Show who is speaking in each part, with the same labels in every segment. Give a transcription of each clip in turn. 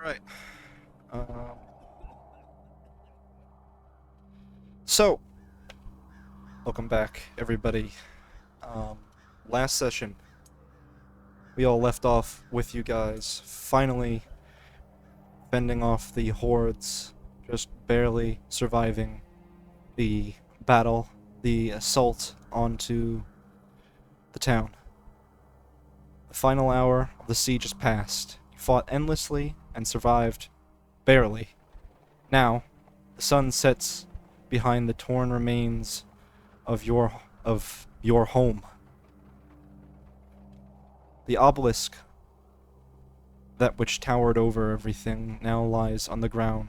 Speaker 1: Right. Um, so, welcome back, everybody. Um, Last session, we all left off with you guys finally fending off the hordes, just barely surviving the battle, the assault onto the town. The final hour of the siege has passed. You fought endlessly and survived barely. Now, the sun sets behind the torn remains of your home. The obelisk, that which towered over everything, now lies on the ground,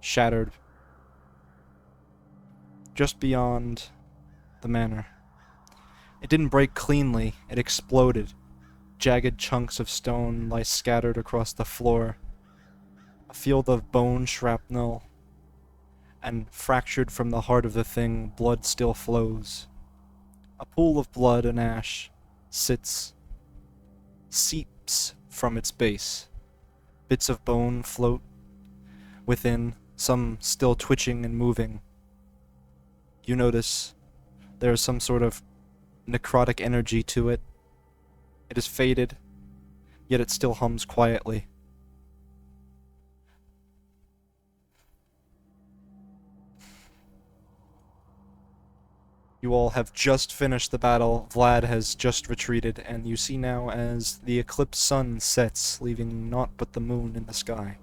Speaker 1: shattered just beyond the manor. It didn't break cleanly, it exploded. Jagged chunks of stone lie scattered across the floor. A field of bone shrapnel, and fractured from the heart of the thing, blood still flows. A pool of blood and ash seeps from its base. Bits of bone float within, some still twitching and moving. You notice there is some sort of necrotic energy to it. It is faded, yet it still hums quietly. You all have just finished the battle. Vlad has just retreated, and you see now as the eclipsed sun sets, leaving naught but the moon in the sky.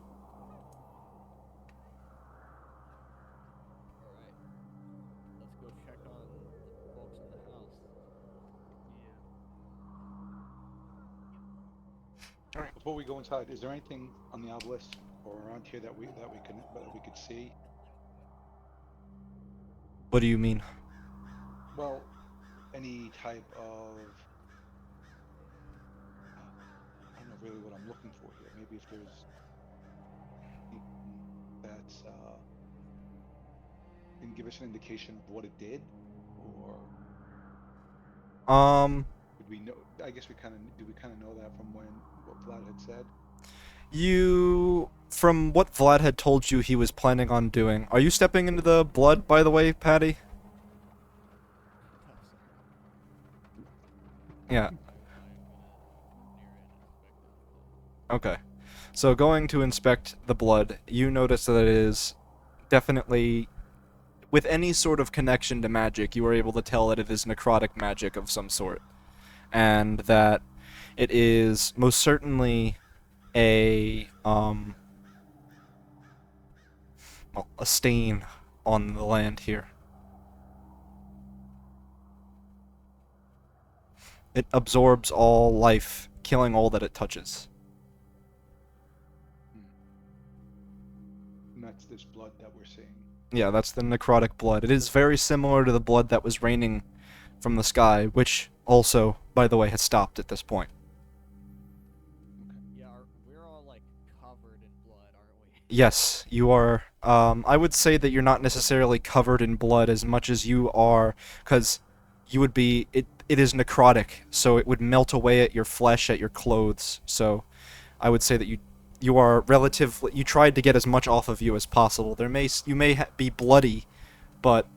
Speaker 2: Let's go check on the folks in the house.
Speaker 3: Before we go inside, is there anything on the obelisk or around here that we could see?
Speaker 1: What do you mean?
Speaker 3: Well, any type of I don't know really what I'm looking for here. Maybe if there's anything that's can give us an indication of what it did, or
Speaker 1: Um,
Speaker 3: would we know? I guess we kind of know that from what Vlad had said.
Speaker 1: from what Vlad had told you he was planning on doing, are you stepping into the blood, by the way, Patty?
Speaker 2: No, sorry.
Speaker 1: Yeah,
Speaker 2: I'm gonna move near it and inspect it.
Speaker 1: okay. So going to inspect the blood, you notice that it is definitely, with any sort of connection to magic, you are able to tell that it is necrotic magic of some sort. And that it is most certainly a, well, a stain on the land here. It absorbs all life, killing all that it touches.
Speaker 3: Hmm. And that's this blood that we're seeing.
Speaker 1: Yeah, that's the necrotic blood. It is very similar to the blood that was raining from the sky, which also, by the way, has stopped at this point.
Speaker 2: Yeah, we're all like covered in blood, aren't we?
Speaker 1: Yes, you are. I would say that you're not necessarily covered in blood as much as you are, because you would be. It is necrotic, so it would melt away at your flesh, at your clothes. So, I would say that you are relatively. You tried to get as much off of you as possible. You may be bloody, but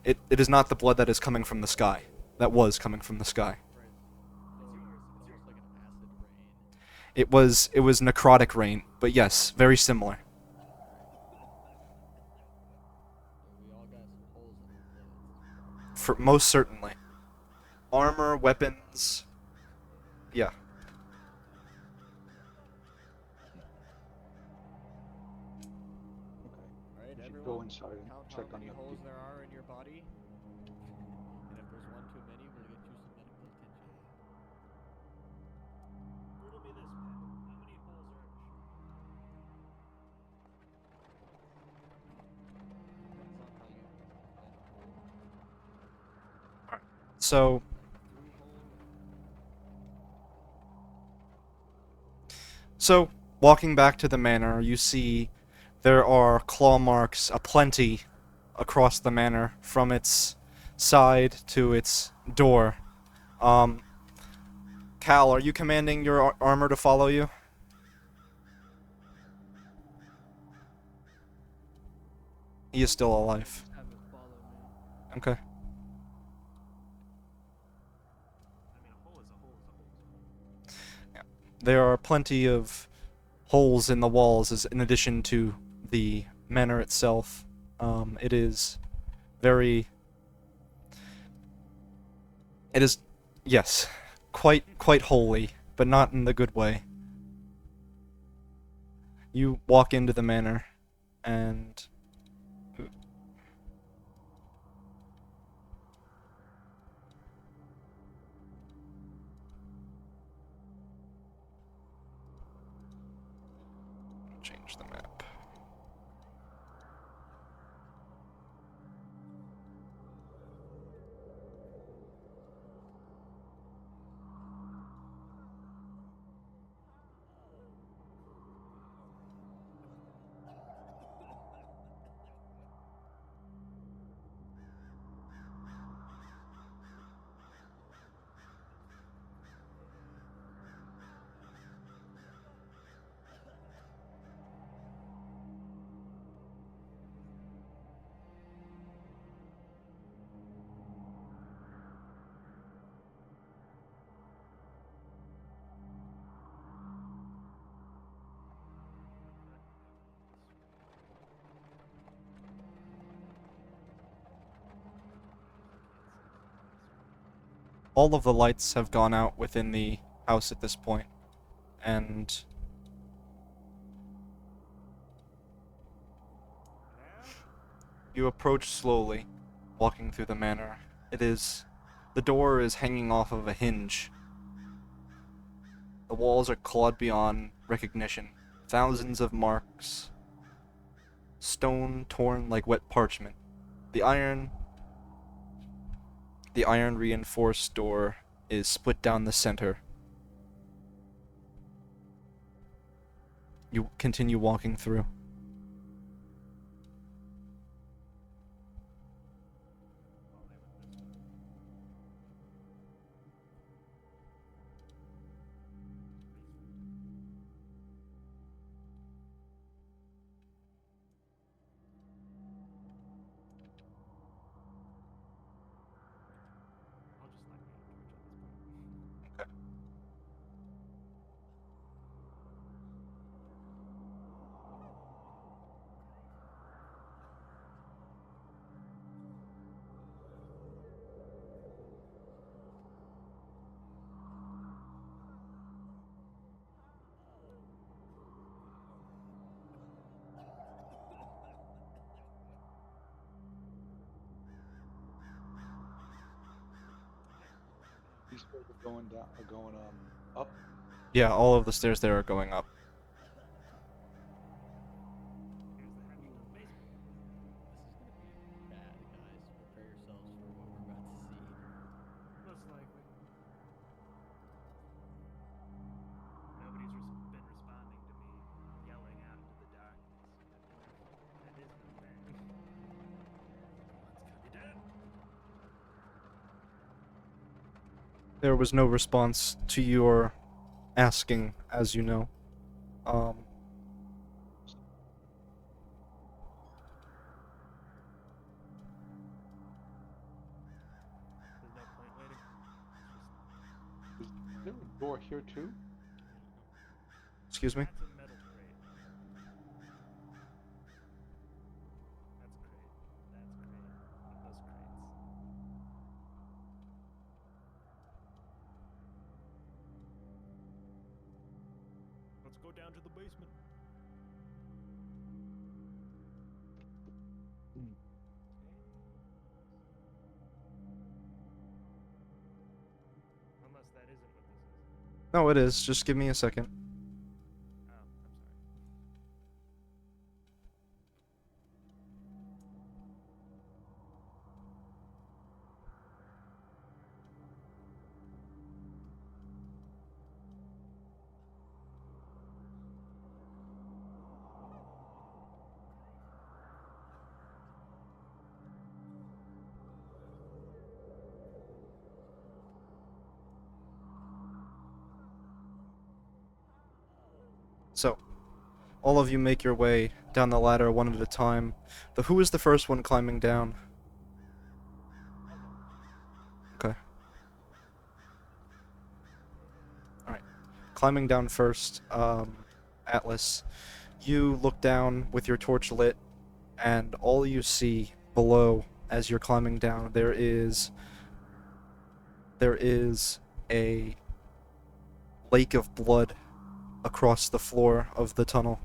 Speaker 1: it is not the blood that is coming from the sky. That was coming from the sky.
Speaker 2: Right. It's almost like an acid rain.
Speaker 1: It was necrotic rain, but yes, very similar.
Speaker 2: Yeah, we all got some holes in our clothes.
Speaker 1: For most certainly. Armor, weapons, yeah.
Speaker 3: Okay.
Speaker 2: All right,
Speaker 3: We should go
Speaker 2: everyone,
Speaker 3: inside and
Speaker 2: count how
Speaker 3: check on
Speaker 2: many
Speaker 3: the
Speaker 2: holes
Speaker 3: people.
Speaker 2: there are in your body. And if there's one too many, we'll get you some medical attention.
Speaker 4: Riddle me this, Pat. How many holes are in a shirt?
Speaker 2: Depends on how you define a hole.
Speaker 1: So,
Speaker 2: Through hole.
Speaker 1: so walking back to the manor, you see there are claw marks aplenty across the manor from its side to its door. Um, Cal, are you commanding your armor to follow you? He is still alive.
Speaker 2: Just have it follow me.
Speaker 1: Okay.
Speaker 4: I mean, a hole is a hole is a hole is a hole.
Speaker 1: There are plenty of holes in the walls as in addition to the manor itself. It is very... It is, yes, quite holy, but not in the good way. You walk into the manor, and change the map. All of the lights have gone out within the house at this point, and you approach slowly, walking through the manor. The door is hanging off of a hinge. The walls are clawed beyond recognition. Thousands of marks. Stone torn like wet parchment. The iron reinforced door is split down the center. You continue walking through.
Speaker 4: I'll just light my own torch at this point.
Speaker 3: These stairs are going down, are going up.
Speaker 1: Yeah, all of the stairs there are going up.
Speaker 4: Here's the hatch to the basement.
Speaker 2: This is gonna be bad, guys. Prepare yourselves for what we're about to see.
Speaker 4: Most likely. Nobody's been responding to me yelling out into the darkness. That is the thing. Someone's gonna be dead.
Speaker 1: There was no response to your asking, as you know.
Speaker 4: There's no point waiting.
Speaker 3: Is there a door here too?
Speaker 1: Excuse me?
Speaker 4: That's a metal crate. That's a crate. That's a crate. Those crates. Let's go down to the basement. Unless that isn't what this is.
Speaker 1: No, it is. Just give me a second.
Speaker 4: Oh, I'm sorry.
Speaker 1: So, all of you make your way down the ladder one at a time. Who is the first one climbing down? Okay. Alright. Climbing down first, Atlas, you look down with your torch lit, and all you see below as you're climbing down, there is a lake of blood across the floor of the tunnel.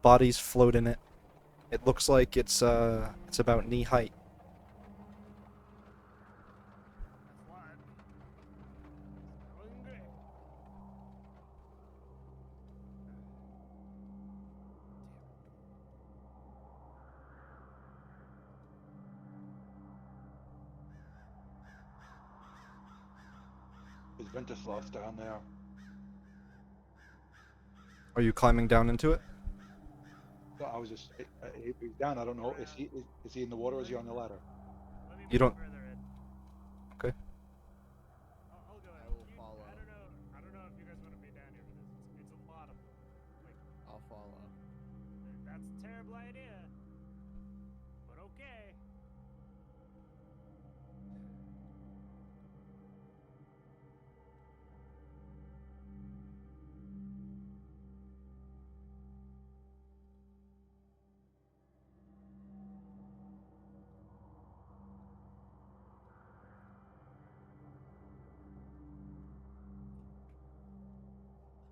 Speaker 1: Bodies float in it. It looks like it's about knee height.
Speaker 4: That's blood. Going great.
Speaker 3: Is Ventusloth down there?
Speaker 1: Are you climbing down into it?
Speaker 3: No, I was just. If he's down, I don't know. Is he in the water or is he on the ladder?
Speaker 4: Let me
Speaker 1: You
Speaker 4: move
Speaker 1: don't-
Speaker 4: further in.
Speaker 1: Okay.
Speaker 4: I'll go in.
Speaker 2: I will
Speaker 4: You-
Speaker 2: follow.
Speaker 4: I don't know if you guys want to be down here for this. It's a lot of them. Like,
Speaker 2: I'll follow.
Speaker 4: that's a terrible idea. But okay.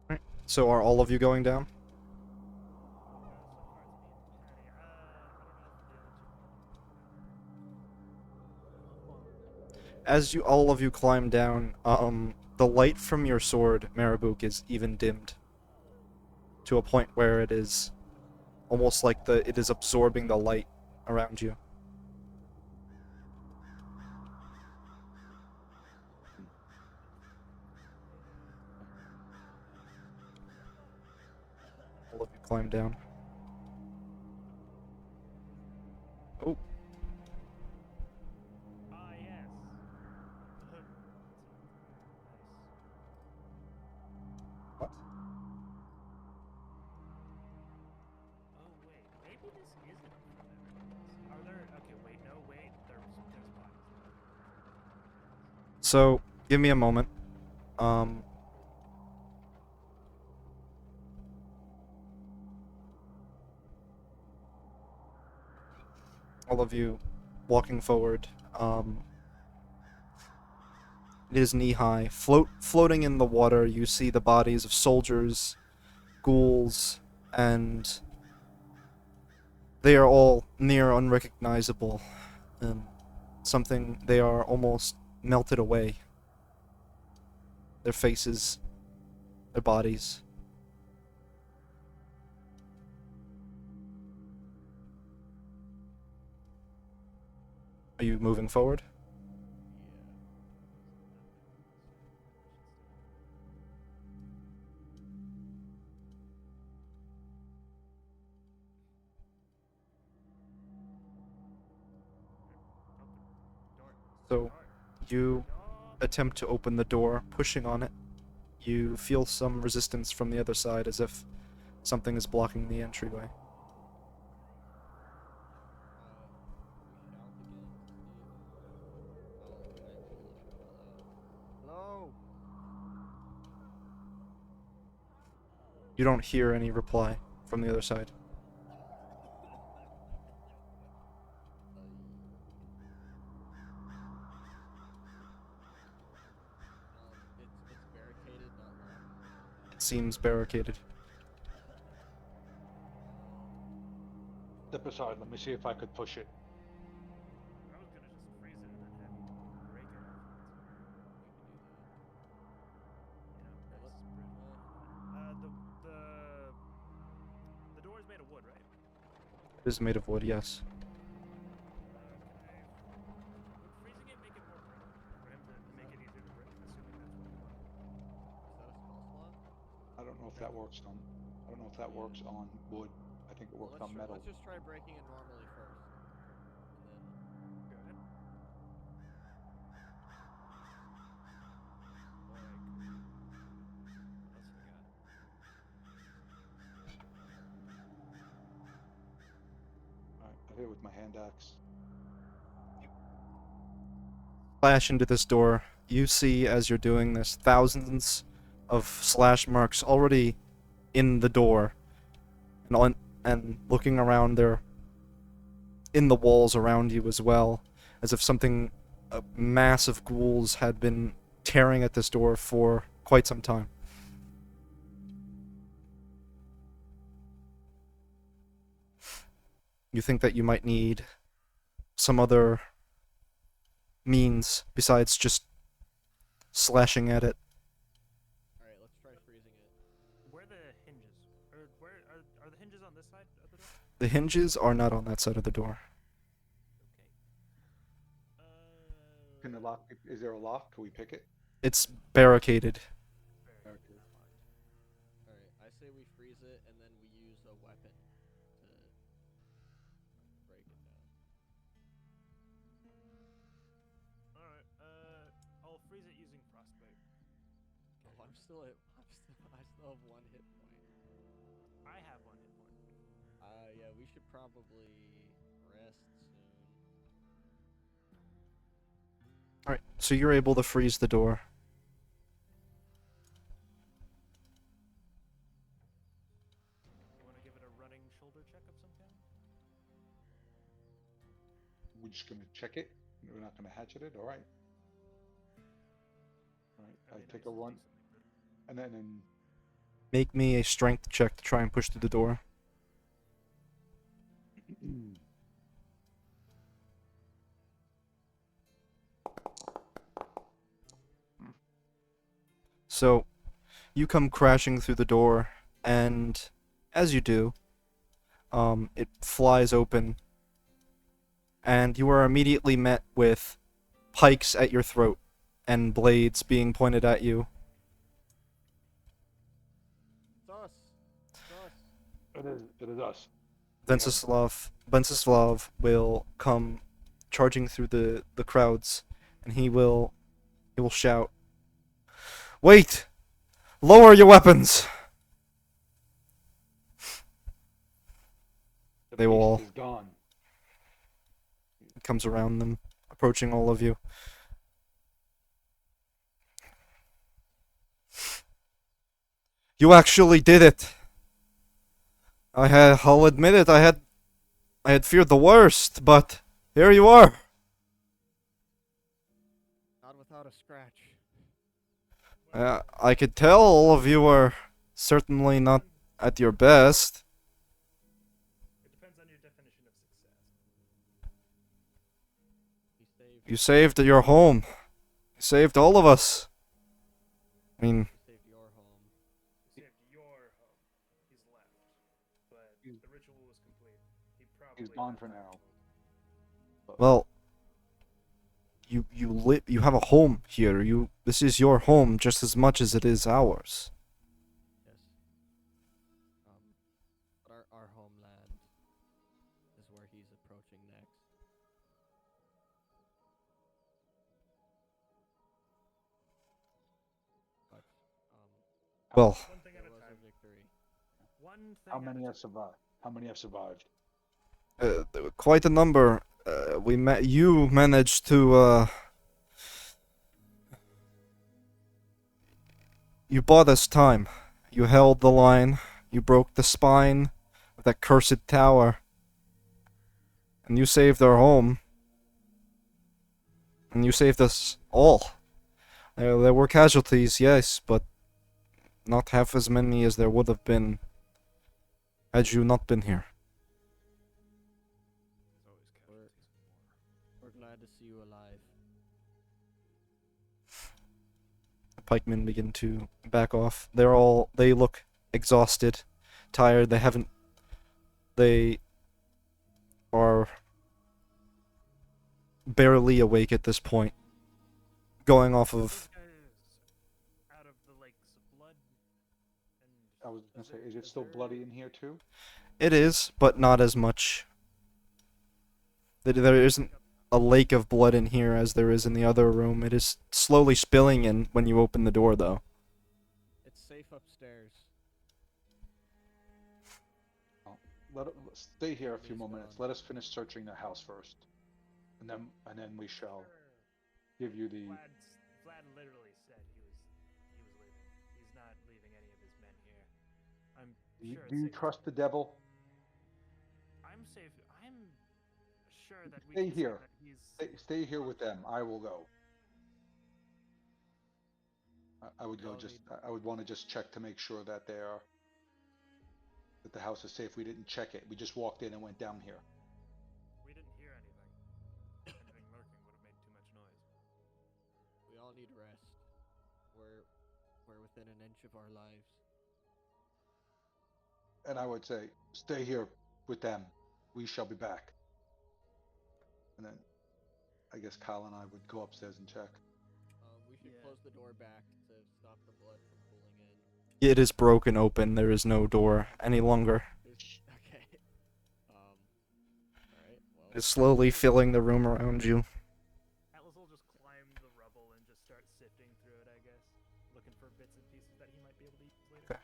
Speaker 1: Right. So are all of you going down?
Speaker 4: So far it's me and Patty. I don't know if the other two.
Speaker 1: As you all of you climb down, the light from your sword, Marabuk, is even dimmed to a point where it is almost like it is absorbing the light around you. All of you climb down. Oh,
Speaker 4: Ah, yes. Nice.
Speaker 1: what?
Speaker 4: Oh wait, maybe this isn't from everything else. Are there? Okay, wait, no, wait. There's bodies.
Speaker 1: So, give me a moment. Um, all of you walking forward. It is knee high. Floating in the water, you see the bodies of soldiers, ghouls, and they are all near unrecognizable. They are almost melted away. Their faces, their bodies. Are you moving forward?
Speaker 4: Door.
Speaker 1: So,
Speaker 4: Door.
Speaker 1: you
Speaker 4: Door.
Speaker 1: attempt to open the door, pushing on it. You feel some resistance from the other side as if something is blocking the entryway.
Speaker 2: We shout again to see if I'll eventually call out. Hello.
Speaker 1: You don't hear any reply from the other side.
Speaker 2: It's barricaded, not locked.
Speaker 1: It seems barricaded.
Speaker 3: Step aside. Let me see if I could push it.
Speaker 4: I was gonna just freeze it and then have you break it afterwards.
Speaker 2: You can do that.
Speaker 4: Yeah, nice. The door is made of wood, right?
Speaker 1: It is made of wood, yes.
Speaker 4: Would freezing it make it more brittle for him to make it easier to break? Assuming that's what you want.
Speaker 2: Is that a spell slot?
Speaker 3: I don't know if that works on. I don't know if that works on wood. I think it
Speaker 2: Well,
Speaker 3: works on metal.
Speaker 2: let's just try breaking it normally first, and then.
Speaker 4: Go ahead. More like. What else we got?
Speaker 3: here with my hand axe.
Speaker 1: Slash into this door. You see, as you're doing this, thousands of slash marks already in the door, and looking around there, in the walls around you as well, as if something, a mass of ghouls had been tearing at this door for quite some time. You think that you might need some other means besides just slashing at it.
Speaker 2: Alright, let's try freezing it.
Speaker 4: Where are the hinges? Or where are the hinges on this side of the door?
Speaker 1: The hinges are not on that side of the door.
Speaker 4: Okay.
Speaker 3: Can the lock? Is there a lock? Can we pick it?
Speaker 1: It's barricaded.
Speaker 3: Okay.
Speaker 2: Alright, I say we freeze it and then we use a weapon to break it down.
Speaker 4: Alright, I'll freeze it using frostbite.
Speaker 2: Oh, I still have 1 hit point.
Speaker 4: I have 1 hit point.
Speaker 2: Yeah, we should probably rest soon.
Speaker 1: Alright, so you're able to freeze the door.
Speaker 4: You want to give it a running shoulder check of some kind?
Speaker 3: We're just gonna check it. We're not gonna hatchet it. All right. All right. I
Speaker 4: That'd be
Speaker 3: take
Speaker 4: nice
Speaker 3: a
Speaker 4: to
Speaker 3: run,
Speaker 4: do something good.
Speaker 3: and then
Speaker 1: Make me a strength check to try and push through the door. So, you come crashing through the door, and as you do, it flies open, and you are immediately met with pikes at your throat and blades being pointed at you.
Speaker 2: It's us! It's us!
Speaker 3: it is us. We have-
Speaker 1: Venceslav will come charging through the crowds, and he will shout, "Wait! Lower your weapons!"
Speaker 3: The
Speaker 1: They will
Speaker 3: beast
Speaker 1: all-
Speaker 3: is gone.
Speaker 1: He comes around them, approaching all of you. You actually did it! I'll admit it, I had feared the worst, but here you are.
Speaker 2: Not without a scratch.
Speaker 1: I could tell all of you are certainly not at your best.
Speaker 4: It depends on your definition of success.
Speaker 2: He saved.
Speaker 1: You saved your home. You saved all of us. I mean,
Speaker 2: He saved your home.
Speaker 4: He saved your home. He's left. But
Speaker 3: He's-
Speaker 4: the ritual was complete. He probably
Speaker 3: He's gone
Speaker 4: left
Speaker 3: for
Speaker 4: on
Speaker 3: now.
Speaker 4: his own.
Speaker 1: well, you have a home here. This is your home just as much as it is ours.
Speaker 2: Yes. But our homeland is where he's approaching next. But,
Speaker 1: Well,
Speaker 4: One thing
Speaker 2: there
Speaker 4: at a
Speaker 2: was
Speaker 4: time.
Speaker 2: a victory.
Speaker 4: One thing
Speaker 3: How
Speaker 4: at
Speaker 3: many
Speaker 4: a
Speaker 3: have
Speaker 4: time.
Speaker 3: survived? How many have survived?
Speaker 1: quite a number. You managed to you bought us time. You held the line. You broke the spine of that cursed tower. And you saved our home. And you saved us all. There were casualties, yes, but not half as many as there would have been had you not been here.
Speaker 4: There's always casualties in war.
Speaker 2: We're glad to see you alive.
Speaker 1: The pikemen begin to back off. They look exhausted, tired. They are barely awake at this point. Going off of,
Speaker 4: Those guys out of the lakes of blood. And
Speaker 3: I was gonna say, is it still bloody in here too?
Speaker 1: it is, but not as much. There isn't a lake of blood in here as there is in the other room. It is slowly spilling in when you open the door, though.
Speaker 2: It's safe upstairs.
Speaker 3: stay here a few
Speaker 2: Enemy's
Speaker 3: more minutes.
Speaker 2: gone.
Speaker 3: Let us finish searching the house first, and then we shall give you the.
Speaker 4: Vlad literally said he was leaving. He's not leaving any of his men here. I'm sure
Speaker 3: Do
Speaker 4: it's
Speaker 3: you
Speaker 4: safe.
Speaker 3: trust the devil?
Speaker 4: I'm safe. I'm sure that we
Speaker 3: Stay
Speaker 4: can say
Speaker 3: here.
Speaker 4: that he's.
Speaker 3: Stay here with them. I will go. I would
Speaker 2: We
Speaker 3: go
Speaker 2: all
Speaker 3: just.
Speaker 2: need.
Speaker 3: I would want to just check to make sure that that the house is safe. We didn't check it. We just walked in and went down here.
Speaker 4: We didn't hear anything. Anything lurking would have made too much noise.
Speaker 2: We all need rest. We're we're within an inch of our lives.
Speaker 3: And I would say, stay here with them. We shall be back. And then I guess Kyle and I would go upstairs and check.
Speaker 2: We should
Speaker 4: Yeah.
Speaker 2: close the door back to stop the blood from pooling in.
Speaker 1: It is broken open. There is no door any longer.
Speaker 2: Okay. All right. Well.
Speaker 1: It's slowly filling the room around you.
Speaker 4: Atlas will just climb the rubble and just start sifting through it, I guess, looking for bits and pieces that he might be able to use later.
Speaker 1: Okay.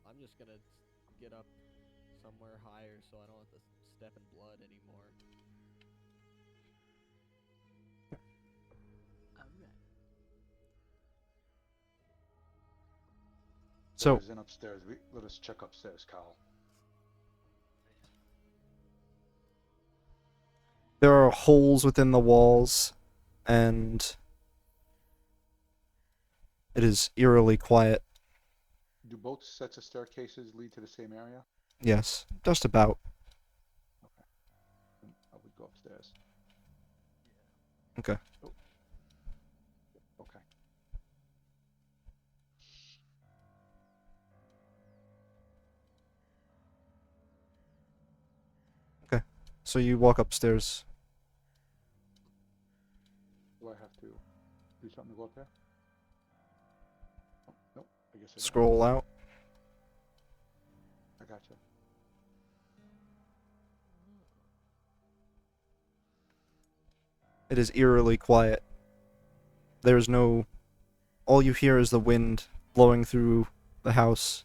Speaker 2: I'm just gonna get up somewhere higher so I don't have to step in blood anymore.
Speaker 5: Alright.
Speaker 1: So
Speaker 3: Stairs and upstairs. Let us check upstairs, Kyle.
Speaker 1: there are holes within the walls, and it is eerily quiet.
Speaker 3: Do both sets of staircases lead to the same area?
Speaker 1: Yes, just about.
Speaker 3: Then I would go upstairs.
Speaker 1: Okay.
Speaker 3: Oh. Okay.
Speaker 1: So you walk upstairs.
Speaker 3: Do I have to do something to go up there? Oh, nope. I guess I don't.
Speaker 1: Scroll out.
Speaker 3: I gotcha.
Speaker 1: It is eerily quiet. There's no... All you hear is the wind blowing through the house.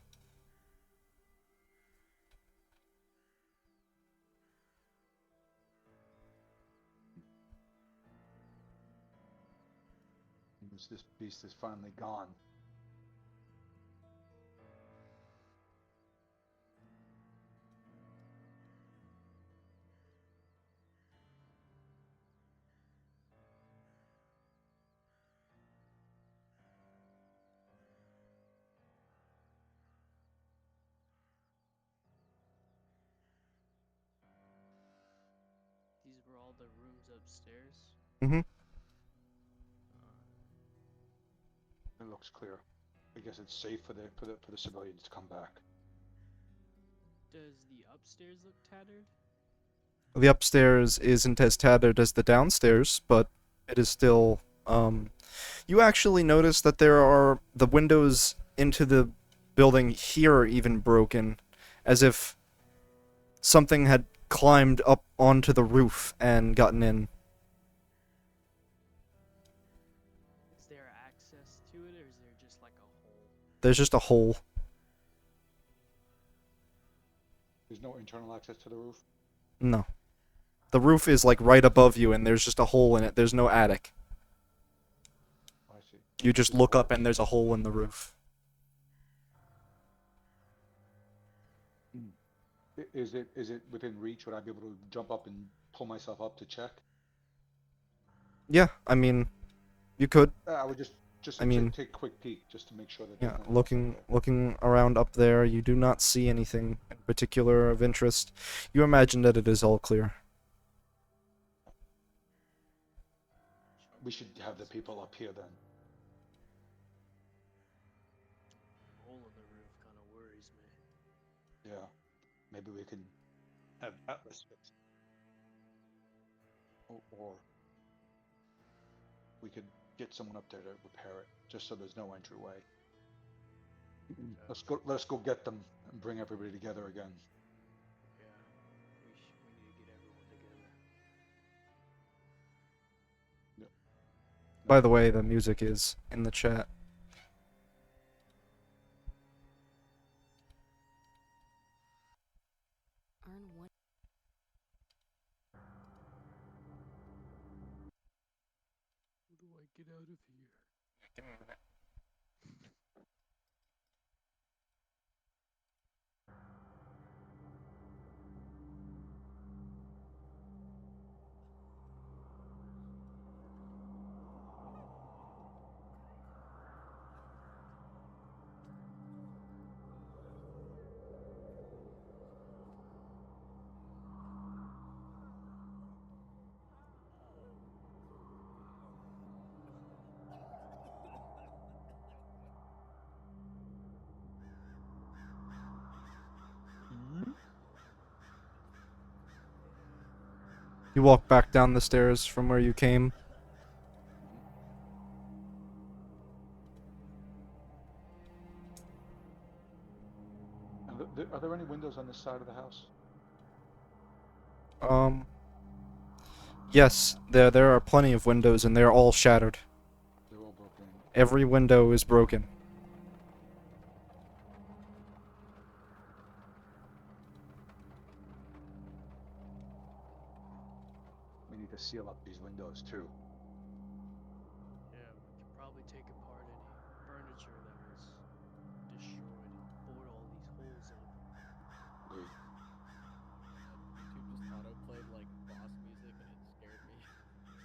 Speaker 3: This beast is finally gone.
Speaker 5: These were all the rooms upstairs.
Speaker 1: Mm-hmm.
Speaker 3: It looks clear. I guess it's safe for the civilians to come back.
Speaker 5: Does the upstairs look tattered?
Speaker 1: The upstairs isn't as tattered as the downstairs, but it is still, You actually notice that there are... The windows into the building here are even broken, as if something had climbed up onto the roof and gotten in.
Speaker 5: Is there access to it, or is there just like a hole?
Speaker 1: There's just a hole.
Speaker 3: There's no internal access to the roof.
Speaker 1: No. The roof is like right above you and there's just a hole in it. There's no attic.
Speaker 3: Oh, I see.
Speaker 1: You just look up and there's a hole in the roof.
Speaker 3: Is it within reach? Would I be able to jump up and pull myself up to check?
Speaker 1: Yeah, I mean, you could.
Speaker 3: I would just
Speaker 1: I mean-
Speaker 3: take a quick peek just to make sure that
Speaker 1: Yeah,
Speaker 3: there's nothing else
Speaker 1: looking
Speaker 3: up there.
Speaker 1: looking around up there, you do not see anything in particular of interest. You imagine that it is all clear.
Speaker 3: We should have the people up here then.
Speaker 5: Hole in the roof kind of worries me.
Speaker 3: Yeah. Maybe we can have Atlas fix it. Or we could get someone up there to repair it, just so there's no entryway. Let's go get them and bring everybody together again.
Speaker 5: Yeah, we need to get everyone together.
Speaker 1: By the way, the music is in the chat.
Speaker 5: get out of here.
Speaker 1: Give me a minute. You walk back down the stairs from where you came.
Speaker 3: And are there any windows on this side of the house?
Speaker 1: Yes, there are plenty of windows and they're all shattered.
Speaker 3: They're all broken.
Speaker 1: Every window is broken.
Speaker 3: We need to seal up these windows too.
Speaker 5: Yeah, we could probably take apart any furniture that was destroyed, bore all these holes in.
Speaker 3: Agreed.
Speaker 2: YouTube just auto played like boss music and it scared me. Start fighting.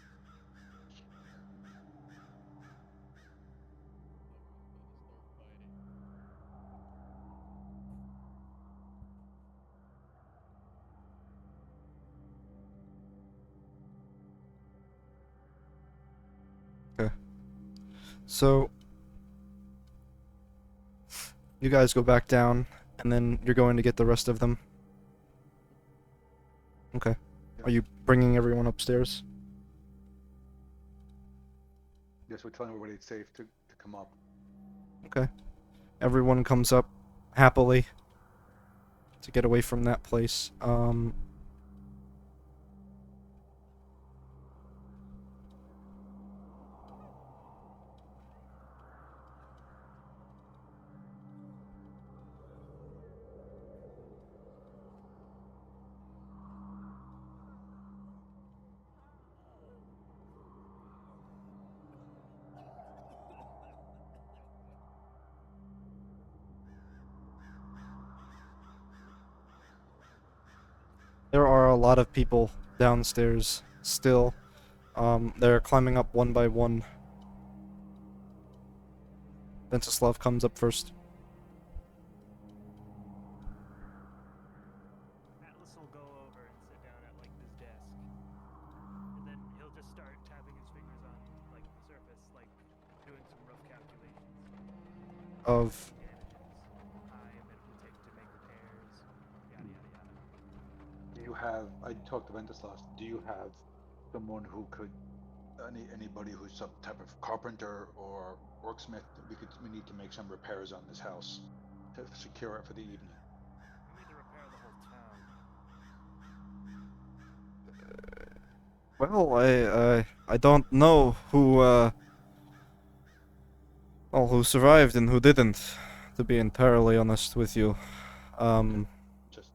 Speaker 1: So, you guys go back down, and then you're going to get the rest of them. Okay. Are you bringing everyone upstairs?
Speaker 3: Yes, we're telling everybody it's safe to come up.
Speaker 1: Okay. Everyone comes up happily to get away from that place. There are a lot of people downstairs still. They're climbing up one by one. Venceslav comes up first.
Speaker 4: Atlas will go over and sit down at like this desk, and then he'll just start tapping his fingers on like the surface, like doing some rough calculations.
Speaker 1: Of
Speaker 4: Damages, time it will take to make repairs, yada yada yada.
Speaker 3: Do you have? I talked to Ventuslas. Do you have someone who could? Anybody who's some type of carpenter or worksmith? We need to make some repairs on this house to secure it for the evening.
Speaker 4: We need to repair the whole town.
Speaker 1: well, I don't know who survived and who didn't, to be entirely honest with you.
Speaker 3: Just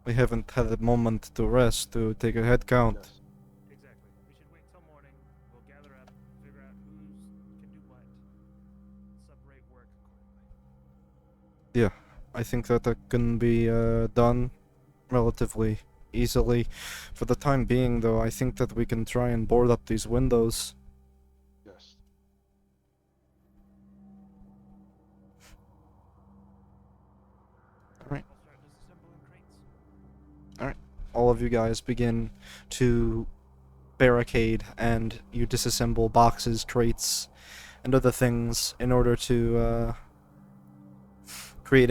Speaker 1: We haven't had a moment to rest to take a head count.
Speaker 3: yes.
Speaker 4: Exactly. We should wait till morning. We'll gather up, figure out who can do what, separate work accordingly.
Speaker 1: Yeah, I think that can be done relatively easily. For the time being, though, I think that we can try and board up these windows.
Speaker 3: Yes.
Speaker 1: Alright.
Speaker 4: I'll start disassembling crates.
Speaker 1: All of you guys begin to barricade and you disassemble boxes, crates, and other things in order to create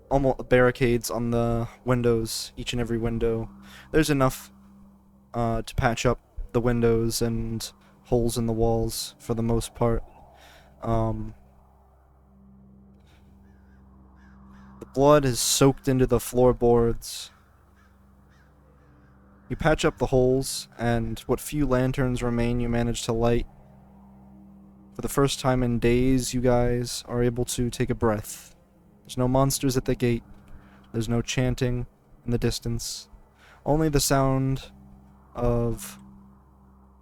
Speaker 1: almost barricades on the windows, each and every window. There's enough to patch up the windows and holes in the walls for the most part. The blood is soaked into the floorboards. You patch up the holes, and what few lanterns remain you manage to light. For the first time in days, you guys are able to take a breath. There's no monsters at the gate. There's no chanting in the distance. Only the sound of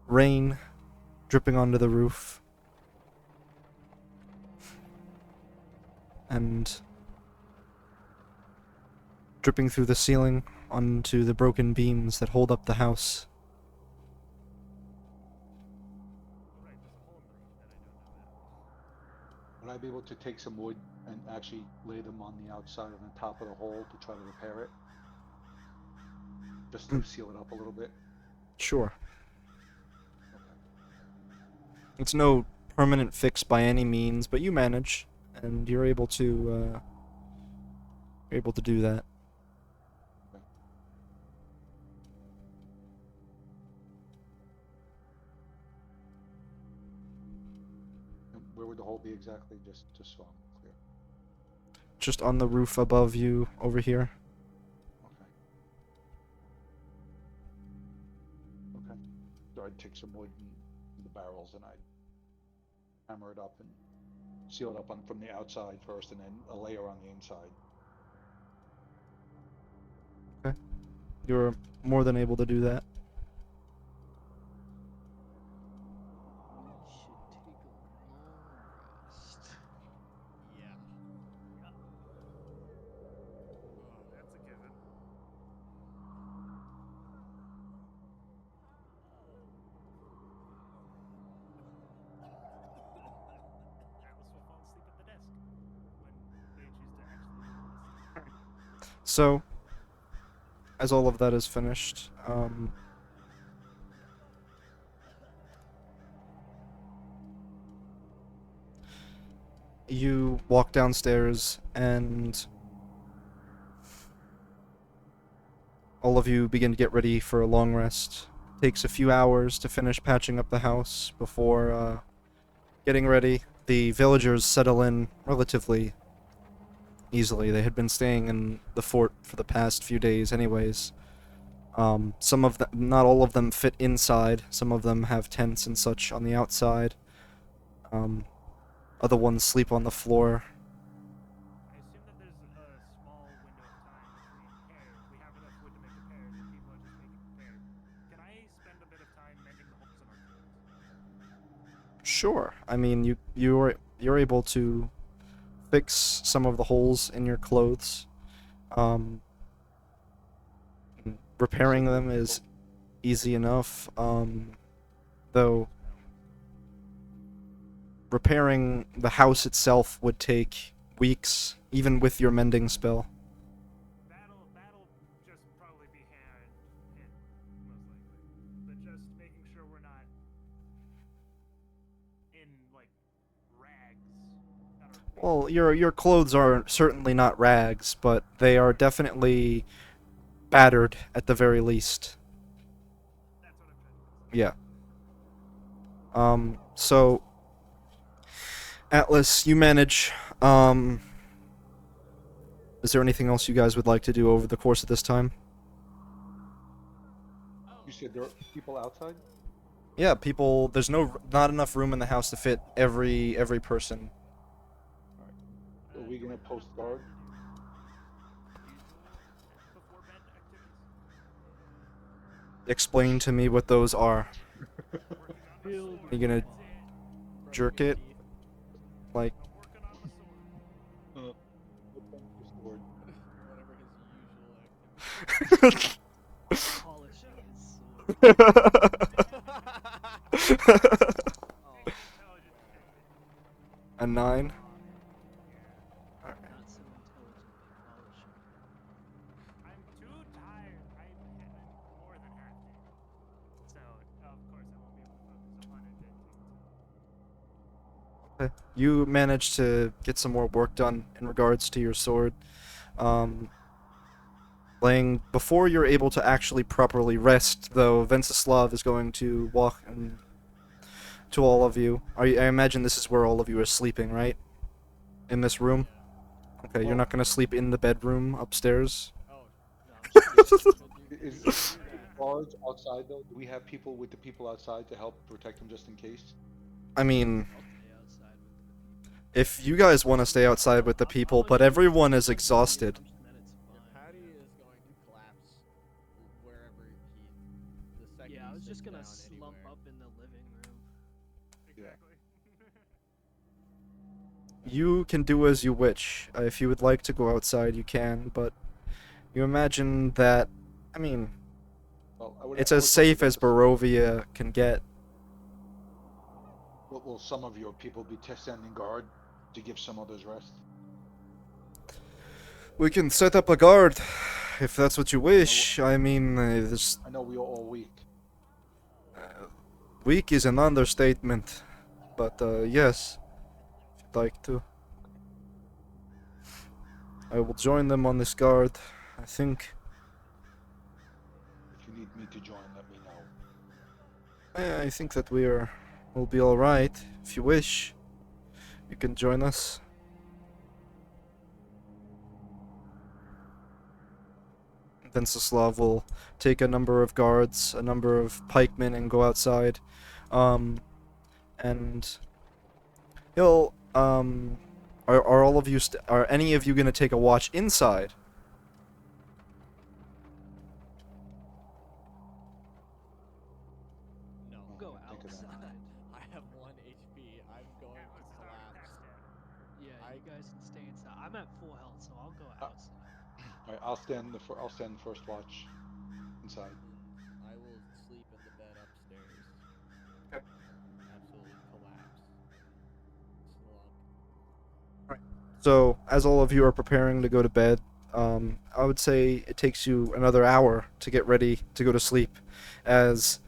Speaker 1: rain dripping onto the roof. And dripping through the ceiling onto the broken beams that hold up the house.
Speaker 4: Oh, right, there's a hole in the roof that I don't know about.
Speaker 3: Would I be able to take some wood and actually lay them on the outside on the top of the hole to try to repair it? Just to seal it up a little bit?
Speaker 1: Sure.
Speaker 3: Okay.
Speaker 1: It's no permanent fix by any means, but you manage, and you're able to do that.
Speaker 3: Okay. And where would the hole be exactly? Just so I'm clear.
Speaker 1: Just on the roof above you over here.
Speaker 3: Okay. Okay. So I'd take some wood and the barrels and I'd hammer it up and seal it up from the outside first and then a layer on the inside.
Speaker 1: Okay. You're more than able to do that.
Speaker 5: We should take a long rest.
Speaker 2: Yeah.
Speaker 4: Oh, that's a given. Atlas will fall asleep at the desk when they choose to actually do this.
Speaker 1: So, as all of that is finished, you walk downstairs and all of you begin to get ready for a long rest. Takes a few hours to finish patching up the house before getting ready. The villagers settle in relatively easily. They had been staying in the fort for the past few days anyways. Some of them, not all of them fit inside. Some of them have tents and such on the outside. Other ones sleep on the floor.
Speaker 4: I assume that there's a small window of time between repairs. We have enough wood to make repairs, and people are just making repairs. Can I spend a bit of time mending the holes in our clothes?
Speaker 1: Sure. I mean, you're able to fix some of the holes in your clothes. Repairing them is easy enough. Though repairing the house itself would take weeks, even with your mending spell.
Speaker 4: That'll just probably be hand in, most likely. But just making sure we're not in like rags.
Speaker 1: Well, your clothes are certainly not rags, but they are definitely battered at the very least.
Speaker 4: That's what I'm trying to do.
Speaker 1: Yeah. So Atlas, you manage. Is there anything else you guys would like to do over the course of this time?
Speaker 3: You said there are people outside?
Speaker 1: Yeah, people. There's not enough room in the house to fit every person.
Speaker 3: Are we gonna post guard?
Speaker 4: Usual before bed activities.
Speaker 1: Explain to me what those are.
Speaker 4: Working on my
Speaker 5: Build
Speaker 4: sword.
Speaker 1: You gonna
Speaker 4: That's it.
Speaker 1: jerk it? Like,
Speaker 4: I'm working on my sword.
Speaker 3: Sword.
Speaker 2: Whatever his usual activity.
Speaker 5: Polishing his sword.
Speaker 2: Oh,
Speaker 4: Intelligent
Speaker 1: a 9?
Speaker 5: Not so intelligently polishing.
Speaker 4: I'm too tired. I'm more than half dead. So, of course, I won't be able to focus upon it.
Speaker 1: Okay. You managed to get some more work done in regards to your sword. Laying before you're able to actually properly rest, though, Venceslav is going to walk to all of you. I imagine this is where all of you are sleeping, right? In this room? Okay, you're not gonna sleep in the bedroom upstairs?
Speaker 2: oh, no, I'm just kidding.
Speaker 3: Is
Speaker 2: You can do that.
Speaker 3: guards outside though? Do we have people with the people outside to help protect them just in case?
Speaker 1: I mean,
Speaker 5: I'll stay outside with the people.
Speaker 1: if you guys want to stay outside with the people, but everyone is exhausted.
Speaker 5: Then it's
Speaker 2: Yeah,
Speaker 5: fine.
Speaker 2: Patty is going to collapse wherever the second
Speaker 5: Yeah, I
Speaker 2: he
Speaker 5: was just
Speaker 2: sits
Speaker 5: gonna
Speaker 2: down
Speaker 5: slump
Speaker 2: anywhere.
Speaker 5: up in the living room.
Speaker 4: exactly.
Speaker 1: You can do as you wish. If you would like to go outside, you can, but you imagine that, I mean,
Speaker 3: Well, I would.
Speaker 1: it's
Speaker 3: I
Speaker 1: as
Speaker 3: would talk to
Speaker 1: safe as
Speaker 3: Ventus.
Speaker 1: Barovia can get.
Speaker 3: Will some of your people be standing guard to give some others rest?
Speaker 1: We can set up a guard, if that's what you wish. I mean, this
Speaker 3: I know we are all weak.
Speaker 1: week is an understatement, but yes, if you'd like to. I will join them on this guard, I think.
Speaker 3: If you need me to join, let me know.
Speaker 1: I think that we'll be alright. If you wish, you can join us. Venceslav will take a number of guards, a number of pikemen, and go outside. And he'll, are all of you, are any of you gonna take a watch inside?
Speaker 2: No.
Speaker 5: Go
Speaker 3: I think of that.
Speaker 5: outside.
Speaker 2: I have 1 HP. I'm going
Speaker 4: Yeah,
Speaker 2: to
Speaker 4: let's start
Speaker 2: collapse.
Speaker 4: past that.
Speaker 5: Yeah,
Speaker 2: I-
Speaker 5: you guys can stay inside. I'm at full health, so I'll go
Speaker 3: Uh,
Speaker 5: outside.
Speaker 3: All right, I'll stand first watch inside.
Speaker 2: And I will sleep in the bed upstairs.
Speaker 1: Okay.
Speaker 2: Absolutely collapse. Slump.
Speaker 1: So, as all of you are preparing to go to bed, I would say it takes you another hour to get ready to go to sleep, as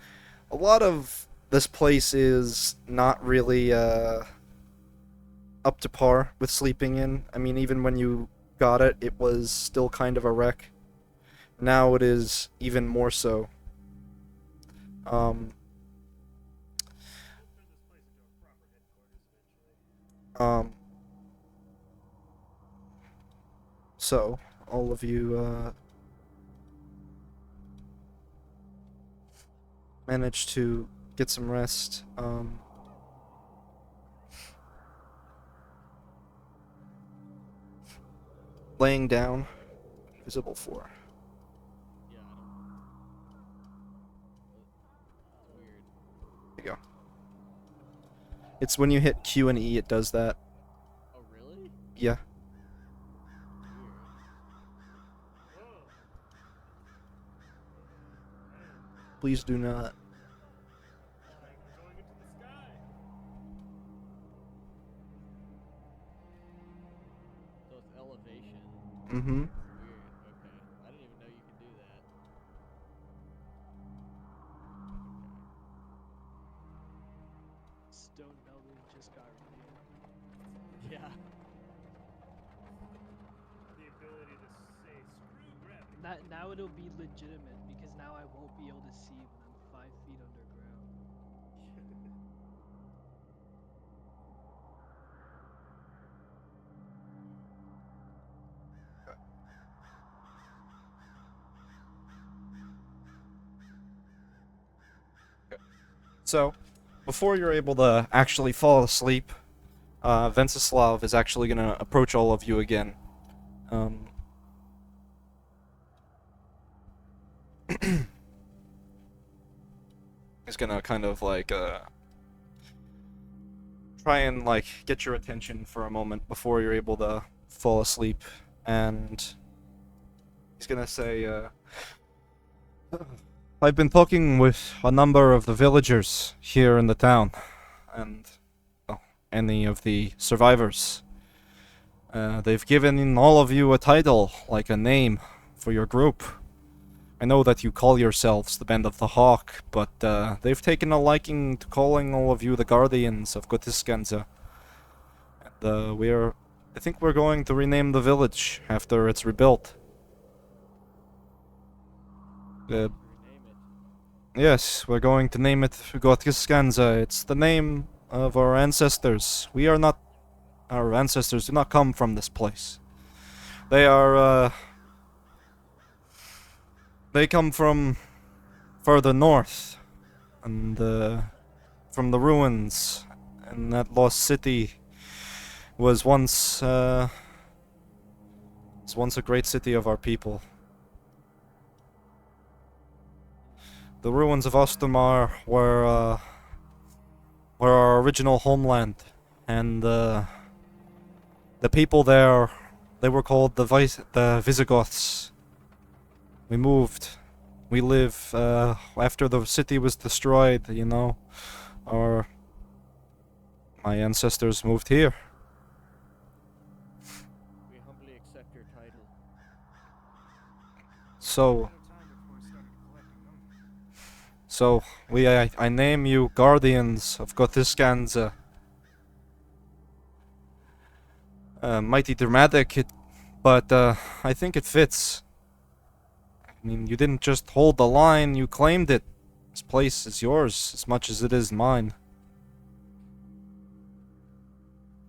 Speaker 1: a lot of this place is not really up to par with sleeping in. I mean, even when you got it, it was still kind of a wreck. Now it is even more so. Um,
Speaker 4: Turn this place into a proper headquarters eventually.
Speaker 1: so, all of you managed to get some rest. Laying down, visible for.
Speaker 2: Yeah, I don't. It's weird.
Speaker 1: There you go. It's when you hit Q and E, it does that.
Speaker 2: Oh, really?
Speaker 1: Yeah.
Speaker 2: Weird.
Speaker 4: Whoa.
Speaker 1: Please do not.
Speaker 4: It's like we're going into the sky.
Speaker 2: So it's elevation.
Speaker 1: Mm-hmm.
Speaker 2: Weird. Okay. I didn't even know you could do that.
Speaker 5: Stone building just got real.
Speaker 2: Okay. Yeah.
Speaker 4: The ability to say screw gravity.
Speaker 5: Now it'll be legitimate because now I won't be able to see when I'm 5 feet underground.
Speaker 1: So, before you're able to actually fall asleep, Venceslav is actually gonna approach all of you again. He's gonna kind of like try and like get your attention for a moment before you're able to fall asleep, and he's gonna say, I've been talking with a number of the villagers here in the town, and any of the survivors. They've given all of you a title, like a name, for your group. I know that you call yourselves the Band of the Hawk, but they've taken a liking to calling all of you the Guardians of Gotiskenza. And I think we're going to rename the village after it's rebuilt.
Speaker 2: Rename it.
Speaker 1: Yes, we're going to name it Gotiskenza. It's the name of our ancestors. Our ancestors do not come from this place. They come from further north, and from the ruins, and that lost city was once a great city of our people. The ruins of Ostamar were were our original homeland, and the people there, they were called the Visigoths. We moved. We live after the city was destroyed. You know, our my ancestors moved here.
Speaker 2: We humbly accept your title.
Speaker 1: So,
Speaker 4: At a time before we started collecting them.
Speaker 1: so I name you guardians of Gothiscanza. Mighty dramatic, but I think it fits. I mean, you didn't just hold the line, you claimed it. This place is yours as much as it is mine.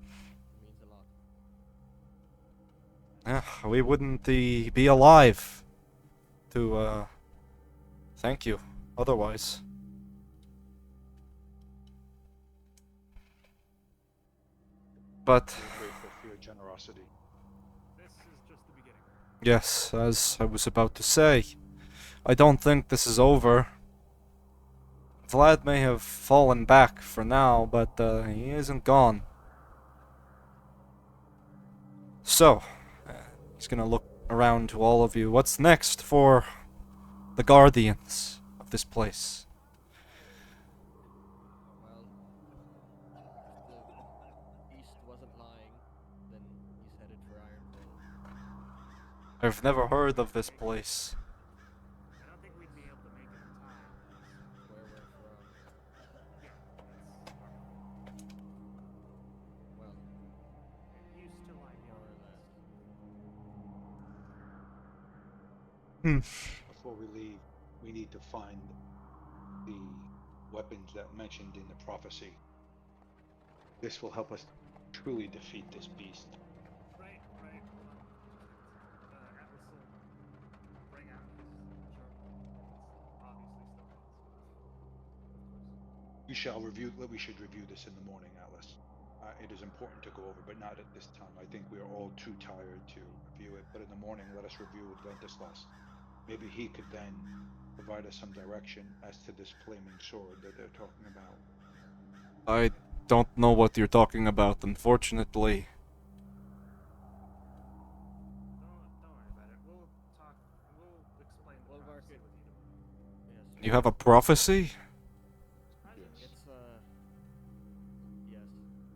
Speaker 2: It means a lot.
Speaker 1: We wouldn't be alive to thank you otherwise. But
Speaker 3: We're grateful for your generosity.
Speaker 4: This is just the beginning.
Speaker 1: yes, as I was about to say, I don't think this is over. Vlad may have fallen back for now, but he isn't gone. So, he's gonna look around to all of you. What's next for the guardians of this place?
Speaker 2: Well, if the beast wasn't lying, then he's headed for Ironhold.
Speaker 1: I've never heard of this place.
Speaker 4: I don't think we'd be able to make it in time.
Speaker 2: It's where we're from.
Speaker 4: Yeah, that's our home.
Speaker 2: Well,
Speaker 4: It used to lie
Speaker 2: more
Speaker 4: beyond
Speaker 2: or less.
Speaker 3: Before we leave, we need to find the weapons that mentioned in the prophecy. This will help us truly defeat this beast.
Speaker 4: Right. Hold on. Atlas will bring out his journal. It's obviously still possible. Of course.
Speaker 3: We should review this in the morning, Atlas. It is important to go over, but not at this time. I think we are all too tired to review it. But in the morning, let us review with Ventislas. Maybe he could then provide us some direction as to this flaming sword that they're talking about.
Speaker 1: I don't know what you're talking about, unfortunately.
Speaker 4: Don't worry about it. We'll talk. We'll explain the
Speaker 2: Well,
Speaker 4: prophecy
Speaker 2: Varkit.
Speaker 4: with you tomorrow.
Speaker 2: Yes.
Speaker 1: You have a prophecy?
Speaker 3: Yes.
Speaker 2: It's yes,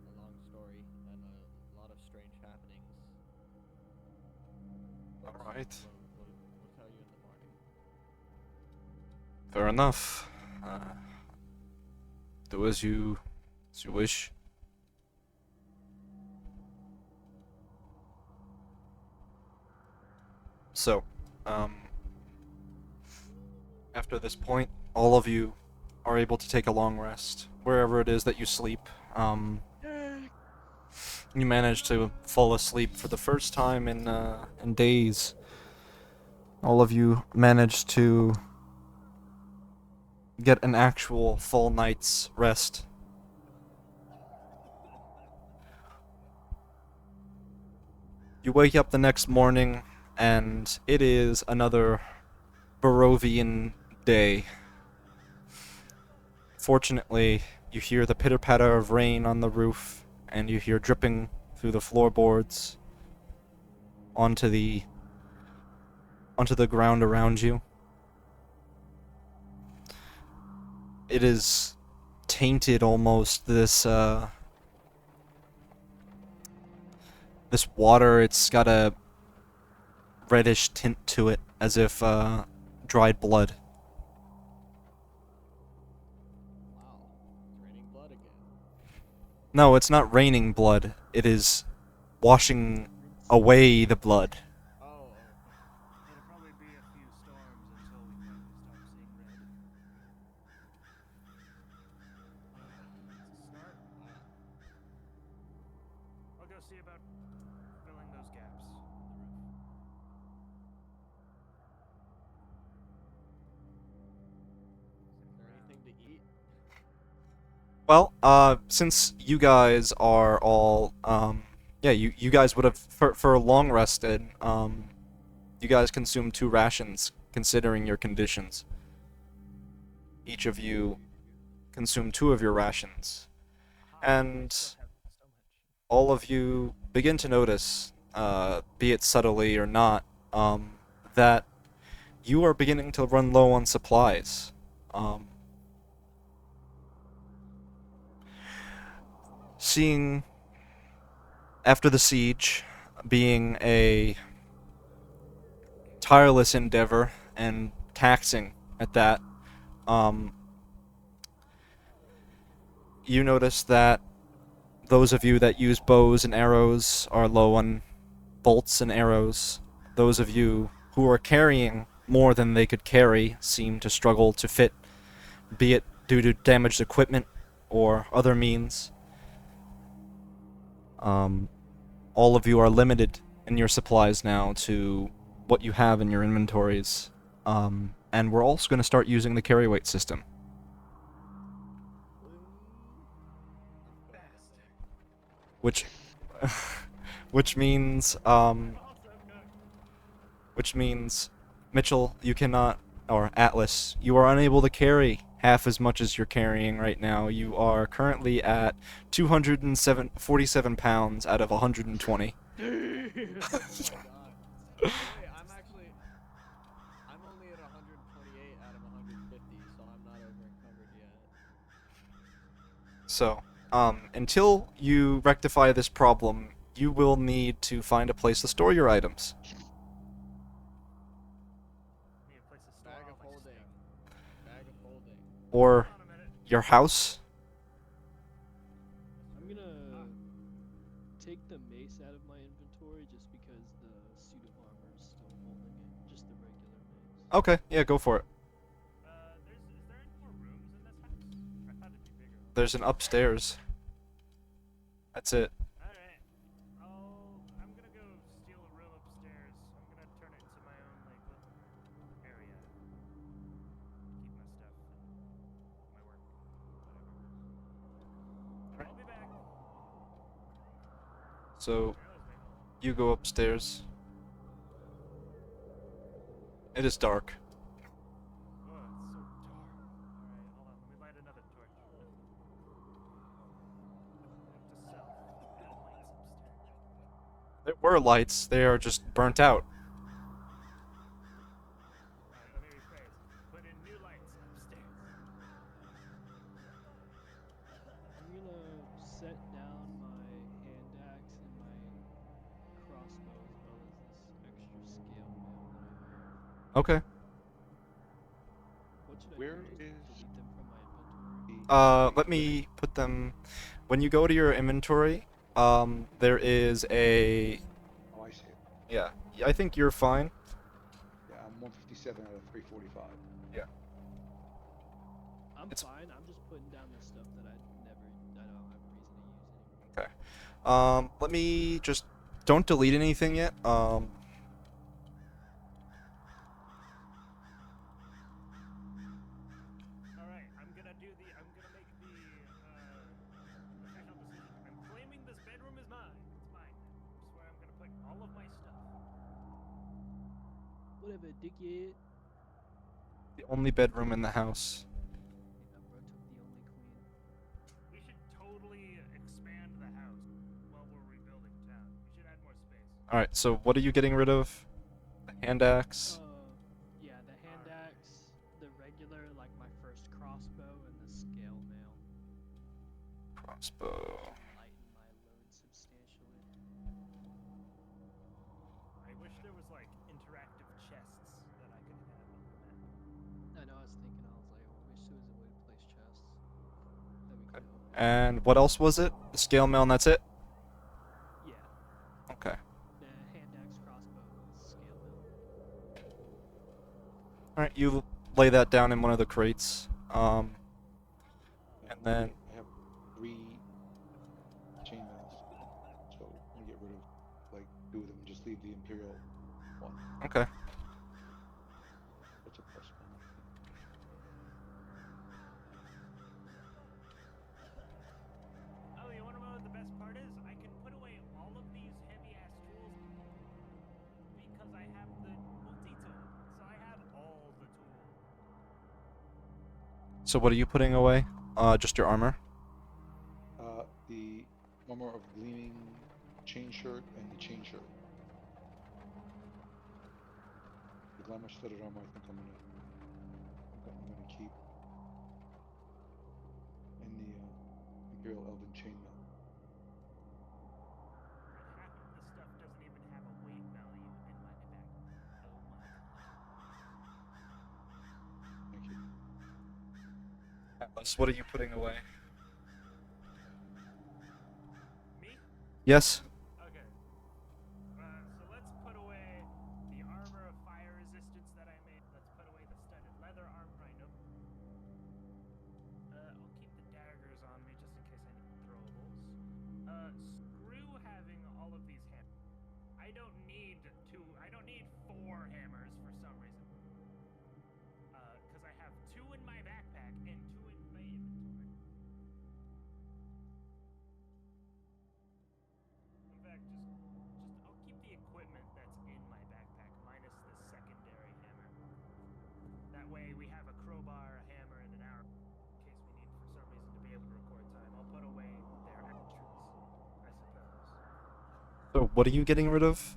Speaker 2: a long story and a lot of strange happenings. But
Speaker 1: Alright.
Speaker 2: we'll tell you in the morning.
Speaker 1: Fair enough. Do as you wish. So, after this point, all of you are able to take a long rest wherever it is that you sleep. You manage to fall asleep for the first time in days. All of you managed to get an actual full night's rest. You wake up the next morning, and it is another Barovian day. Fortunately, you hear the pitter-patter of rain on the roof, and you hear dripping through the floorboards onto the ground around you. It is tainted almost, this water. It's got a reddish tint to it, as if dried blood.
Speaker 2: Wow, it's raining blood again.
Speaker 1: No, it's not raining blood. It is washing away the blood.
Speaker 2: Oh.
Speaker 4: It'll probably be a few storms until we finally start seeing red. It's a start. I'll go see about filling those gaps in the roof.
Speaker 2: Is there anything to eat?
Speaker 1: Well, since you guys are all, yeah, you guys would have, for long rested, you guys consume 2 rations, considering your conditions. Each of you consume 2 of your rations. And
Speaker 4: Still have so much.
Speaker 1: all of you begin to notice, be it subtly or not, that you are beginning to run low on supplies. Seeing after the siege being a tireless endeavor and taxing at that, um, you notice that those of you that use bows and arrows are low on bolts and arrows. Those of you who are carrying more than they could carry seem to struggle to fit, be it due to damaged equipment or other means. All of you are limited in your supplies now to what you have in your inventories. And we're also going to start using the carry weight system. Which, which means, Mitchell, you cannot, or Atlas, you are unable to carry half as much as you're carrying right now. You are currently at 247 pounds out of 120.
Speaker 2: Oh my god. Wait, I'm only at 128 out of 150, so I'm not over encumbered yet.
Speaker 1: So, until you rectify this problem, you will need to find a place to store your items.
Speaker 4: Need a place to store
Speaker 2: Bag
Speaker 4: all
Speaker 2: of
Speaker 4: my
Speaker 2: holding.
Speaker 4: stuff.
Speaker 2: Bag of holding.
Speaker 1: Or
Speaker 4: Hold on a minute.
Speaker 1: your house.
Speaker 5: I'm gonna take the mace out of my inventory just because the suit of armor is still holding it. Just the regular mace.
Speaker 1: Okay, yeah, go for it.
Speaker 4: Is there any more rooms in this house? I thought it'd be bigger.
Speaker 1: There's an upstairs. That's it.
Speaker 4: Alright. I'm gonna go steal a room upstairs. I'm gonna turn it into my own, like, little area. Keep my stuff and my work. Whatever. I'll be back.
Speaker 1: So,
Speaker 4: Where was I?
Speaker 1: you go upstairs. It is dark.
Speaker 4: Oh, it's so dark. Alright, hold on. Let me light another torch. Note to self. Add lights upstairs.
Speaker 1: There were lights, they are just burnt out.
Speaker 4: Alright, let me rephrase. Put in new lights upstairs.
Speaker 5: I'm gonna set down my hand axe and my crossbow as well as this extra scale mail that I have.
Speaker 1: Okay.
Speaker 5: What should I
Speaker 3: Where
Speaker 5: do?
Speaker 3: is
Speaker 5: Just delete them from my inventory?
Speaker 1: Let me put them. When you go to your inventory, there is a.
Speaker 3: Oh, I see it.
Speaker 1: Yeah, I think you're fine.
Speaker 3: Yeah, I'm 157 out of 345.
Speaker 1: Yeah.
Speaker 5: I'm
Speaker 1: It's-
Speaker 5: fine. I'm just putting down the stuff that I don't have reason to use anymore.
Speaker 1: Okay. Let me just. Don't delete anything yet.
Speaker 4: Alright, I'm gonna make the official decision. I'm claiming this bedroom is mine. It's mine. I swear I'm gonna put all of my stuff.
Speaker 5: Whatever, dickhead.
Speaker 1: The only bedroom in the house.
Speaker 5: Yeah, bro took the only queen.
Speaker 4: We should totally expand the house while we're rebuilding town. We should add more space.
Speaker 1: Alright, so what are you getting rid of? The hand axe?
Speaker 5: Yeah, the hand axe, the regular, like my first crossbow, and the scale mail.
Speaker 1: Crossbow.
Speaker 5: Lighten my load substantially.
Speaker 4: I wish there was like interactive chests that I could have on the map.
Speaker 5: I know, I was like, I wish there was a way to place chests that we could open.
Speaker 1: And what else was it? The scale mail and that's it?
Speaker 5: Yeah,
Speaker 1: Okay.
Speaker 5: the hand axe, crossbow, and scale mail.
Speaker 1: Alright, you lay that down in one of the crates. And then.
Speaker 3: I have 3 chainmails, so I'm gonna get rid of like 2 of them and just leave the Imperial one.
Speaker 1: Okay.
Speaker 3: That's a plus 1.
Speaker 4: Oh, you wanna know what the best part is? I can put away all of these heavy ass tools because I have the multi-tool. So I have all the tools.
Speaker 1: So what are you putting away? Just your armor?
Speaker 3: armor of gleaming chain shirt and the chain shirt. The glamour studded armor. I think I'm gonna keep, and the Imperial Elven chainmail.
Speaker 4: Half of the stuff doesn't even have a weight value in my back. Oh my god.
Speaker 3: Thank you.
Speaker 1: Atlas, what are you putting away?
Speaker 4: Me?
Speaker 1: Yes.
Speaker 4: Okay. So let's put away the armor of fire resistance that I made. Let's put away the studded leather armor. I know. I'll keep the daggers on me just in case I need throwables. Screw having all of these hammers. I don't need 4 hammers for some reason. Because I have 2 in my backpack and 2 in my inventory. In fact, I'll keep the equipment that's in my backpack minus the secondary hammer. That way we have a crowbar, a hammer, and an arrow in case we need for some reason to be able to record time. I'll put away their extras, I suppose.
Speaker 1: So what are you getting rid of?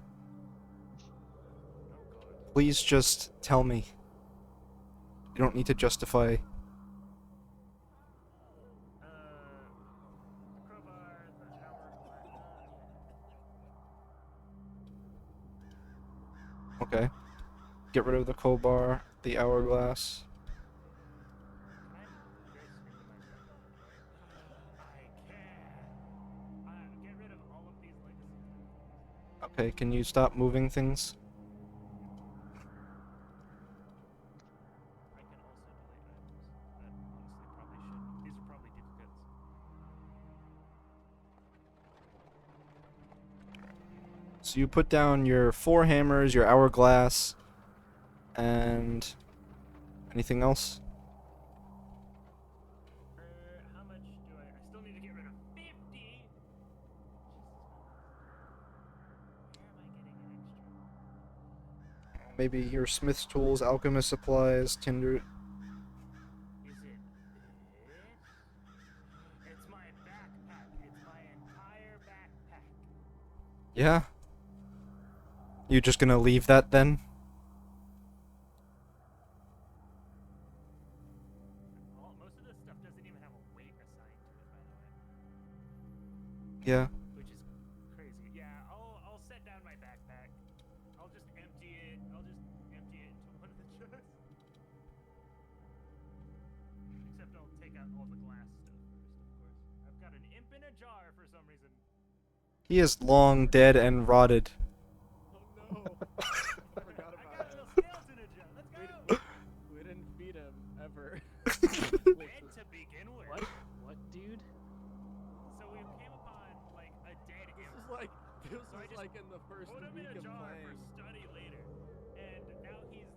Speaker 4: Oh god.
Speaker 1: Please just tell me. You don't need to justify.
Speaker 4: The crowbar, the hourglass.
Speaker 1: Okay. Get rid of the crowbar, the hourglass.
Speaker 4: Can I move this into my inventory? I can. Get rid of all of these legacy stuff.
Speaker 1: Okay, can you stop moving things?
Speaker 4: I can also delete items. That honestly probably shouldn't. These are probably duplicates.
Speaker 1: So you put down your 4 hammers, your hourglass, and anything else?
Speaker 4: How much do I still need to get rid of 50? Jesus, where am I getting an extra?
Speaker 1: Maybe your smith's tools, alchemist supplies, tinder.
Speaker 4: Is it this? It's my backpack. It's my entire backpack.
Speaker 1: Yeah. You just gonna leave that then?
Speaker 4: Most of this stuff doesn't even have a weight assigned to it, by the way.
Speaker 1: Yeah.
Speaker 4: Which is crazy. Yeah, I'll set down my backpack. I'll just empty it. I'll just empty it into one of the chests. Except I'll take out all the glass stuff first, of course. I've got an imp in a jar for some reason.
Speaker 1: He is long dead and rotted.
Speaker 2: Oh no! I forgot
Speaker 4: I
Speaker 2: about
Speaker 4: got a
Speaker 2: him.
Speaker 4: little skeleton in a jar. Let's go.
Speaker 2: We didn't feed him ever.
Speaker 4: Dead to begin with.
Speaker 5: What, dude?
Speaker 4: So we came upon like a dead imp.
Speaker 2: This
Speaker 4: So I
Speaker 2: was
Speaker 4: just
Speaker 2: like in the first
Speaker 4: Put him in
Speaker 2: week
Speaker 4: a
Speaker 2: of
Speaker 4: jar for
Speaker 2: playing.
Speaker 4: study later, and now he's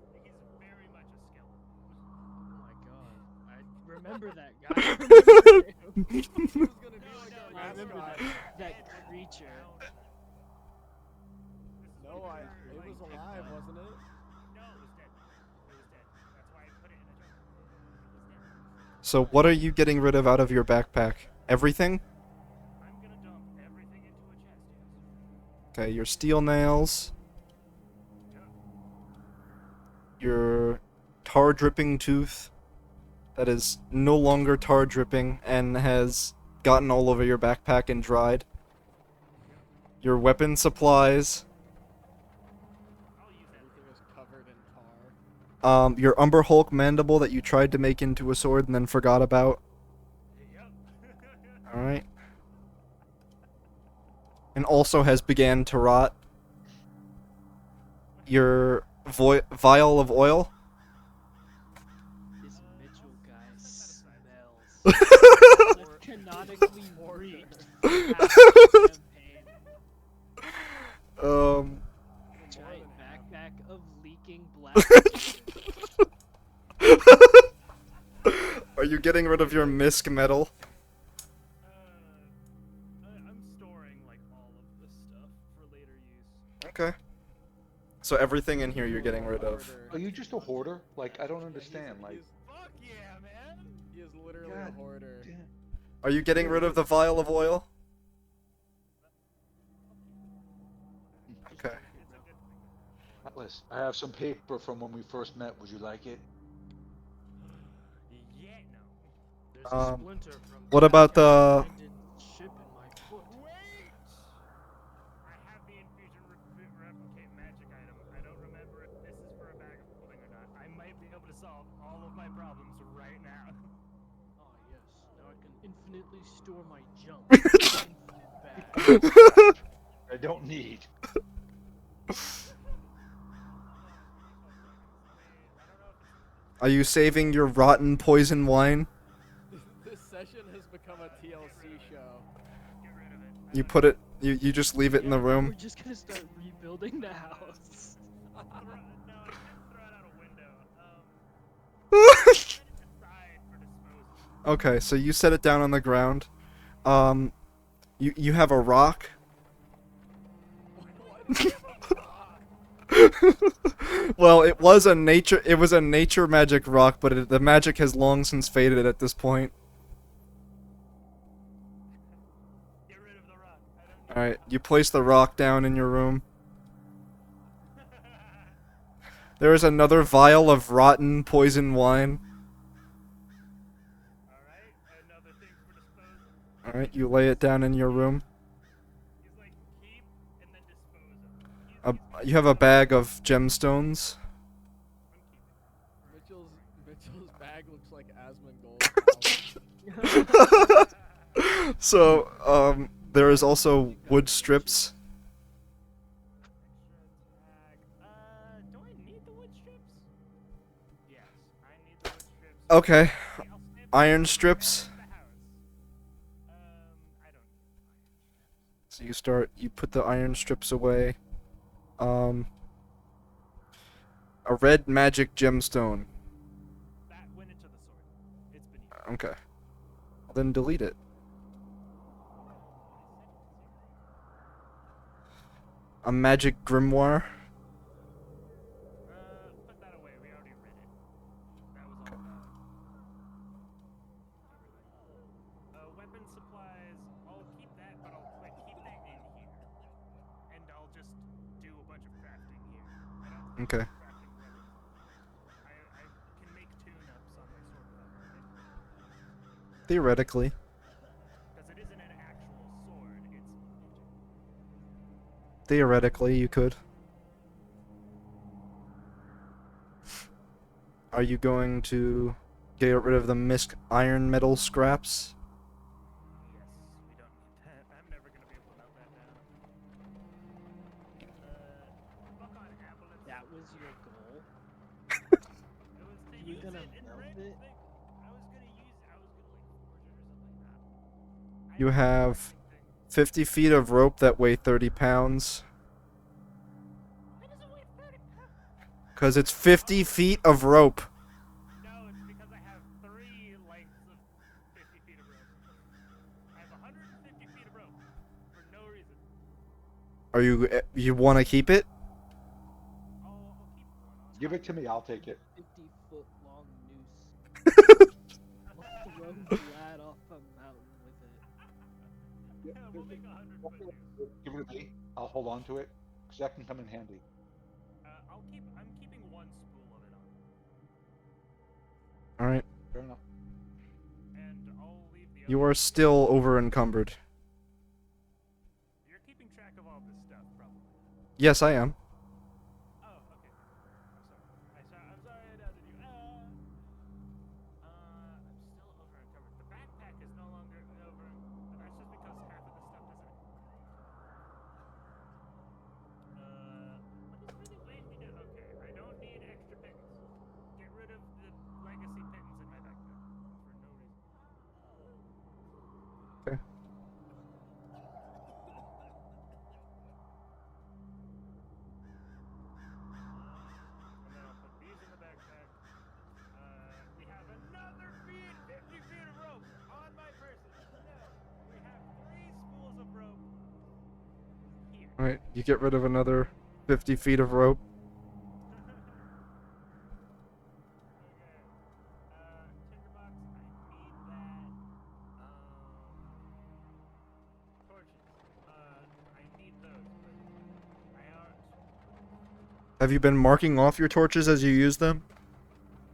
Speaker 4: very much a skeleton.
Speaker 5: Oh my god. I remember that guy.
Speaker 2: He was gonna be like our
Speaker 5: I remember
Speaker 2: mascot.
Speaker 5: that creature.
Speaker 2: No, it was alive, wasn't it?
Speaker 4: No, it was dead. It was dead. That's why I put it in a jar. It was dead.
Speaker 1: So what are you getting rid of out of your backpack? Everything?
Speaker 4: I'm gonna dump everything into a chest, yes.
Speaker 1: Okay, your steel nails,
Speaker 4: Yep.
Speaker 1: your tar dripping tooth that is no longer tar dripping and has gotten all over your backpack and dried. Your weapon supplies,
Speaker 4: I'll use that.
Speaker 2: Everything was covered in tar.
Speaker 1: your Umber Hulk mandible that you tried to make into a sword and then forgot about.
Speaker 4: Yep.
Speaker 1: Alright. And also has began to rot. Your vial of oil.
Speaker 5: This Mitchell guy
Speaker 4: set that
Speaker 5: smells.
Speaker 1: um,
Speaker 5: I've canonically reeked half the campaign. Giant backpack of leaking black.
Speaker 1: Are you getting rid of your misc metal?
Speaker 4: I'm storing like all of the stuff for later use.
Speaker 1: Okay. So everything in here you're getting rid of.
Speaker 3: Are you just a hoarder? Like, I don't
Speaker 2: Yeah,
Speaker 3: understand. Like,
Speaker 4: Fuck yeah, man!
Speaker 2: he is literally
Speaker 3: God
Speaker 2: a hoarder.
Speaker 3: damn.
Speaker 1: Are you getting rid of the vial of oil?
Speaker 3: this. I have some paper from when we first met. Would you like it?
Speaker 4: Yeah, no.
Speaker 5: There's a
Speaker 1: Um,
Speaker 5: splinter from
Speaker 1: what
Speaker 5: that
Speaker 1: about the-
Speaker 5: abandoned ship in my foot.
Speaker 4: Wait! I have the infusion replicate magic item. I don't remember if this is for a bag of holding or not. I might be able to solve all of my problems right now.
Speaker 5: Ah, yes. Now I can infinitely store my junk in an infinite bag.
Speaker 3: I don't need.
Speaker 1: Are you saving your rotten poison wine?
Speaker 2: This session has become a TLC show.
Speaker 4: Get rid of it. I
Speaker 1: You
Speaker 4: don't
Speaker 1: put
Speaker 4: need
Speaker 1: it. You just leave it in
Speaker 5: Yeah,
Speaker 1: the
Speaker 5: now
Speaker 1: room.
Speaker 5: we're just gonna start rebuilding the house.
Speaker 4: no, I shouldn't throw it out a window. Set it aside for disposal.
Speaker 1: Okay, so you set it down on the ground. You have a rock.
Speaker 2: Why do we have a rock?
Speaker 1: Well, it was a nature magic rock, but the magic has long since faded at this point.
Speaker 4: Get rid of the rock. I don't need
Speaker 1: All right, you place the rock down in your room.
Speaker 4: it.
Speaker 1: There is another vial of rotten poison wine.
Speaker 4: Alright, another thing for disposal.
Speaker 1: All right, you lay it down in your room.
Speaker 4: He's like, keep and then dispose of.
Speaker 1: You have a bag of gemstones.
Speaker 4: I'm keeping.
Speaker 2: Mitchell's bag looks like Asmongold now.
Speaker 1: So, there is also wood strips.
Speaker 4: Extra tag. Do I need the wood strips? Yes, I need the wood strips.
Speaker 1: Okay,
Speaker 4: I'll snip
Speaker 1: iron
Speaker 4: the
Speaker 1: strips.
Speaker 4: the house. I don't need
Speaker 1: So you put the iron strips away. A red magic gemstone.
Speaker 4: that went into the sword. It's been used.
Speaker 1: Okay. Well, then delete it. A magic grimoire.
Speaker 4: Put that away. We already read it. That was all about everything. Weapon supplies. I'll keep that, but I'll keep that in here, and I'll just do a bunch of crafting here. I don't.
Speaker 1: Okay.
Speaker 4: Crafting weapons. I can make tune-ups on my sword without right?
Speaker 1: Theoretically.
Speaker 4: Because it isn't an actual sword. It's magic.
Speaker 1: Theoretically, you could. Are you going to get rid of the misc iron metal scraps?
Speaker 4: Yes, we don't need that. I'm never gonna be able to melt that down. Fuck on ambulance.
Speaker 5: That was your goal?
Speaker 4: It was to
Speaker 5: You were
Speaker 4: use
Speaker 5: gonna
Speaker 4: it in
Speaker 5: melt
Speaker 4: rank
Speaker 5: it?
Speaker 4: thing. I was gonna like forge it or something like that.
Speaker 1: You have 50 feet of rope that weigh 30 pounds.
Speaker 4: Why does it weigh 30 pounds?
Speaker 1: Because it's 50 feet of rope.
Speaker 4: No, it's because I have 3 lengths of 50 feet of rope. I have 150 feet of rope for no reason.
Speaker 1: You want to keep it?
Speaker 4: I'll keep one on.
Speaker 3: Give it to me. I'll take it.
Speaker 5: 50-foot long noose. I'll throw Vlad off a mountain with it.
Speaker 4: Yeah, we'll make 100 foot noose.
Speaker 3: Give it to me. I'll hold on to it because that can come in handy.
Speaker 4: I'm keeping 1 spool of it on.
Speaker 1: Alright.
Speaker 3: Fair enough.
Speaker 4: And I'll leave the
Speaker 1: You
Speaker 4: other.
Speaker 1: are still over encumbered.
Speaker 4: You're keeping track of all this stuff, probably.
Speaker 1: Yes, I am.
Speaker 4: Oh, okay. I'm sorry I doubted you. I'm still over encumbered. The backpack is no longer over. That's just because half of the stuff doesn't. What is really weighing me down? Okay, I don't need extra pittance. Get rid of the legacy pittance in my backpack for no reason.
Speaker 1: Okay.
Speaker 4: And then I'll put these in the backpack. We have another 50 feet of rope on my person. No, we have 3 spools of rope here.
Speaker 1: Alright, you get rid of another 50 feet of rope.
Speaker 4: Okay. Tinderbox, I need that. Torches. I need those, but I aren't.
Speaker 1: Have you been marking off your torches as you use them?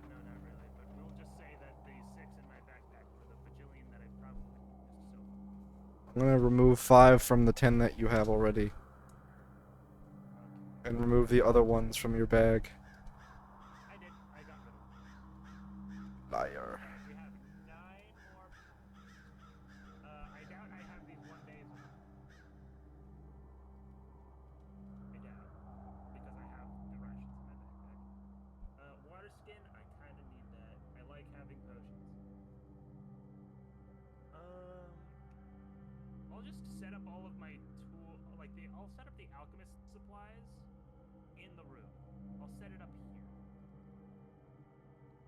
Speaker 4: No, not really, but we'll just say that the 6 in my backpack for the bajillion that I've probably used so far.
Speaker 1: I'm gonna remove 5 from the 10 that you have already.
Speaker 4: Okay.
Speaker 1: And remove the other ones from your bag.
Speaker 4: I did. I got rid of them.
Speaker 1: Liar.
Speaker 4: Alright, we have 9 more packs. I doubt I have these 1 days with me. I doubt. Because I have the rations in my backpack. Water skin, I kinda need that. I like having potions. I'll just set up all of my I'll set up the alchemist supplies in the room. I'll set it up here.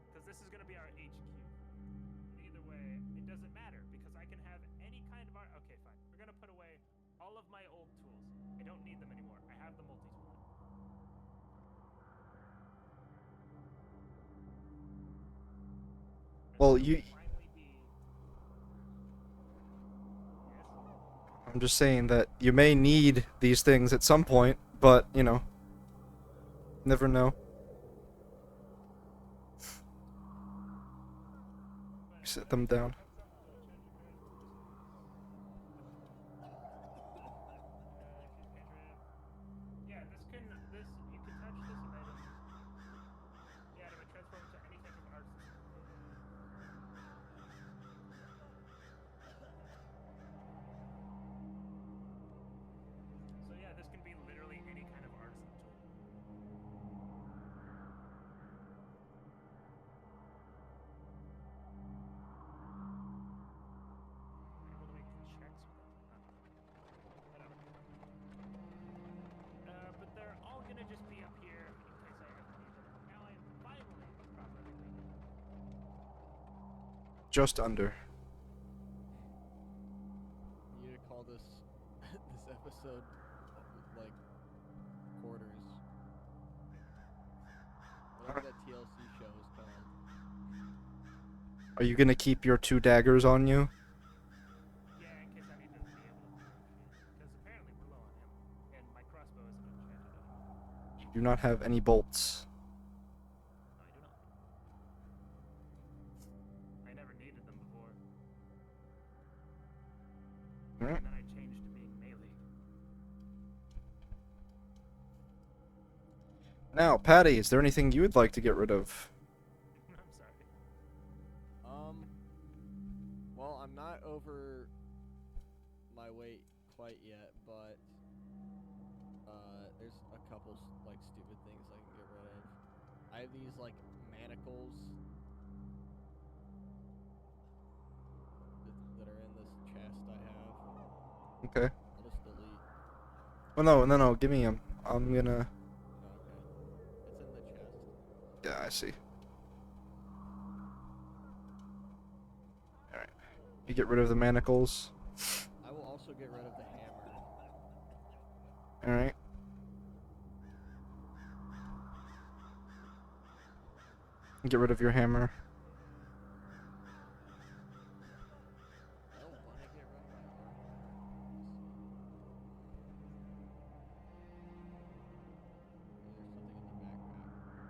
Speaker 4: Because this is gonna be our HQ. Either way, it doesn't matter because I can have any kind of art. Okay, fine. We're gonna put away all of my old tools. I don't need them anymore. I have the multi-tool.
Speaker 1: Well,
Speaker 4: Finally be. Yes.
Speaker 1: I'm just saying that you may need these things at some point, but, you know, never know. Set them down.
Speaker 4: Yeah, you can touch this item. Yeah, it would transform to any type of art system. So yeah, this can be literally any kind of artisan tool. I'm able to make checks with it. Huh. Whatever. But they're all gonna just be up here in case I ever need them. Now I'm finally properly waking up.
Speaker 1: Just under.
Speaker 2: You need to call this this episode like quarters. Whatever that TLC show is called.
Speaker 1: Are you gonna keep your 2 daggers on you?
Speaker 4: Yeah, in case I need to be able to throw shit. Because apparently we're low on ammo. And my crossbow isn't enchanted enough.
Speaker 1: You do not have any bolts.
Speaker 4: No, I do not. I never needed them before.
Speaker 1: Alright.
Speaker 4: And then I changed to being melee.
Speaker 1: Now, Patty, is there anything you would like to get rid of?
Speaker 4: I'm sorry.
Speaker 2: Well, I'm not over my weight quite yet, but there's a couple like stupid things I can get rid of. I have these like manacles that are in this chest I have.
Speaker 1: Okay.
Speaker 2: I'll just delete.
Speaker 1: Oh, no, give me them. I'm gonna...
Speaker 2: Oh, okay. It's in the chest.
Speaker 1: Yeah, I see. Alright. You get rid of the manacles.
Speaker 2: I will also get rid of the hammer.
Speaker 1: Alright. Get rid of your hammer.
Speaker 2: I don't want to get rid of my armor. There's something in the backpack.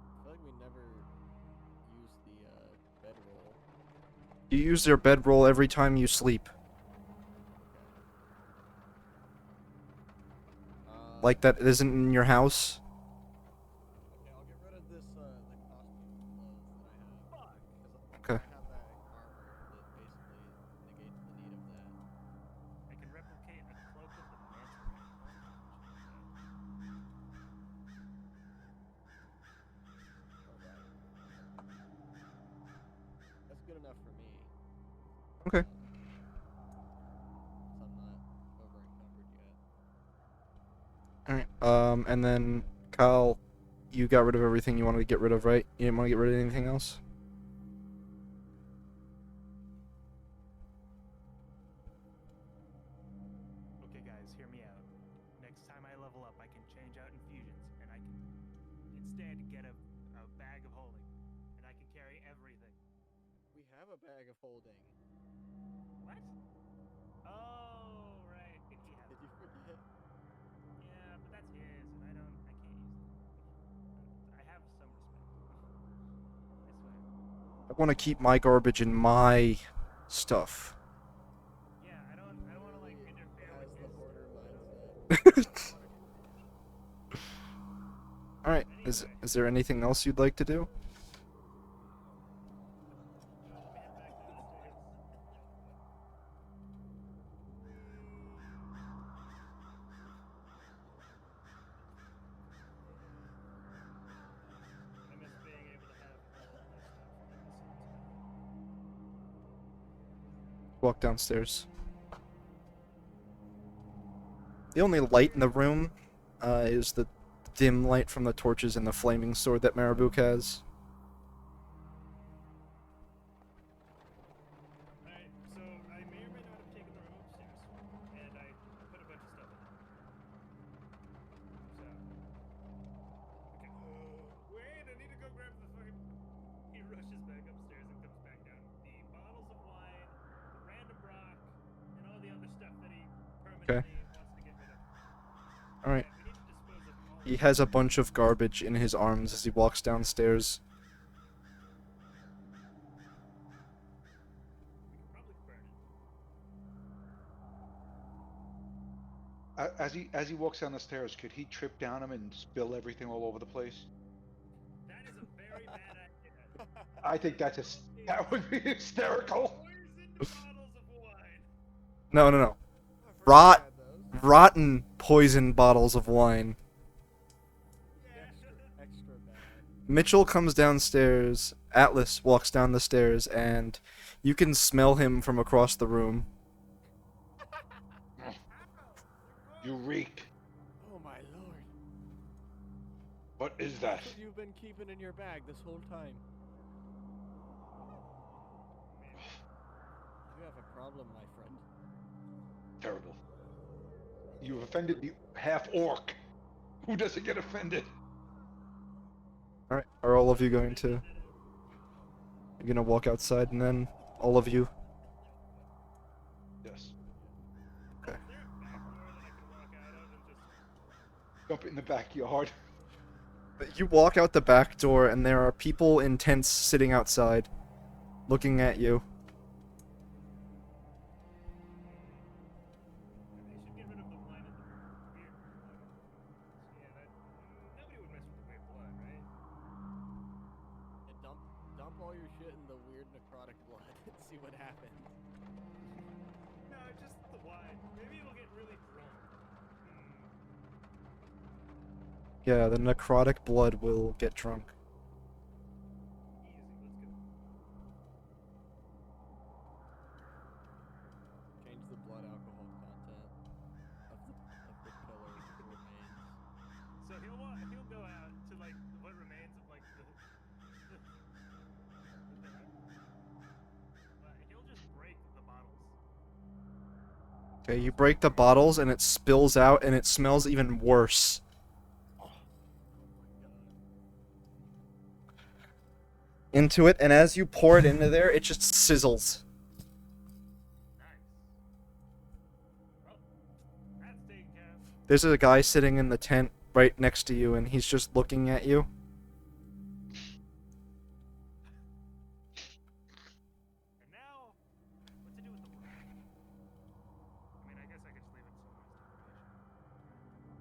Speaker 2: I feel like we never used the bedroll.
Speaker 1: You use your bedroll every time you sleep. Like that isn't in your house?
Speaker 2: Okay, I'll get rid of this the costume clothes that I have.
Speaker 4: Fuck!
Speaker 1: Okay.
Speaker 2: I have that armor that basically negates the need of that.
Speaker 4: I can replicate a cloak of the manta ray.
Speaker 2: That's good enough for me.
Speaker 1: Okay.
Speaker 2: I'm not over encumbered yet.
Speaker 1: Alright. And then, Kyle, you got rid of everything you wanted to get rid of, right? You didn't want to get rid of anything else?
Speaker 4: Okay, guys, hear me out. Next time I level up, I can change out infusions, and I can instead get a bag of holding, and I can carry everything.
Speaker 2: We have a bag of holding.
Speaker 4: What? Oh, right. Yeah.
Speaker 2: Did you forget?
Speaker 4: Yeah, but that's his, and I can't use it. I have some respect. I swear.
Speaker 1: I want to keep my garbage in my stuff.
Speaker 4: Yeah, I don't want to like
Speaker 2: Literally
Speaker 4: interfere
Speaker 2: has
Speaker 4: with
Speaker 2: the
Speaker 4: his.
Speaker 2: hoarder mindset.
Speaker 1: All right.
Speaker 4: Anyway,
Speaker 1: Is there anything else you'd like to do?
Speaker 4: let me head back downstairs. I miss being able to have all my stuff in the same spot.
Speaker 1: Walk downstairs. The only light in the room is the dim light from the torches and the flaming sword that Marabuk has.
Speaker 4: Alright, so I may or may not have taken the room upstairs, and I put a bunch of stuff in it. So. Okay. Wait, I need to go grab the fucking. He rushes back upstairs and comes back down. The bottles of wine, the random rock, and all the other stuff that he permanently wants to get rid of.
Speaker 1: All right.
Speaker 4: We need to dispose of all
Speaker 1: He
Speaker 4: of
Speaker 1: has a bunch of garbage in his arms as he walks downstairs.
Speaker 4: We could probably burn it.
Speaker 3: As he walks down the stairs, could he trip down him and spill everything all over the place?
Speaker 4: That is a very bad idea.
Speaker 3: I think that would be hysterical.
Speaker 4: Poisoned bottles of wine.
Speaker 1: No.
Speaker 2: I forgot
Speaker 1: Rot.
Speaker 2: we had those.
Speaker 1: Rotten poison bottles of wine.
Speaker 2: Extra bad.
Speaker 1: Mitchell comes downstairs. Atlas walks down the stairs, and you can smell him from across the room.
Speaker 3: You reek.
Speaker 2: Oh my lord.
Speaker 3: What is that?
Speaker 2: That's what you've been keeping in your bag this whole time. You have a problem, my friend.
Speaker 3: Terrible. You've offended the half orc. Who doesn't get offended?
Speaker 1: All right. Are all of you going to? You're gonna walk outside, and then all of you.
Speaker 3: Yes.
Speaker 1: Okay.
Speaker 4: Is there a back door that I can walk out of and just.
Speaker 3: Jump in the backyard.
Speaker 1: You walk out the back door, and there are people in tents sitting outside, looking at you.
Speaker 4: They should get rid of the wine and the weird blood. Yeah, that. Nobody would mess with the weird blood, right?
Speaker 2: And dump all your shit in the weird necrotic blood and see what happens.
Speaker 4: No, just the wine. Maybe it'll get really drunk.
Speaker 1: Yeah, the necrotic blood will get drunk.
Speaker 4: Easy, let's go.
Speaker 2: Change the blood alcohol content of the pillar that remains.
Speaker 4: So he'll go out to like what remains of like the he'll just break the bottles.
Speaker 1: Okay, you break the bottles, and it spills out, and it smells even worse. Into it, and as you pour it into there, it just sizzles.
Speaker 4: Nice. Well, that's taken care of.
Speaker 1: There's a guy sitting in the tent right next to you, and he's just looking at you.
Speaker 4: And now, what to do with the rock? I mean, I guess I could just leave it somewhere as decoration.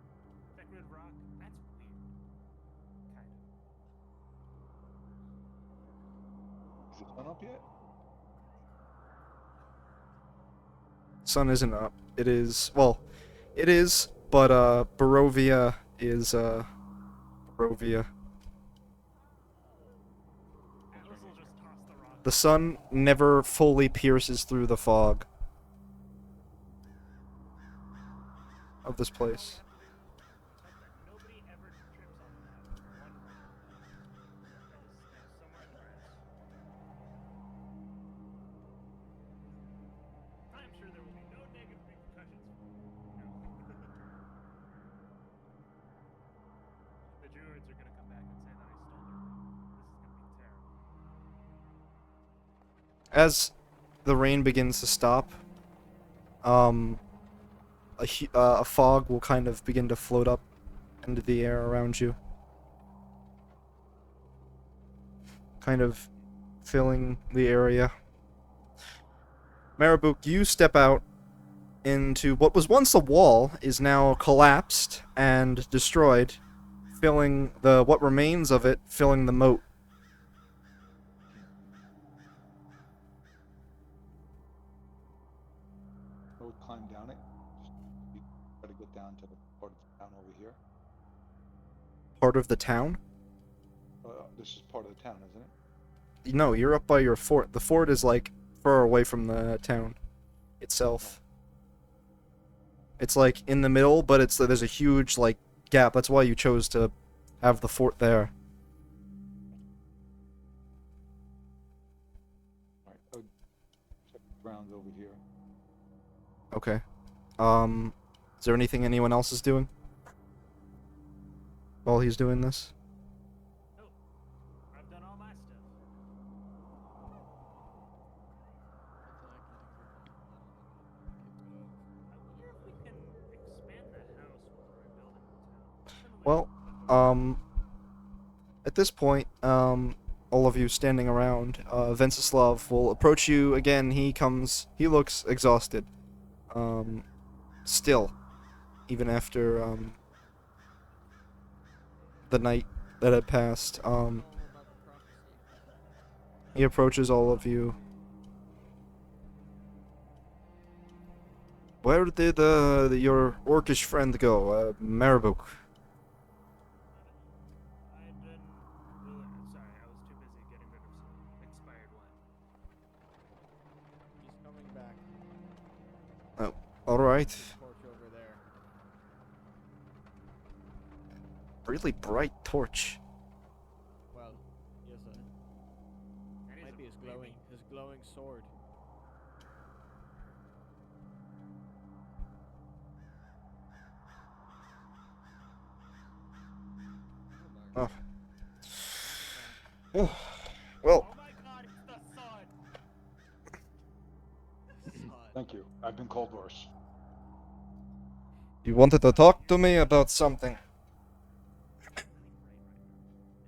Speaker 4: Decorative rock? That's weird. Kind of.
Speaker 3: Is the sun up yet?
Speaker 1: Sun isn't up. It is, well, it is, but Barovia is Barovia.
Speaker 4: Atlas will just toss the rock.
Speaker 1: The sun never fully pierces through the fog of this place.
Speaker 4: Hope that nobody ever trips on that one rock. That is somewhere in the grass. I'm sure there will be no negative repercussions. No. The druids are gonna come back and say that I stole their room. This is gonna be terrible.
Speaker 1: As the rain begins to stop, um, a fog will kind of begin to float up into the air around you, kind of filling the area. Marabuk, you step out into what was once a wall, is now collapsed and destroyed, filling the what remains of it, filling the moat.
Speaker 3: I would climb down it. Just try to get down to the part of the town over here.
Speaker 1: Part of the town?
Speaker 3: This is part of the town, isn't it?
Speaker 1: No, you're up by your fort. The fort is like far away from the town itself. It's like in the middle, but there's a huge like gap. That's why you chose to have the fort there.
Speaker 3: All right. I would check the grounds over here.
Speaker 1: Okay. Is there anything anyone else is doing while he's doing this?
Speaker 4: Nope. I've done all my stuff.
Speaker 5: Nothing I can think of.
Speaker 4: I wonder if we can expand the house while we're rebuilding the town. It's been a
Speaker 1: Well, at this point, all of you standing around, Venceslav will approach you again. He looks exhausted. Still, even after, the night that had passed,
Speaker 2: All about the prophecy.
Speaker 1: he approaches all of you. Where did, your orcish friend go, Marabuk?
Speaker 4: I've been sorry, I was too busy getting rid of some expired wine.
Speaker 2: He's coming back.
Speaker 1: Alright.
Speaker 2: Torch over there.
Speaker 1: Really bright torch.
Speaker 2: Well, he has a.
Speaker 4: That is
Speaker 2: Might
Speaker 4: a
Speaker 2: be his glowing sword. Oh my
Speaker 1: Oh.
Speaker 2: God.
Speaker 1: Well,
Speaker 4: Oh my god, it's the sun!
Speaker 2: Son.
Speaker 3: Thank you. I've been called worse.
Speaker 1: you wanted to talk to me about something.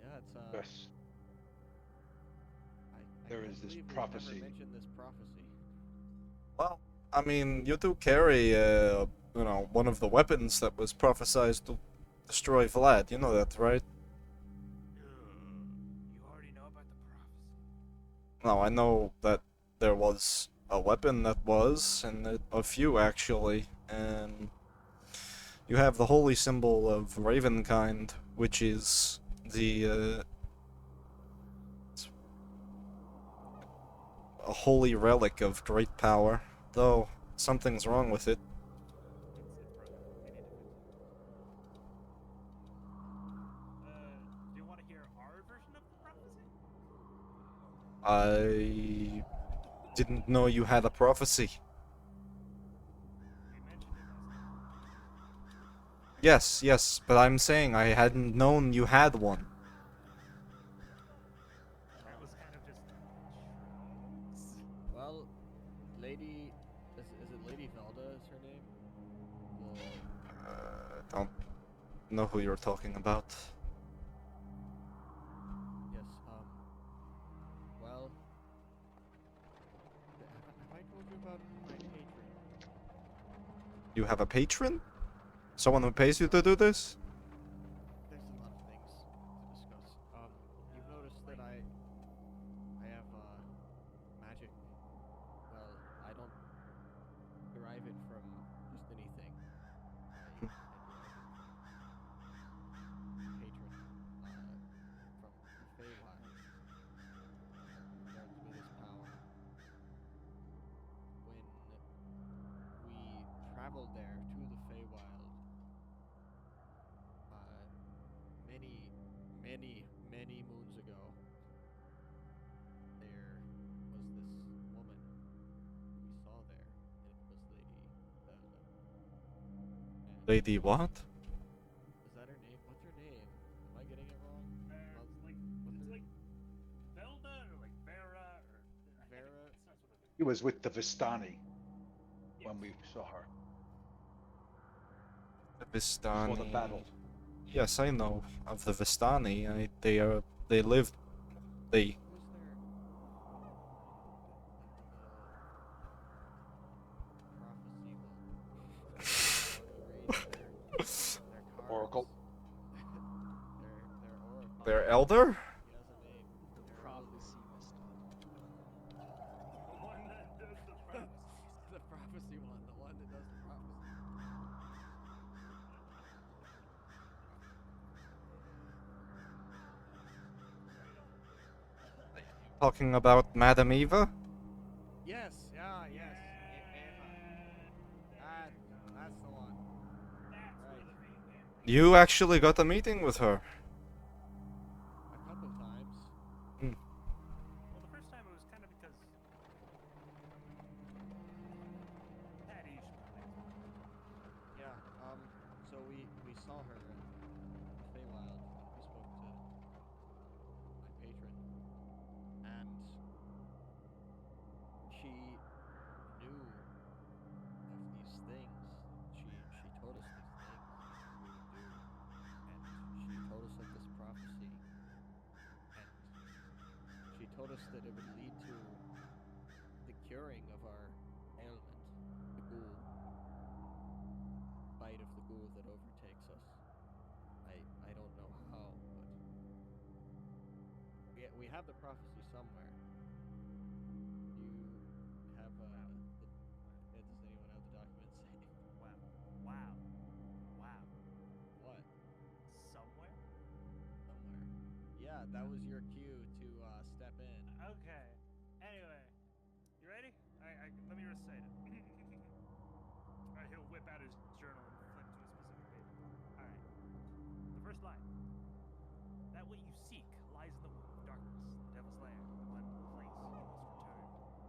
Speaker 2: Yeah, it's
Speaker 3: Yes.
Speaker 2: I
Speaker 3: There
Speaker 2: can't
Speaker 3: is this
Speaker 2: believe we've
Speaker 3: prophecy.
Speaker 2: Never mentioned this prophecy.
Speaker 1: Well, I mean, you do carry, one of the weapons that was prophesied to destroy Vlad. You know that, right?
Speaker 4: You already know about the prophecy.
Speaker 1: No, I know that there was a weapon that was, and a few actually, and you have the holy symbol of Ravenkind, which is the, a holy relic of great power, though something's wrong with it.
Speaker 4: It's broken. We need to fix it. Do you want to hear our version of the prophecy?
Speaker 1: I didn't know you had a prophecy.
Speaker 4: We mentioned it last time.
Speaker 1: Yes, but I'm saying I hadn't known you had one.
Speaker 4: That was kind of just shrugs.
Speaker 2: Well, Lady, is it Lady Velda? Is her name?
Speaker 1: Don't know who you're talking about.
Speaker 2: Yes. Well, have I told you about my patron?
Speaker 1: You have a patron? Someone who pays you to do this?
Speaker 2: There's a lot of things to discuss. You've noticed that I have magic. Well, I don't derive it from just anything. I derive it from patron, from the Feywild. Grants me this power. When we traveled there to the Feywild, many moons ago, there was this woman who we saw there. It was Lady Velda. And
Speaker 1: Lady what?
Speaker 2: is that her name? What's her name? Am I getting it wrong?
Speaker 4: It's like Velda or like Vera or
Speaker 2: Vera?
Speaker 3: He was with the Vistani.
Speaker 4: Yeah.
Speaker 3: when we saw her
Speaker 1: The
Speaker 3: before the battle.
Speaker 1: Vistani. Yes, I know of the Vistani. They lived. They.
Speaker 2: Who was there? The prophecy one. Their cards.
Speaker 3: Oracle.
Speaker 2: their oracle.
Speaker 1: Their elder?
Speaker 2: He has a name.
Speaker 5: The
Speaker 2: Their
Speaker 5: prophecy mist.
Speaker 4: The one that does the prophecies.
Speaker 2: the prophecy one, the one that does the prophecy.
Speaker 1: Talking about Madame Eva?
Speaker 2: Yes, yes. That's the one. Right.
Speaker 1: You actually got a meeting with her.
Speaker 2: A couple times.
Speaker 4: Well, the first time it was kind of because Patty should probably explain.
Speaker 2: Yeah, so we saw her in Feywild. We spoke to my patron. And she knew of these things. She told us these things we would do. And she told us of this prophecy. And she told us that it would lead to the curing of our ailment, the ghoul. Bite of the ghoul that overtakes us. I don't know how, but we have the prophecy somewhere. You have does anyone have the documents?
Speaker 4: Wow. Wow.
Speaker 2: What?
Speaker 4: Somewhere?
Speaker 2: Somewhere. Yeah, that was your cue to step in.
Speaker 4: Okay. Anyway, you ready? Let me recite it. Alright, he'll whip out his journal and flip to a specific page. Alright. The first line. That what you seek lies in the womb of darkness, the devil's lair, the one place you must return.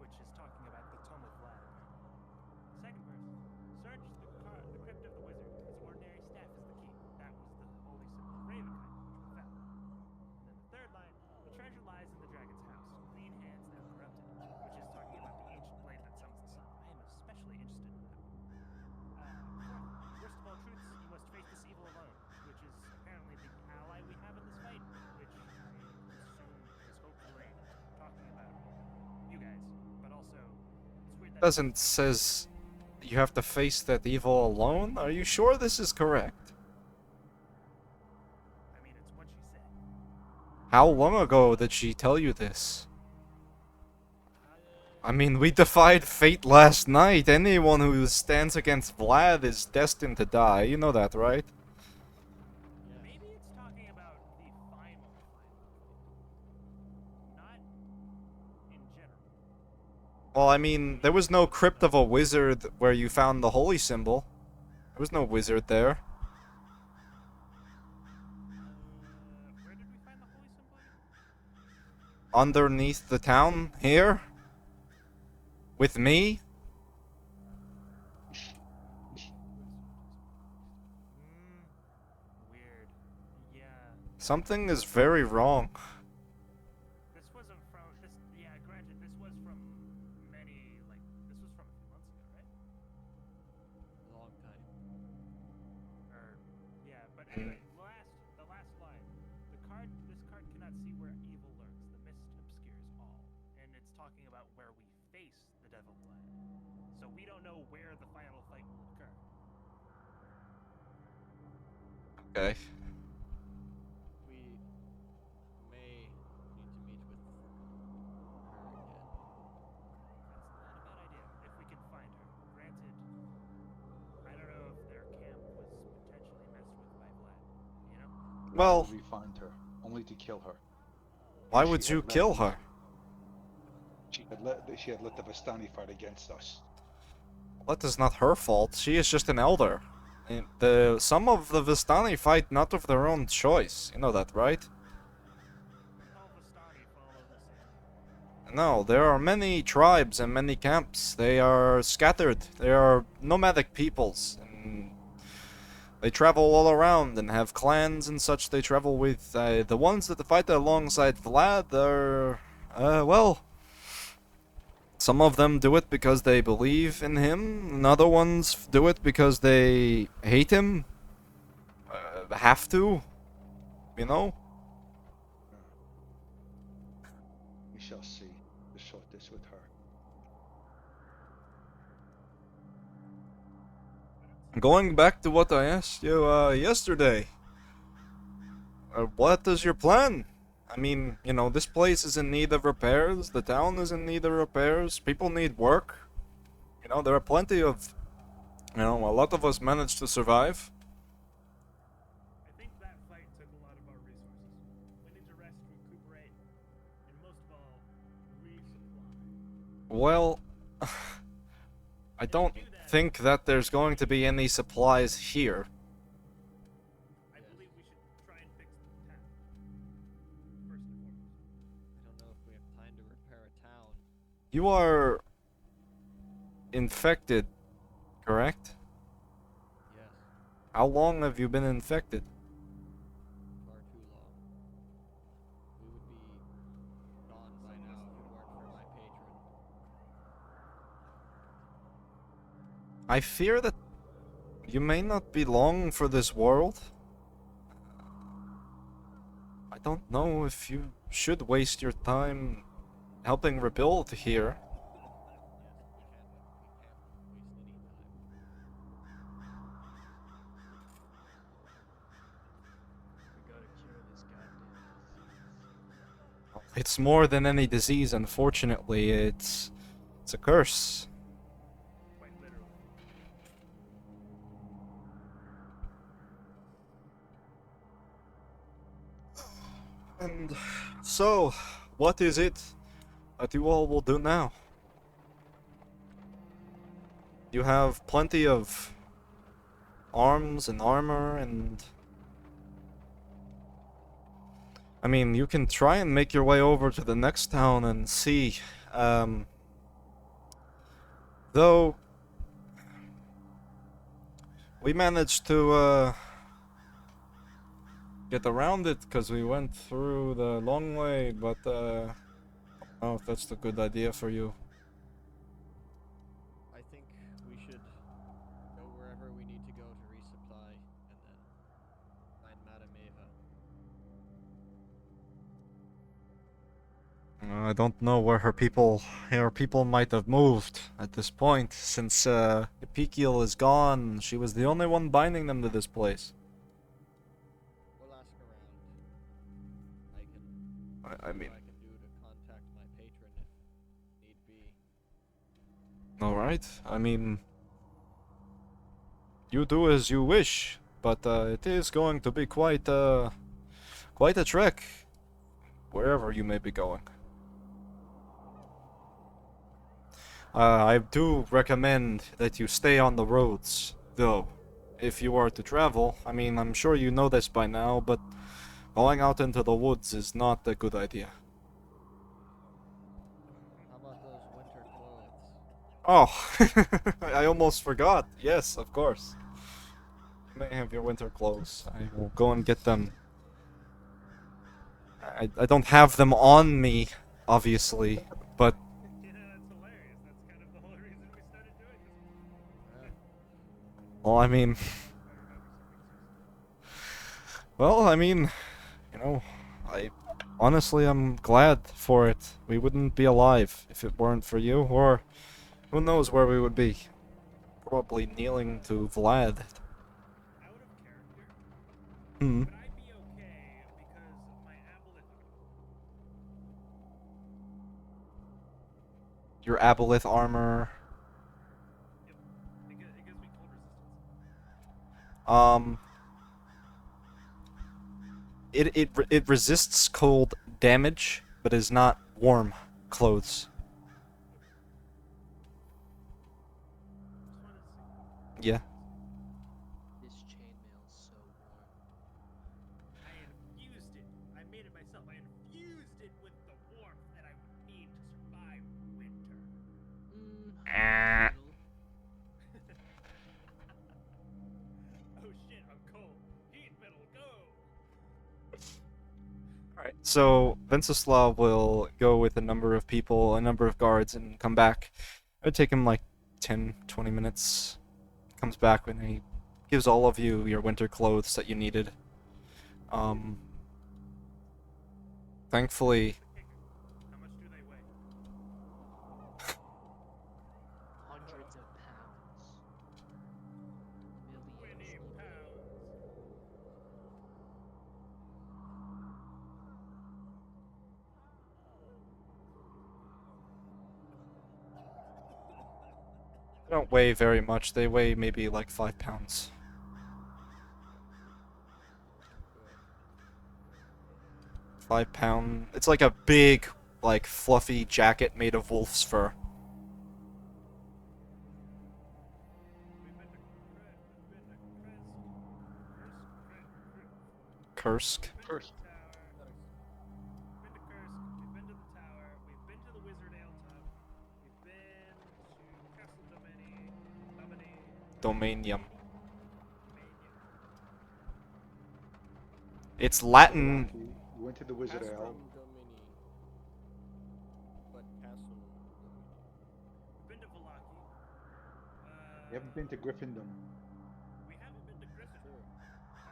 Speaker 4: Which is talking about the Tome of Vlad. Second verse. Search the crypt of the wizard. Its ordinary staff is the key. That was the holy symbol of Ravenkind, which we found. And then the third line. The treasure lies in the dragon's house. Clean hands now corrupted. Which is talking about the ancient blade that summons the sun. I am especially interested in that one. Fourth. Worst of all truths, you must face this evil alone. Which is apparently the ally we have in this fight. Which I assume is hopefully talking about you guys. But also, it's weird that
Speaker 1: Doesn't says you have to face that evil alone? Are you sure this is correct?
Speaker 4: I mean, it's what she said.
Speaker 1: How long ago did she tell you this? I mean, we defied fate last night. Anyone who stands against Vlad is destined to die. You know that, right?
Speaker 2: Yes.
Speaker 4: Maybe it's talking about the final fight. Not in general.
Speaker 1: Well, I mean, there was no crypt of a wizard where you found the holy symbol. There was no wizard there.
Speaker 4: Where did we find the holy symbol again?
Speaker 1: Underneath the town here? With me?
Speaker 4: Weird. Yeah.
Speaker 1: Something is very wrong.
Speaker 4: This wasn't from this. Yeah, granted, this was from many. Like, this was from a few months ago, right?
Speaker 2: Long time.
Speaker 4: Or yeah, but anyway, the last line. This card cannot see where evil lurks. The mist obscures all, and it's talking about where we face the devil land. So we don't know where the final fight will occur.
Speaker 1: Okay.
Speaker 2: We may need to meet with her again.
Speaker 4: That's not a bad idea if we can find her. Granted, I don't know if their camp was potentially messed with by Vlad. You know?
Speaker 1: Well,
Speaker 3: We find her only to kill her.
Speaker 1: why
Speaker 3: She
Speaker 1: would
Speaker 3: had
Speaker 1: you
Speaker 3: left-
Speaker 1: kill her?
Speaker 3: She had let the Vistani fight against us.
Speaker 1: That is not her fault. She is just an elder. And some of the Vistani fight not of their own choice. You know that, right?
Speaker 4: All Vistani follow the same.
Speaker 1: No, there are many tribes and many camps. They are scattered. They are nomadic peoples. And they travel all around and have clans and such they travel with. The ones that fight alongside Vlad are, well, Some of them do it because they believe in him, and other ones do it because they hate him. Have to, you know?
Speaker 3: We shall see. To sort this with her.
Speaker 1: Going back to what I asked you yesterday, what is your plan? I mean, you know, this place is in need of repairs, the town is in need of repairs, people need work. You know, there are plenty of, you know, a lot of us managed to survive.
Speaker 4: I think that fight took a lot of our resources. We need to rest, recuperate, and most of all, resupply.
Speaker 1: Well, I don't think that there's going to be any supplies here.
Speaker 4: I believe we should try and fix the town. First and foremost.
Speaker 2: I don't know if we have time to repair a town.
Speaker 1: You are infected, correct?
Speaker 2: Yes,
Speaker 1: How long have you been infected?
Speaker 2: far too long. We would be gone by now if it weren't for my patron.
Speaker 1: I fear that you may not be long for this world. I don't know if you should waste your time helping rebuild here.
Speaker 2: Yes, we can't waste any time.
Speaker 5: We gotta cure this goddamn disease.
Speaker 1: It's more than any disease, unfortunately. It's a curse.
Speaker 4: Quite literally.
Speaker 1: And so, what is it that you all will do now? You have plenty of arms and armor and... I mean, you can try and make your way over to the next town and see. Though... we managed to, get around it because we went through the long way, but, I don't know if that's the good idea for you.
Speaker 2: I think we should go wherever we need to go to resupply and then find Madame Eva.
Speaker 1: I don't know where her people might have moved at this point, since Epikiel is gone. She was the only one binding them to this place.
Speaker 2: We'll ask around. I can
Speaker 1: I
Speaker 2: see
Speaker 1: mean,
Speaker 2: what I can do to contact my patron if need be.
Speaker 1: all right. I mean, you do as you wish, but it is going to be quite a trek wherever you may be going. I do recommend that you stay on the roads, though. If you are to travel, I mean, I'm sure you know this by now, but going out into the woods is not a good idea.
Speaker 2: How about those winter clothes?
Speaker 1: Oh, I almost forgot. Yes, of course. You may have your winter clothes. I will go and get them. I don't have them on me, obviously, but
Speaker 4: Yeah, that's hilarious. That's kind of the whole reason we started doing this.
Speaker 1: well, I mean,
Speaker 4: I remember something so
Speaker 1: well, I mean, you know, I honestly am glad for it. We wouldn't be alive if it weren't for you, or who knows where we would be. Probably kneeling to Vlad.
Speaker 4: out of character,
Speaker 1: Hmm.
Speaker 4: would I be okay because my aboleth
Speaker 1: Your aboleth armor.
Speaker 4: Yep. It gives me cold resistance.
Speaker 1: Um, it resists cold damage, but is not warm clothes.
Speaker 4: Just wanted to see.
Speaker 1: Yeah.
Speaker 5: This chainmail's so warm.
Speaker 4: I infused it. I made it myself. I infused it with the warmth that I would need to survive winter.
Speaker 5: Little.
Speaker 4: Oh shit, I'm cold. Heat metal, go!
Speaker 1: So Venceslav will go with a number of people, a number of guards, and come back. It would take him like 10, 20 minutes. Comes back when he gives all of you your winter clothes that you needed. Um, thankfully,
Speaker 4: How much do they weigh?
Speaker 5: Hundreds of pounds. Millions
Speaker 4: 20
Speaker 5: even.
Speaker 4: pounds.
Speaker 1: they don't weigh very much. They weigh maybe like 5 pounds.
Speaker 2: Good.
Speaker 1: 5 pound. It's like a big, like fluffy jacket made of wolf's fur.
Speaker 4: We've been to
Speaker 1: Kursk.
Speaker 4: We've been to
Speaker 3: First,
Speaker 4: the tower. We've been to Kursk. We've been to the tower. We've been to the Wizard Ale Tub. We've been to Castle Domini.
Speaker 1: Domanium.
Speaker 4: Domania.
Speaker 1: It's
Speaker 3: you
Speaker 1: Latin.
Speaker 3: you went to the Wizard Ale.
Speaker 2: Castrum Domini. But Castle Domini.
Speaker 4: We've been to Valaki.
Speaker 3: You haven't been to Gryffindor.
Speaker 4: We haven't been to Gryffindor.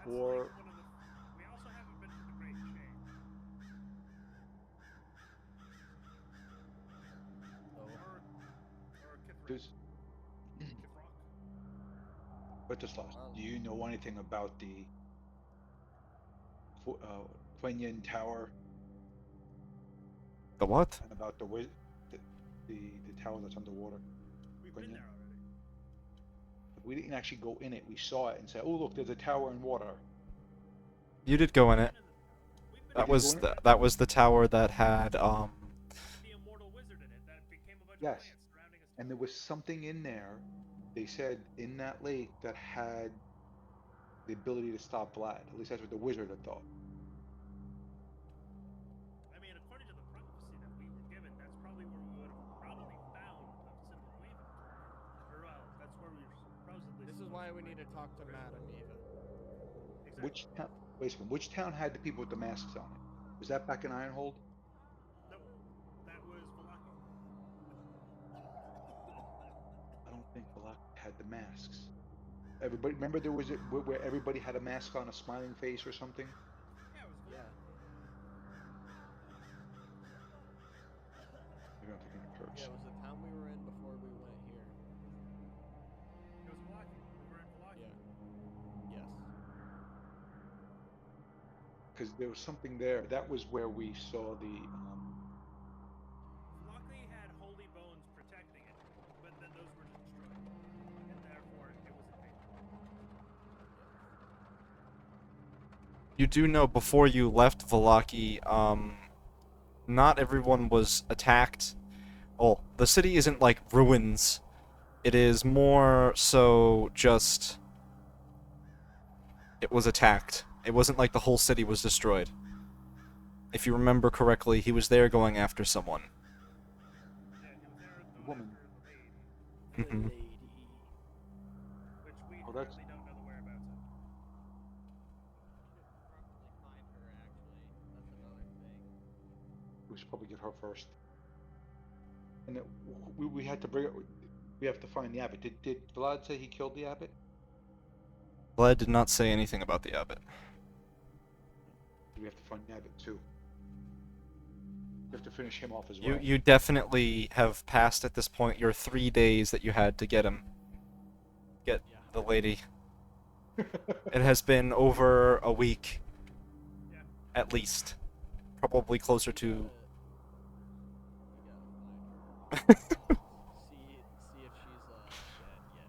Speaker 2: True.
Speaker 4: That's
Speaker 3: Or-
Speaker 4: like one of the. We also haven't been to the Great Chain.
Speaker 2: So
Speaker 4: Or Kithrak.
Speaker 3: Does
Speaker 4: Kithrak.
Speaker 3: Vituslas,
Speaker 2: Well-
Speaker 3: do you know anything about the Quenya Tower
Speaker 1: The what?
Speaker 3: and about the tower that's underwater?
Speaker 4: We've
Speaker 3: Quenya?
Speaker 4: been there already.
Speaker 3: We didn't actually go in it. We saw it and said, "Oh, look, there's a tower in water."
Speaker 1: You did go in it.
Speaker 4: We've been
Speaker 3: That
Speaker 1: That
Speaker 3: you
Speaker 1: was
Speaker 3: go in it?
Speaker 1: that was the tower that had
Speaker 4: the immortal wizard in it that became a bunch
Speaker 3: Yes.
Speaker 4: of plants surrounding us.
Speaker 3: And there was something in there. They said in that lake that had the ability to stop Vlad. At least that's what the wizard had thought.
Speaker 4: I mean, according to the prophecy that we were given, that's probably where we would have probably found a simple weaving tool. Or that's where we were supposedly.
Speaker 2: this is why we need to talk to Madame Eva.
Speaker 4: Exactly.
Speaker 3: Which town? Wait a second. Which town had the people with the masks on it? Was that back in Ironhold?
Speaker 4: Nope. That was Valaki.
Speaker 3: I don't think Balak had the masks. Everybody remember there was where everybody had a mask on, a smiling face or something.
Speaker 4: Yeah, it was Valaki.
Speaker 2: Yeah.
Speaker 3: Maybe I'm thinking of Kursk.
Speaker 2: Yeah, it was the town we were in before we went here.
Speaker 4: It was Valaki. We were in Valaki.
Speaker 2: Yeah. Yes.
Speaker 3: Because there was something there. That was where we saw the.
Speaker 4: Valaki had holy bones protecting it, but then those were destroyed, and therefore it was invaded.
Speaker 1: You do know before you left Valaki, not everyone was attacked. Oh, the city isn't like ruins. It is more so just it was attacked. It wasn't like the whole city was destroyed. If you remember correctly, he was there going after someone.
Speaker 4: Yeah, he was there going
Speaker 3: Woman.
Speaker 4: after the lady,
Speaker 1: Mhm.
Speaker 2: Lady.
Speaker 4: which we
Speaker 3: Oh, that's-
Speaker 4: currently don't know the whereabouts of.
Speaker 2: We should probably find her, actually. That's another thing.
Speaker 3: We should probably get her first. And we had to bring it. We have to find the abbot. Did Vlad say he killed the abbot?
Speaker 1: Vlad did not say anything about the abbot.
Speaker 3: We have to find the abbot too. We have to finish him off as
Speaker 1: You
Speaker 3: well.
Speaker 1: you definitely have passed at this point your 3 days that you had to get him. Get
Speaker 2: Yeah.
Speaker 1: the lady. It has been over a week.
Speaker 4: Yeah.
Speaker 1: At least. Probably closer to.
Speaker 2: We gotta find her. See if she's dead yet.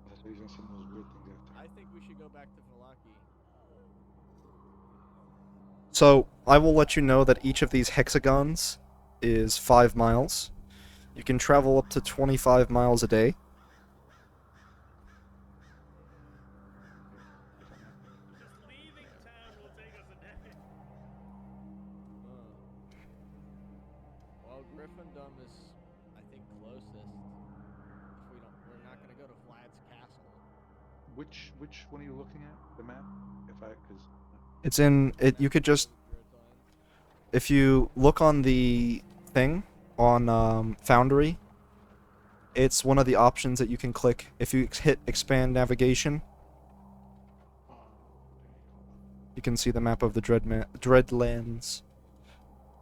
Speaker 3: That's why he's gonna send those weird things after.
Speaker 2: I think we should go back to Valaki.
Speaker 1: So, I will let you know that each of these hexagons is 5 miles. You can travel up to 25 miles a day.
Speaker 4: Just leaving town will take us a day.
Speaker 2: Well, Gryffindor is, I think, closest. If we're not gonna go to Vlad's castle.
Speaker 3: which one are you looking at? The map? If I, because
Speaker 1: It's in it. You could just, if you look on the thing on Foundry, it's one of the options that you can click. If you hit expand navigation,
Speaker 3: oh, okay, hold on.
Speaker 1: you can see the map of the Dreadlands,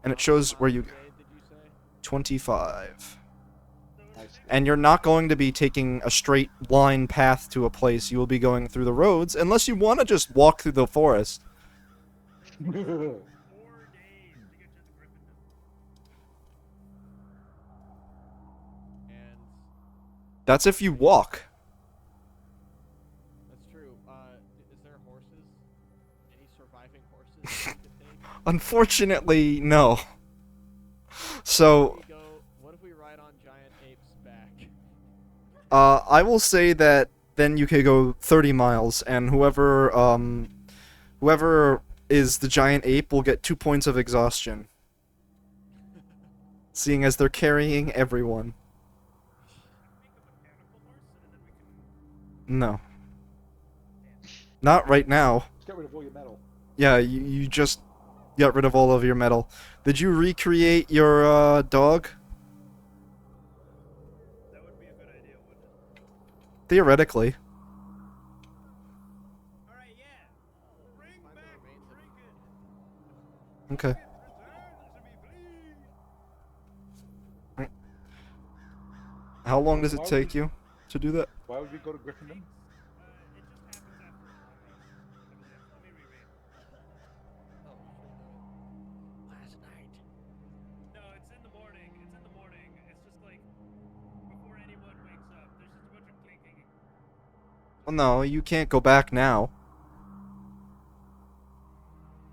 Speaker 1: and it shows where you.
Speaker 2: Did you say?
Speaker 1: 25.
Speaker 3: I see.
Speaker 1: And you're not going to be taking a straight line path to a place. You will be going through the roads, unless you want to just walk through the forest.
Speaker 4: 4 days to get to the Gryffindor.
Speaker 2: And
Speaker 1: That's if you walk.
Speaker 2: that's true. Is there horses? Any surviving horses that we could take?
Speaker 1: Unfortunately, no. So,
Speaker 2: What if we ride on giant apes' back?
Speaker 1: I will say that then you could go 30 miles, and whoever is the giant ape will get 2 points of exhaustion, seeing as they're carrying everyone.
Speaker 4: Make a mechanical horse, and then we can.
Speaker 1: No. Not right now.
Speaker 3: Let's get rid of all your metal.
Speaker 1: Yeah, you just got rid of all of your metal. Did you recreate your, dog?
Speaker 4: That would be a good idea, wouldn't it?
Speaker 1: Theoretically.
Speaker 4: Alright, yeah. Bring
Speaker 2: Find the
Speaker 4: back
Speaker 2: remains of
Speaker 4: Trinket.
Speaker 1: Okay.
Speaker 4: Return to me, please.
Speaker 1: How long does
Speaker 3: Why
Speaker 1: it
Speaker 3: would
Speaker 1: take
Speaker 3: we-
Speaker 1: you to do that?
Speaker 3: Why would we go to Gryffindor?
Speaker 4: It just happens after a long rest, I believe. Let me reread.
Speaker 2: Oh, last night.
Speaker 4: No, it's in the morning. It's in the morning. It's just like before anyone wakes up. There's just a bunch of clinking.
Speaker 1: Well, no, you can't go back now.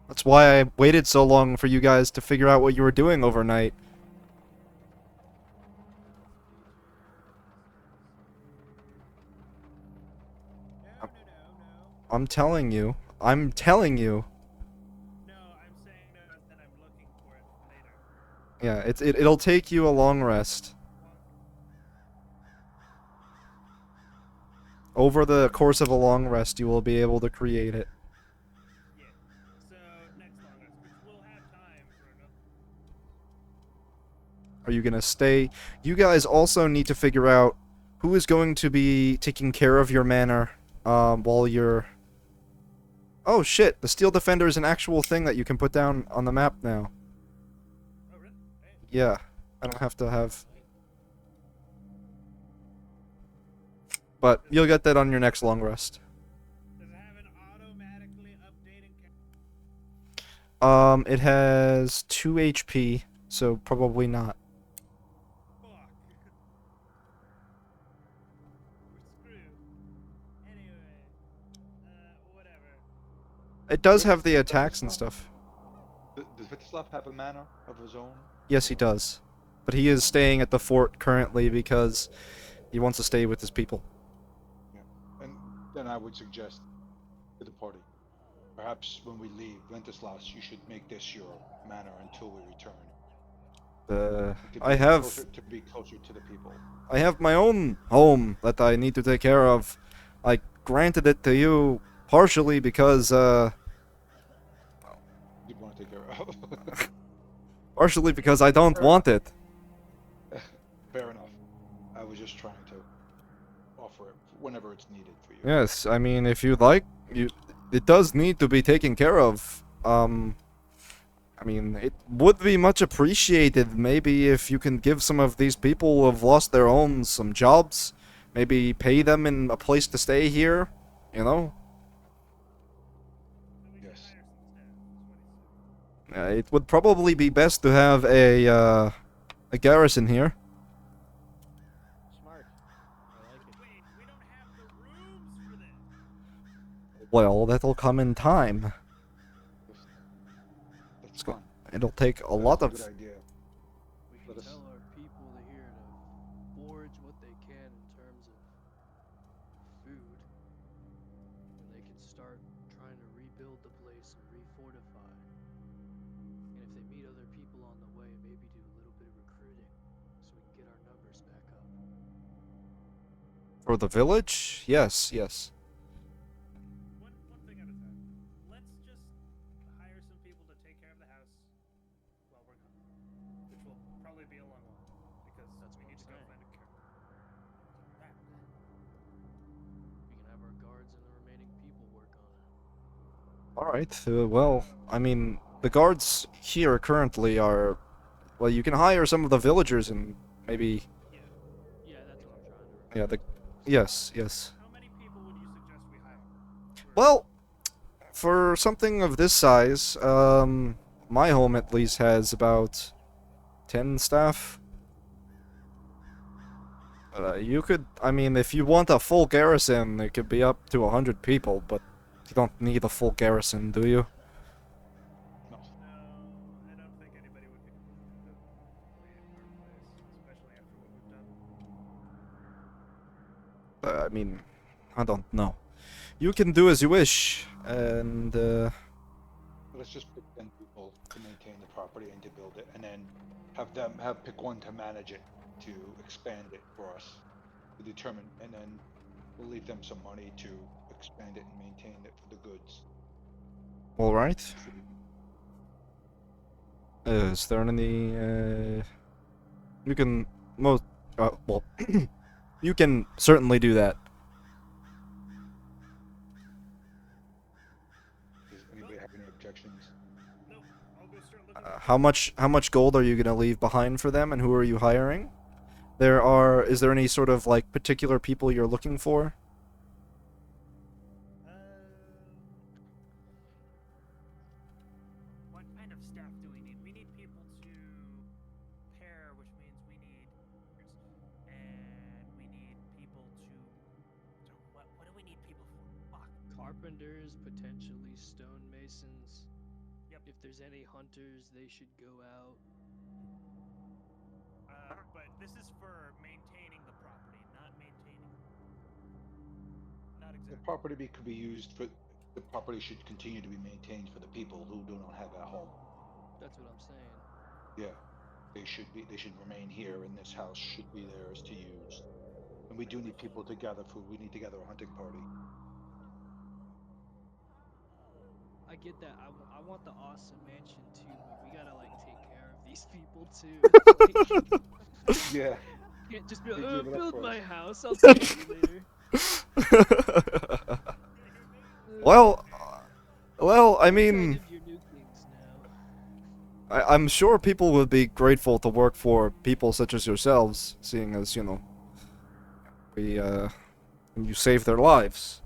Speaker 1: That's why I waited so long for you guys to figure out what you were doing overnight.
Speaker 4: No, no, no,
Speaker 1: I'm telling you. I'm telling you.
Speaker 4: no. No, I'm saying no, and I'm looking for it later.
Speaker 1: Yeah, it'll take you a long rest. Over the course of a long rest, you will be able to create it.
Speaker 4: Yeah. So next long rest, which we'll have time for another.
Speaker 1: Are you gonna stay? You guys also need to figure out who is going to be taking care of your manor, while you're... Oh shit, the Steel Defender is an actual thing that you can put down on the map now.
Speaker 4: Oh, really? Hey.
Speaker 1: Yeah, I don't have to have... But you'll get that on your next long rest.
Speaker 4: Does it have an automatically updating
Speaker 1: It has 2 HP, so probably not.
Speaker 4: Fuck. We're screwed. Anyway, whatever.
Speaker 1: It does have the attacks and stuff.
Speaker 3: Does Vitislav have a manor of his own?
Speaker 1: Yes, he does. But he is staying at the fort currently because he wants to stay with his people.
Speaker 3: Yeah. And then I would suggest to the party, perhaps when we leave Ventislas, you should make this your manor until we return.
Speaker 1: I have
Speaker 3: To be closer to the people.
Speaker 1: I have my own home that I need to take care of. I granted it to you partially because
Speaker 3: You'd want to take care of.
Speaker 1: partially because I don't want it.
Speaker 3: Fair enough. I was just trying to offer it whenever it's needed for you.
Speaker 1: Yes, I mean if you'd like, it does need to be taken care of. I mean, it would be much appreciated maybe if you can give some of these people who have lost their homes some jobs. Maybe pay them in a place to stay here, you know?
Speaker 4: So we can
Speaker 3: Yes.
Speaker 4: hire some staff, is what he said.
Speaker 1: It would probably be best to have a garrison here.
Speaker 2: Smart. I like it.
Speaker 4: Wait, we don't have the rooms for this.
Speaker 1: Well, that'll come in time.
Speaker 3: That's
Speaker 1: go-
Speaker 3: fun.
Speaker 1: It'll take a
Speaker 3: That's
Speaker 1: lot
Speaker 3: a
Speaker 1: of...
Speaker 3: good idea.
Speaker 5: We
Speaker 3: Let
Speaker 5: can
Speaker 3: us-
Speaker 5: tell our people here to forage what they can in terms of food, and they can start trying to rebuild the place and refortify. And if they meet other people on the way, maybe do a little bit of recruiting so we can get our numbers back up.
Speaker 1: For the village? Yes, yes.
Speaker 4: probably be a long while because
Speaker 5: That's
Speaker 4: we
Speaker 5: what
Speaker 4: need
Speaker 5: I'm
Speaker 4: to go
Speaker 5: saying.
Speaker 4: find a car. That.
Speaker 5: We can have our guards and the remaining people work on it.
Speaker 1: Alright, well, I mean, the guards here currently are. Well, you can hire some of the villagers and maybe.
Speaker 5: Yeah. Yeah, that's what I'm trying to
Speaker 1: Yeah,
Speaker 5: refer
Speaker 1: the.
Speaker 5: to.
Speaker 1: Yes, yes.
Speaker 4: How many people would you suggest we hire?
Speaker 1: Well, for something of this size, my home at least has about 10 staff. You could, I mean, if you want a full garrison, it could be up to 100 people, but you don't need a full garrison, do you?
Speaker 3: No.
Speaker 4: No, I don't think anybody would be willing to raid our place, especially after what we've done.
Speaker 1: I mean, I don't know. You can do as you wish, and,
Speaker 3: Let's just pick 10 people to maintain the property and to build it, and then have pick one to manage it, to expand it for us, to determine, and then we'll leave them some money to expand it and maintain it for the goods
Speaker 1: alright.
Speaker 3: and food.
Speaker 1: Is there any, you can, most, well, you can certainly do that.
Speaker 3: Does anybody have any objections?
Speaker 4: No, I'll go start looking for
Speaker 1: How much gold are you gonna leave behind for them, and who are you hiring? Is there any sort of, like, particular people you're looking for?
Speaker 4: What kind of staff do we need? We need people to pair, which means we need and we need people to. So what do we need people for? Fuck.
Speaker 5: Carpenters, potentially stonemasons.
Speaker 4: Yep.
Speaker 5: If there's any hunters, they should go out.
Speaker 4: But this is for maintaining the property, not maintaining. Not
Speaker 3: The
Speaker 4: exactly.
Speaker 3: property could be used for, the property should continue to be maintained for the people who do not have a home.
Speaker 5: That's what I'm saying.
Speaker 3: Yeah, they should remain here, and this house should be theirs to use. And we do need people to gather food. We need to gather a hunting party.
Speaker 5: I get that. I want the awesome mansion too, but we gotta like take care of these people too. Like,
Speaker 3: Yeah,
Speaker 5: can't just be
Speaker 3: they
Speaker 5: like,
Speaker 3: gave it up
Speaker 5: build
Speaker 3: for
Speaker 5: my
Speaker 3: us.
Speaker 5: house. I'll pay you later.
Speaker 1: well, well, I
Speaker 5: We're
Speaker 1: mean,
Speaker 5: kind of your new kings now.
Speaker 1: I'm sure people would be grateful to work for people such as yourselves, seeing as, we, you save their lives.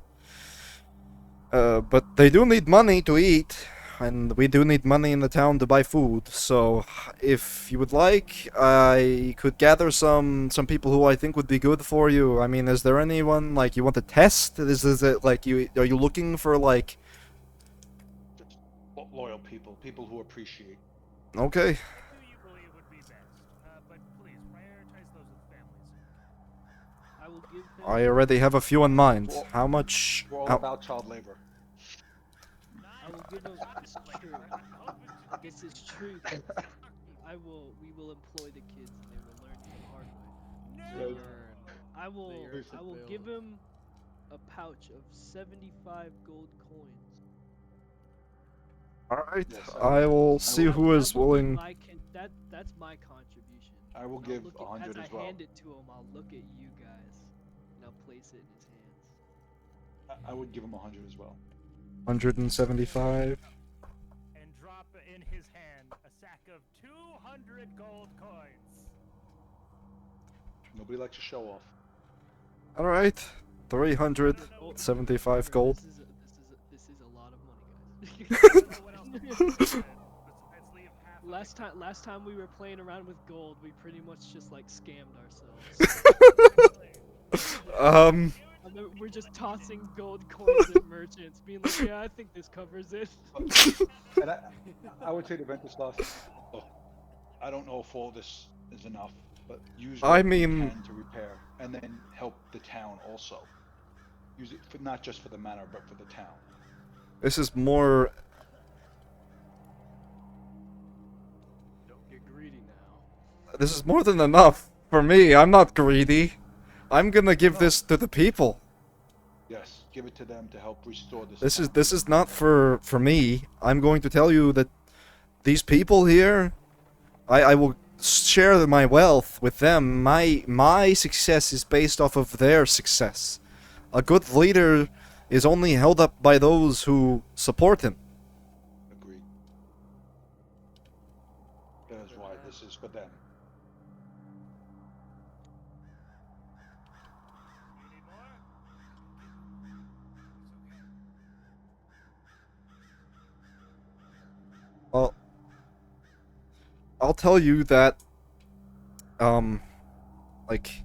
Speaker 1: But they do need money to eat, and we do need money in the town to buy food. So, if you would like, I could gather some people who I think would be good for you. I mean, is there anyone like you want to test? Is it like are you looking for like?
Speaker 3: Just loyal people, people who appreciate.
Speaker 1: Okay,
Speaker 4: Pick who you believe would be best, but please prioritize those with families.
Speaker 5: I will give him.
Speaker 1: I already have a few in mind.
Speaker 3: Well,
Speaker 1: How much?
Speaker 3: We're all
Speaker 1: how-
Speaker 3: about child labor.
Speaker 5: I will give him. It's true. This is true. We will employ the kids, and they will learn the hard way.
Speaker 3: Yes.
Speaker 5: I will.
Speaker 2: Layers
Speaker 5: I
Speaker 2: of
Speaker 5: will
Speaker 2: build.
Speaker 5: give him a pouch of 75 gold coins.
Speaker 1: All right,
Speaker 3: Yes,
Speaker 1: I will see
Speaker 3: will-
Speaker 1: who is
Speaker 5: That will be
Speaker 1: willing.
Speaker 5: that's my contribution.
Speaker 3: I will
Speaker 5: And
Speaker 3: give
Speaker 5: look
Speaker 3: 100
Speaker 5: as I
Speaker 3: as well.
Speaker 5: hand it to him, I'll look at you guys, and I'll place it in his hands.
Speaker 3: I would give him 100 as well.
Speaker 1: 175.
Speaker 4: And drop in his hand a sack of 200 gold coins.
Speaker 3: Nobody likes to show off.
Speaker 1: All right, 375
Speaker 5: Remember,
Speaker 1: gold.
Speaker 5: This is a lot of money,
Speaker 4: I don't know what else to do. Let's leave half of it.
Speaker 5: Last time we were playing around with gold, we pretty much just like scammed ourselves. And then we're just tossing gold coins at merchants, being like, "Yeah, I think this covers it."
Speaker 3: And I would say to Ventuslas, look, I don't know if all this is enough, but use
Speaker 1: I
Speaker 3: what you
Speaker 1: mean-
Speaker 3: can to repair, and then help the town also. Use it for not just for the manor, but for the town.
Speaker 1: This is more.
Speaker 5: Don't get greedy now.
Speaker 1: This is more than enough for me. I'm not greedy. I'm gonna give this to the people.
Speaker 3: Yes, give it to them to help restore this.
Speaker 1: This is not for me. I'm going to tell you that these people here, I will share my wealth with them. My success is based off of their success. A good leader is only held up by those who support him.
Speaker 3: Agreed. That is why this is for them.
Speaker 4: You need more?
Speaker 1: Well, I'll tell you that, like,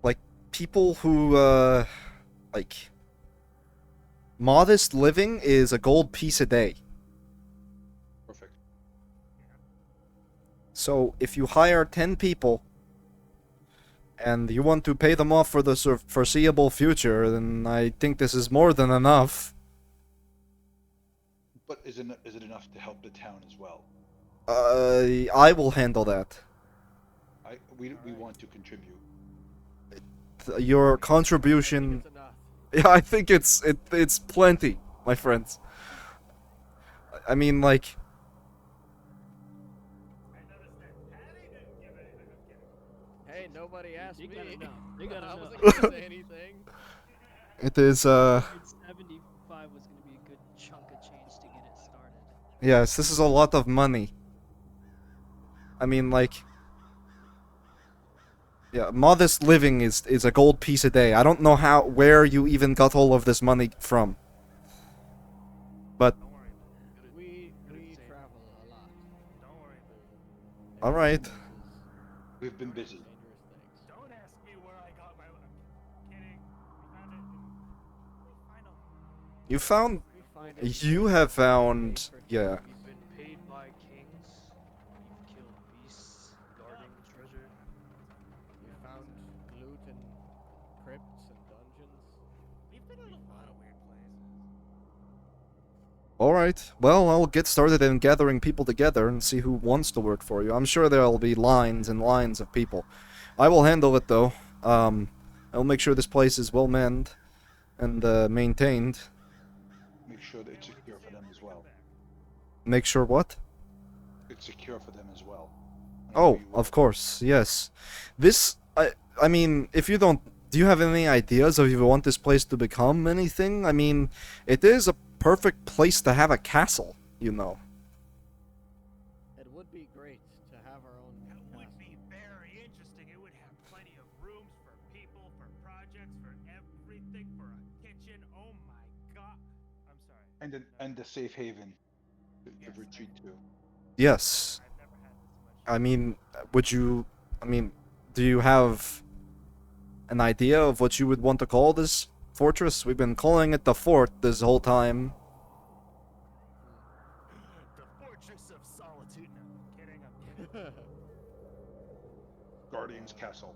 Speaker 1: like people who, like, modest living is a gold piece a day.
Speaker 3: Perfect.
Speaker 1: So if you hire 10 people and you want to pay them off for the foreseeable future, then I think this is more than enough.
Speaker 3: But is it enough to help the town as well?
Speaker 1: I will handle that.
Speaker 3: We want to contribute.
Speaker 1: Your
Speaker 2: I
Speaker 1: contribution,
Speaker 2: think it's enough.
Speaker 1: yeah, I think it's plenty, my friends. I mean, like,
Speaker 4: I noticed that Patty didn't give anything. I'm kidding.
Speaker 2: Hey, nobody asked
Speaker 5: They
Speaker 2: me.
Speaker 5: gotta know. They gotta
Speaker 2: I
Speaker 5: know.
Speaker 2: wasn't gonna say anything.
Speaker 1: it is,
Speaker 5: Figured 75 was gonna be a good chunk of change to get it started.
Speaker 1: yes, this is a lot of money. I mean, like, yeah, modest living is a gold piece a day. I don't know where you even got all of this money from. But,
Speaker 4: Don't worry about it.
Speaker 2: We travel a lot.
Speaker 4: Don't worry about it.
Speaker 1: all right.
Speaker 3: We've been busy.
Speaker 2: Dangerous things.
Speaker 4: Don't ask me where I got my. I'm kidding. We found it. I know.
Speaker 1: You found,
Speaker 2: We find it
Speaker 1: you have found,
Speaker 2: for
Speaker 1: yeah.
Speaker 5: We've been paid by kings. We've killed beasts guarding treasure.
Speaker 2: We found loot in crypts and dungeons.
Speaker 4: We've been in a lot of weird places.
Speaker 1: Alright, well, I'll get started in gathering people together and see who wants to work for you. I'm sure there'll be lines and lines of people. I will handle it, though. I'll make sure this place is well manned and maintained.
Speaker 3: Make sure that it's
Speaker 4: Can't wait to
Speaker 3: secure
Speaker 4: see
Speaker 3: for
Speaker 4: it
Speaker 3: them
Speaker 4: when
Speaker 3: as
Speaker 4: we come
Speaker 3: well.
Speaker 4: back.
Speaker 1: Make sure what?
Speaker 3: It's secure for them as well. And I know
Speaker 1: Oh,
Speaker 3: you will.
Speaker 1: of course, yes. This, I mean, if you don't, do you have any ideas of if you want this place to become anything? I mean, it is a perfect place to have a castle, you know.
Speaker 2: It would be great to have our own
Speaker 4: That would
Speaker 2: castle.
Speaker 4: be very interesting. It would have plenty of rooms for people, for projects, for everything, for a kitchen. Oh my god. I'm sorry.
Speaker 3: And a safe haven to
Speaker 4: Yes,
Speaker 3: retreat to.
Speaker 1: Yes.
Speaker 4: I've never had this much.
Speaker 1: I mean, would you, I mean, do you have an idea of what you would want to call this fortress? We've been calling it the fort this whole time.
Speaker 4: The Fortress of Solitude. No, I'm kidding. I'm kidding.
Speaker 3: Guardian's Castle.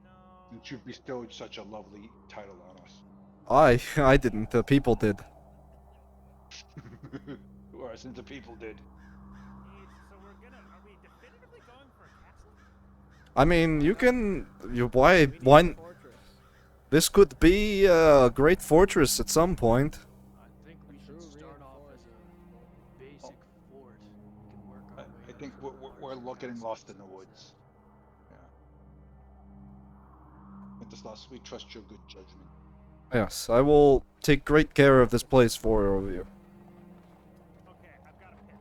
Speaker 4: No.
Speaker 3: Since you've bestowed such a lovely title on us.
Speaker 1: I didn't. The people did.
Speaker 3: Or since the people did.
Speaker 4: So we're gonna. Are we definitively going for a castle?
Speaker 1: I mean, you can. Why?
Speaker 2: We need
Speaker 1: Why?
Speaker 2: a fortress.
Speaker 1: This could be a great fortress at some point.
Speaker 5: I think we
Speaker 2: True
Speaker 5: should start off as
Speaker 2: reinforcement.
Speaker 5: a basic fort. We can work our way
Speaker 3: I
Speaker 5: up
Speaker 3: think
Speaker 5: to a
Speaker 3: we're
Speaker 5: larger
Speaker 3: getting
Speaker 5: castle.
Speaker 3: lost in the woods. Yeah. Wenceslaus, we trust your good judgment.
Speaker 1: Yes, I will take great care of this place for you.
Speaker 4: Okay, I've got a pitch.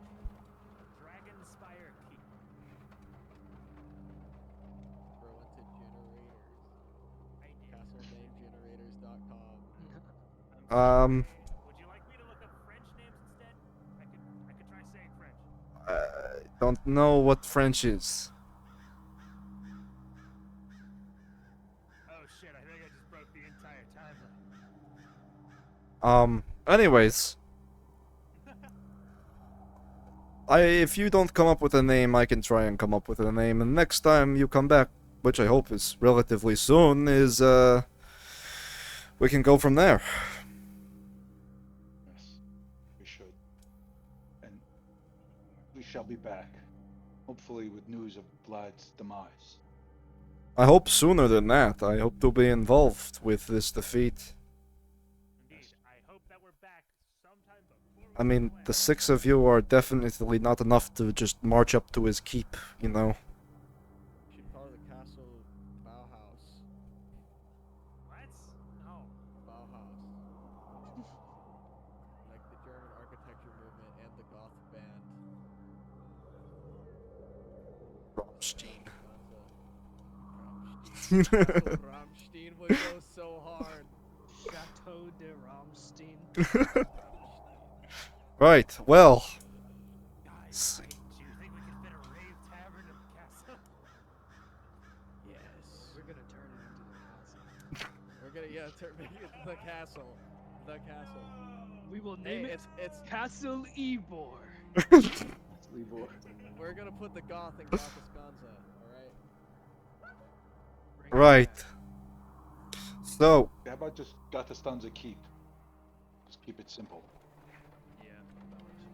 Speaker 4: Dragonspire Keep.
Speaker 2: Throw into generators.
Speaker 4: I did.
Speaker 2: CastleNameGenerators.com.
Speaker 4: Would you like me to look up French names instead? I could try saying French.
Speaker 1: I don't know what French is.
Speaker 4: Oh shit, I think I just broke the entire timeline.
Speaker 1: Anyways. If you don't come up with a name, I can try and come up with a name, and next time you come back, which I hope is relatively soon, we can go from there.
Speaker 3: Yes, we should. And we shall be back. Hopefully with news of Vlad's demise.
Speaker 1: I hope sooner than that. I hope to be involved with this defeat.
Speaker 4: Indeed, I hope that we're back sometime before
Speaker 1: I mean, the 6 of you are definitely not enough to just march up to his keep, you know?
Speaker 2: You should call the castle Bauhaus.
Speaker 4: What? No.
Speaker 2: Bauhaus. Like the German architecture movement and the goth band.
Speaker 1: Rammstein.
Speaker 2: Gonza. Rammstein. Castle Rammstein would go so hard.
Speaker 5: Chateau de Ramstein.
Speaker 2: Rammstein.
Speaker 1: Right, well.
Speaker 4: Guys, do you think we could fit a rave tavern in the castle?
Speaker 2: Yes.
Speaker 5: We're gonna turn it into the castle.
Speaker 2: We're gonna make it the castle. The castle.
Speaker 5: We will
Speaker 2: Hey,
Speaker 5: name it
Speaker 2: it's
Speaker 5: Castle Ivor.
Speaker 3: Libor.
Speaker 2: we're gonna put the goth in Gothis Gonza, alright?
Speaker 5: Bring it
Speaker 1: Right.
Speaker 5: back.
Speaker 1: So,
Speaker 3: How about just Gatastanza keep? Just keep it simple.
Speaker 5: Yeah, that works.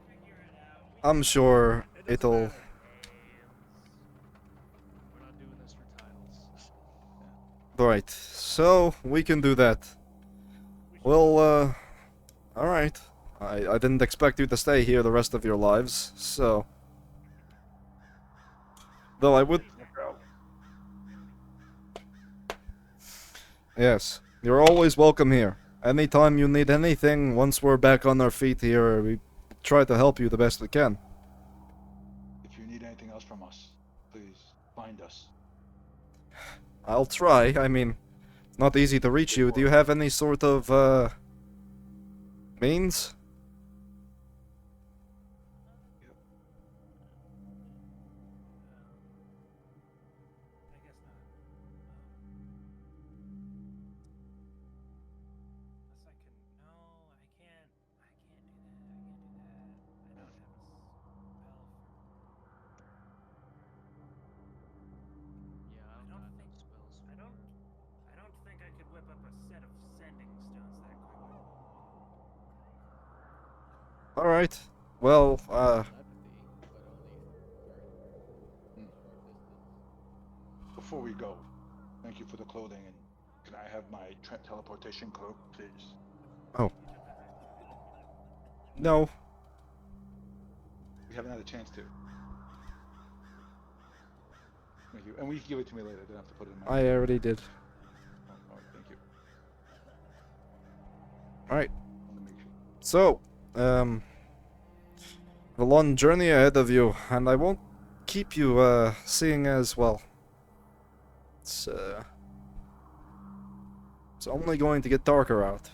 Speaker 4: Figure it out.
Speaker 1: I'm sure
Speaker 2: It doesn't
Speaker 1: it'll.
Speaker 2: matter.
Speaker 5: We're not doing this for titles.
Speaker 1: Right, so we can do that. Well, alright. I didn't expect you to stay here the rest of your lives, so. Though I would. Yes, you're always welcome here. Anytime you need anything, once we're back on our feet here, we try to help you the best we can.
Speaker 3: If you need anything else from us, please find us.
Speaker 1: I'll try. I mean, not easy to reach you. Do you have any sort of, means?
Speaker 4: I guess not. Unless I can. No, I can't. I can't do that. I can't do that. I don't have a spell
Speaker 5: Yeah, I
Speaker 4: I
Speaker 5: don't
Speaker 4: don't
Speaker 5: got no
Speaker 4: think-
Speaker 5: spells.
Speaker 4: for. I don't think I could whip up a set of sending stones that quickly.
Speaker 1: Alright. Well,
Speaker 2: Telepathy, but only for short distance.
Speaker 3: Before we go, thank you for the clothing, and can I have my teleportation cloak, please?
Speaker 1: no.
Speaker 3: We haven't had a chance to. Thank you. And we can give it to me later. I don't have to put it in my.
Speaker 1: I already did.
Speaker 3: Oh, all right, thank you.
Speaker 1: Alright.
Speaker 3: I wanna make sure.
Speaker 1: So, a long journey ahead of you, and I won't keep you, seeing as well. It's only going to get darker out.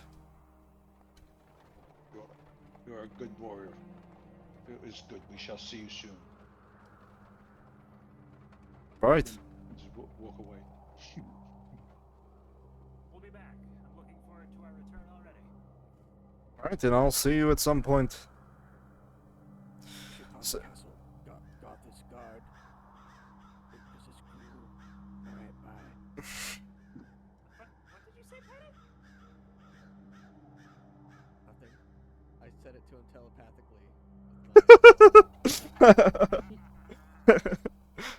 Speaker 3: You're a good warrior. It is good. We shall see you soon.
Speaker 1: Right.
Speaker 3: And just walk away.
Speaker 4: We'll be back. I'm looking forward to our return already.
Speaker 1: Alright, and I'll see you at some point. So-
Speaker 2: Castle. Got this guard. This is cool. Alright, bye.
Speaker 4: What did you say, Penny?
Speaker 2: Nothing. I said it to him telepathically.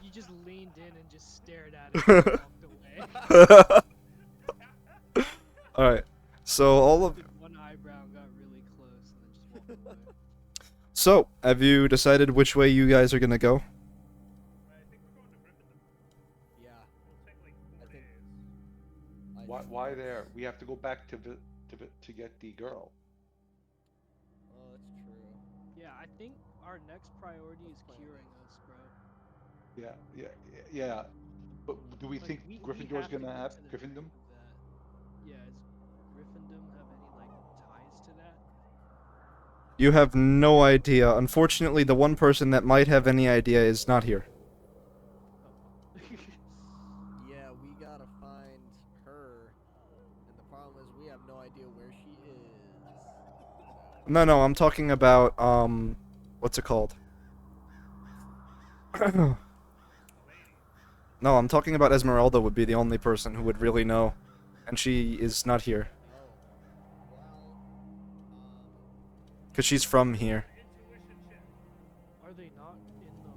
Speaker 5: You just leaned in and just stared at it and walked away.
Speaker 1: Alright. So all of
Speaker 5: Did one eyebrow got really close and then just walked away.
Speaker 1: So, have you decided which way you guys are gonna go?
Speaker 4: I think we're going to Gryffindor.
Speaker 2: Yeah.
Speaker 4: We'll take like 4
Speaker 2: I think-
Speaker 4: days.
Speaker 3: Why there? We have to go back to get the girl.
Speaker 2: Oh, that's true.
Speaker 5: Yeah, I think our next priority is curing us, bro.
Speaker 3: Yeah. But do we
Speaker 5: Like,
Speaker 3: think
Speaker 5: we
Speaker 3: Gryffindor's
Speaker 5: have to
Speaker 3: gonna
Speaker 5: get
Speaker 3: have
Speaker 5: to the
Speaker 3: Gryffindor?
Speaker 5: brink of that. Yeah, is Gryffindor have any like ties to that?
Speaker 1: You have no idea. Unfortunately, the one person that might have any idea is not here.
Speaker 5: Oh.
Speaker 2: Yeah, we gotta find her. And the problem is we have no idea where she is. So,
Speaker 1: No, I'm talking about, what's it called? No, I'm talking about Esmeralda would be the only person who would really know. And she is not here.
Speaker 2: oh. Well,
Speaker 1: Because she's from here.
Speaker 4: Intuition check.
Speaker 5: Are they not in the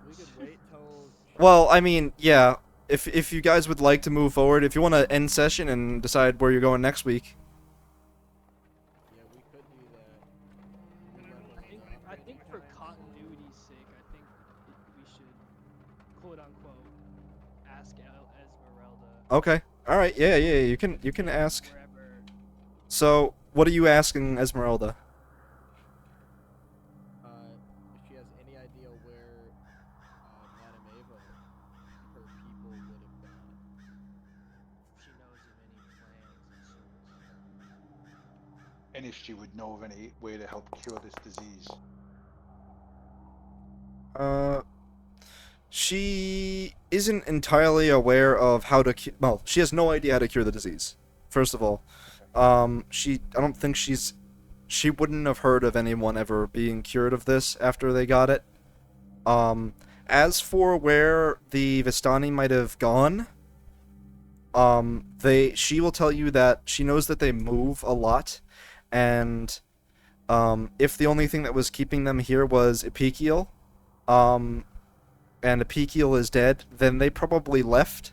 Speaker 2: we
Speaker 5: forest?
Speaker 2: could wait till.
Speaker 1: Well, I mean, yeah. If you guys would like to move forward, if you want to end session and decide where you're going next week.
Speaker 2: Yeah, we could do that.
Speaker 1: Okay. All right. Yeah, yeah. You can
Speaker 5: Like
Speaker 1: ask.
Speaker 5: wherever.
Speaker 1: So, what are you asking, Esmeralda?
Speaker 2: If she has any idea where Madame Ava and her people would have gone.
Speaker 5: If she knows of any plans of sorts.
Speaker 3: And if she would know of any way to help cure this disease.
Speaker 1: Uh, she isn't entirely aware of how to. Well, she has no idea how to cure the disease. First of all,
Speaker 3: Okay.
Speaker 1: I don't think she wouldn't have heard of anyone ever being cured of this after they got it. Um, as for where the Vistani might have gone, she will tell you that she knows that they move a lot, and if the only thing that was keeping them here was Epikiel, um, and Epikiel is dead, then they probably left.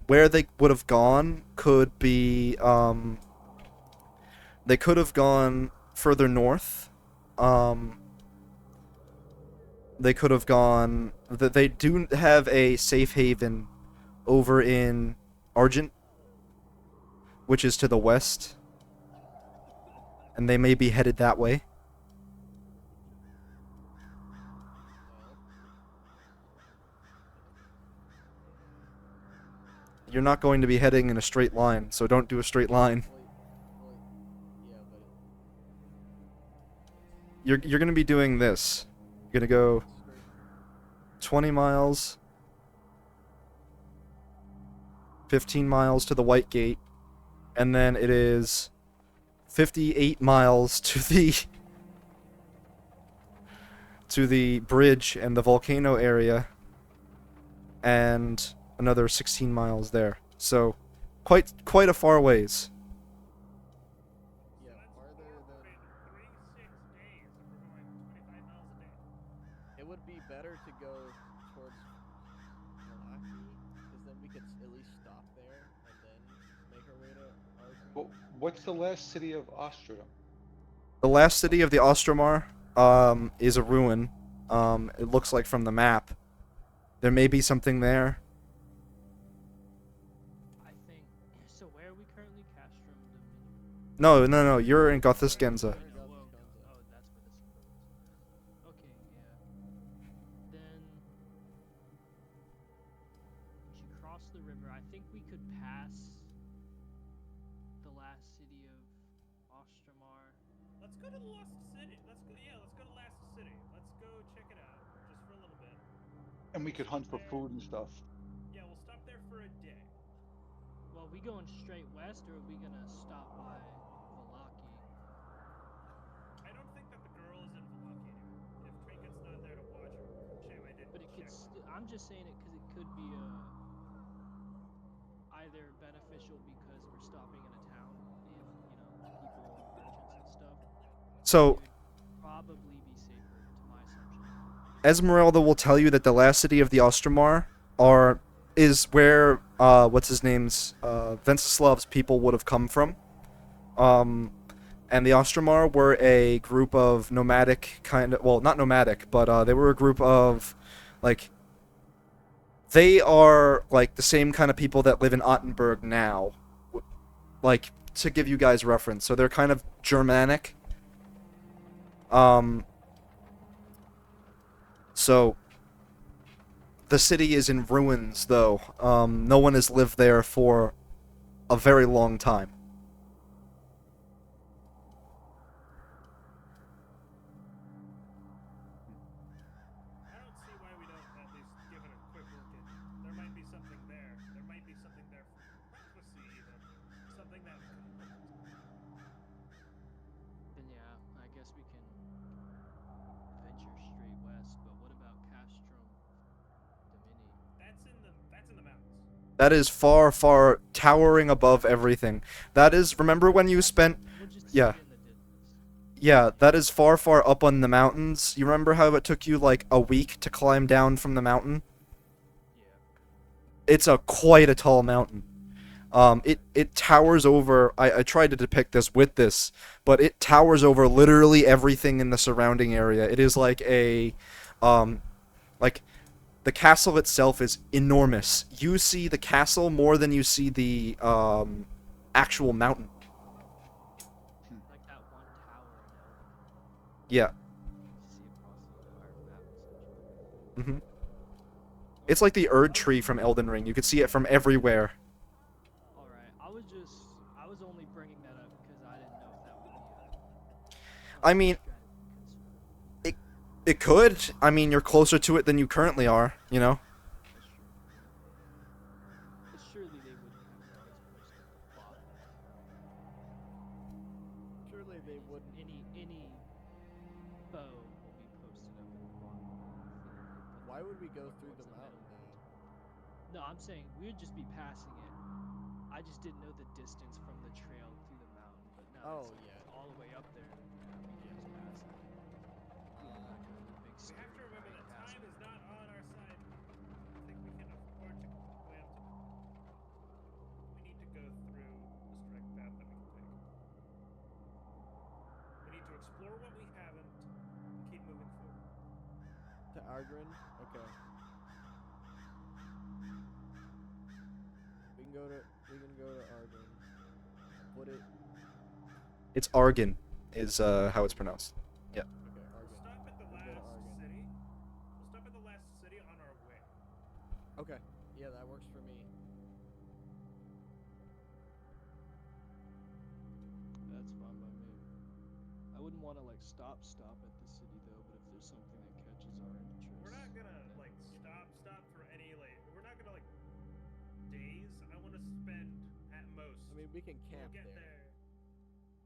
Speaker 1: Where they would have gone could be, they could have gone further north. Um, they could have gone. They do have a safe haven over in Argent, which is to the west, and they may be headed that way.
Speaker 2: Well,
Speaker 1: You're not going to be heading in a straight line, so don't do a straight line.
Speaker 2: well, well, yeah, but
Speaker 1: You're going to be doing this. You're going to go
Speaker 2: straight.
Speaker 1: 20 miles, 15 miles to the White Gate, and then it is 58 miles to the bridge and the volcano area, and another 16 miles there. So, quite a far ways.
Speaker 2: Yeah,
Speaker 4: So that's
Speaker 2: farther than.
Speaker 4: 6 days if we're going 25 miles a day.
Speaker 2: It would be better to go towards Malaki, because then we could at least stop there and then make our way to
Speaker 3: Well,
Speaker 2: Argene.
Speaker 3: what's the last city of Ostrom?
Speaker 1: The last city of the Ostromar is a ruin. It looks like from the map. There may be something there.
Speaker 5: I think. So where are we currently? Castrum Dominion.
Speaker 1: No, no, no. You're in Gothusgenza.
Speaker 2: We're in
Speaker 5: Oh, whoa.
Speaker 2: Galvestonza.
Speaker 5: Oh, that's where this goes. Okay, yeah. Then once you cross the river, I think we could pass the last city of Ostromar.
Speaker 4: Let's go to the Lost City. Let's go. Yeah, let's go to Last City. Let's go check it out just for a little bit.
Speaker 3: And we could
Speaker 4: Stop
Speaker 3: hunt for
Speaker 4: there.
Speaker 3: food and stuff.
Speaker 4: Yeah, we'll stop there for a day.
Speaker 5: Well, we going straight west, or are we gonna stop by Valaki?
Speaker 4: I don't think that the girl is in Valaki anymore. If Trinket's not there to watch her. Shame I didn't
Speaker 5: But it could.
Speaker 4: check.
Speaker 5: I'm just saying it because it could be either beneficial because we're stopping in a town and people, merchants and stuff.
Speaker 1: So,
Speaker 5: It would probably be safer, to my assumption.
Speaker 1: Esmeralda will tell you that the last city of the Ostromar is where what's his name's Venceslav's people would have come from. And the Ostromar were a group of nomadic kind of, well, not nomadic, but they were a group of like, they are like the same kind of people that live in Ottenburg now. Like, to give you guys reference, so they're kind of Germanic. Um, so the city is in ruins, though. No one has lived there for a very long time.
Speaker 4: I don't see why we don't at least give it a quick look at. There might be something there. There might be something there for prophecy, even. Something that could help us.
Speaker 5: Then yeah, I guess we can venture straight west. But what about Castrum Domini?
Speaker 4: That's in the mountains.
Speaker 1: That is far, far towering above everything. That is, remember when you spent.
Speaker 5: We'll just
Speaker 1: Yeah.
Speaker 5: see it in the distance.
Speaker 1: Yeah, that is far, far up on the mountains. You remember how it took you like a week to climb down from the mountain?
Speaker 5: Yeah.
Speaker 1: It's quite a tall mountain. It towers over. I tried to depict this with this, but it towers over literally everything in the surrounding area. It is like a, like The castle itself is enormous. You see the castle more than you see the actual mountain.
Speaker 5: Like that one tower in Elden Ring.
Speaker 1: Yeah.
Speaker 5: You see across the entire map, essentially.
Speaker 1: hmm It's like the Erd tree from Elden Ring. You could see it from everywhere.
Speaker 5: Alright, I was only bringing that up because I didn't know if that would be a
Speaker 1: I mean,
Speaker 5: strategy concern.
Speaker 1: it could. I mean, you're closer to it than you currently are, you know?
Speaker 5: That's true. But surely they wouldn't have guards posted at the bottom.
Speaker 2: Surely they wouldn't.
Speaker 5: Any foe will be posted up at the bottom for them to put
Speaker 2: Why
Speaker 5: their
Speaker 2: would we go
Speaker 5: war
Speaker 2: through
Speaker 5: towards
Speaker 2: the
Speaker 5: the middle.
Speaker 2: mountain though?
Speaker 5: No, I'm saying we'd just be passing it. I just didn't know the distance from the trail to the mountain, but now that
Speaker 2: Oh
Speaker 5: since
Speaker 2: yeah.
Speaker 5: it's all the way up there, then yeah, we can
Speaker 2: Yeah.
Speaker 5: just pass it. We're
Speaker 2: Uh,
Speaker 5: not gonna the big
Speaker 4: We have
Speaker 5: scary
Speaker 4: to remember
Speaker 5: giant
Speaker 4: that time
Speaker 5: castle.
Speaker 4: is not on our side. I think we can afford to wait up to the. We need to go through the strike path that we can take. We need to explore what we haven't and keep moving forward.
Speaker 2: to Argrin. Okay. We can go to Argrin. Put it.
Speaker 1: It's Argon, is how it's pronounced. Yeah.
Speaker 2: Okay,
Speaker 4: We'll
Speaker 2: Argrin.
Speaker 4: stop at the
Speaker 2: We can go to
Speaker 4: last
Speaker 2: Argrin.
Speaker 4: city. We'll stop at the last city on our way.
Speaker 2: Okay. Yeah, that works for me.
Speaker 5: That's fine by me. I wouldn't want to like stop at the city though, but if there's something that catches our interest,
Speaker 4: We're not gonna
Speaker 5: then
Speaker 4: like
Speaker 5: we can-
Speaker 4: stop for any like. We're not gonna like days. I want to spend at most.
Speaker 2: I mean, we can
Speaker 4: We'll
Speaker 2: camp
Speaker 4: get
Speaker 2: there.
Speaker 4: there.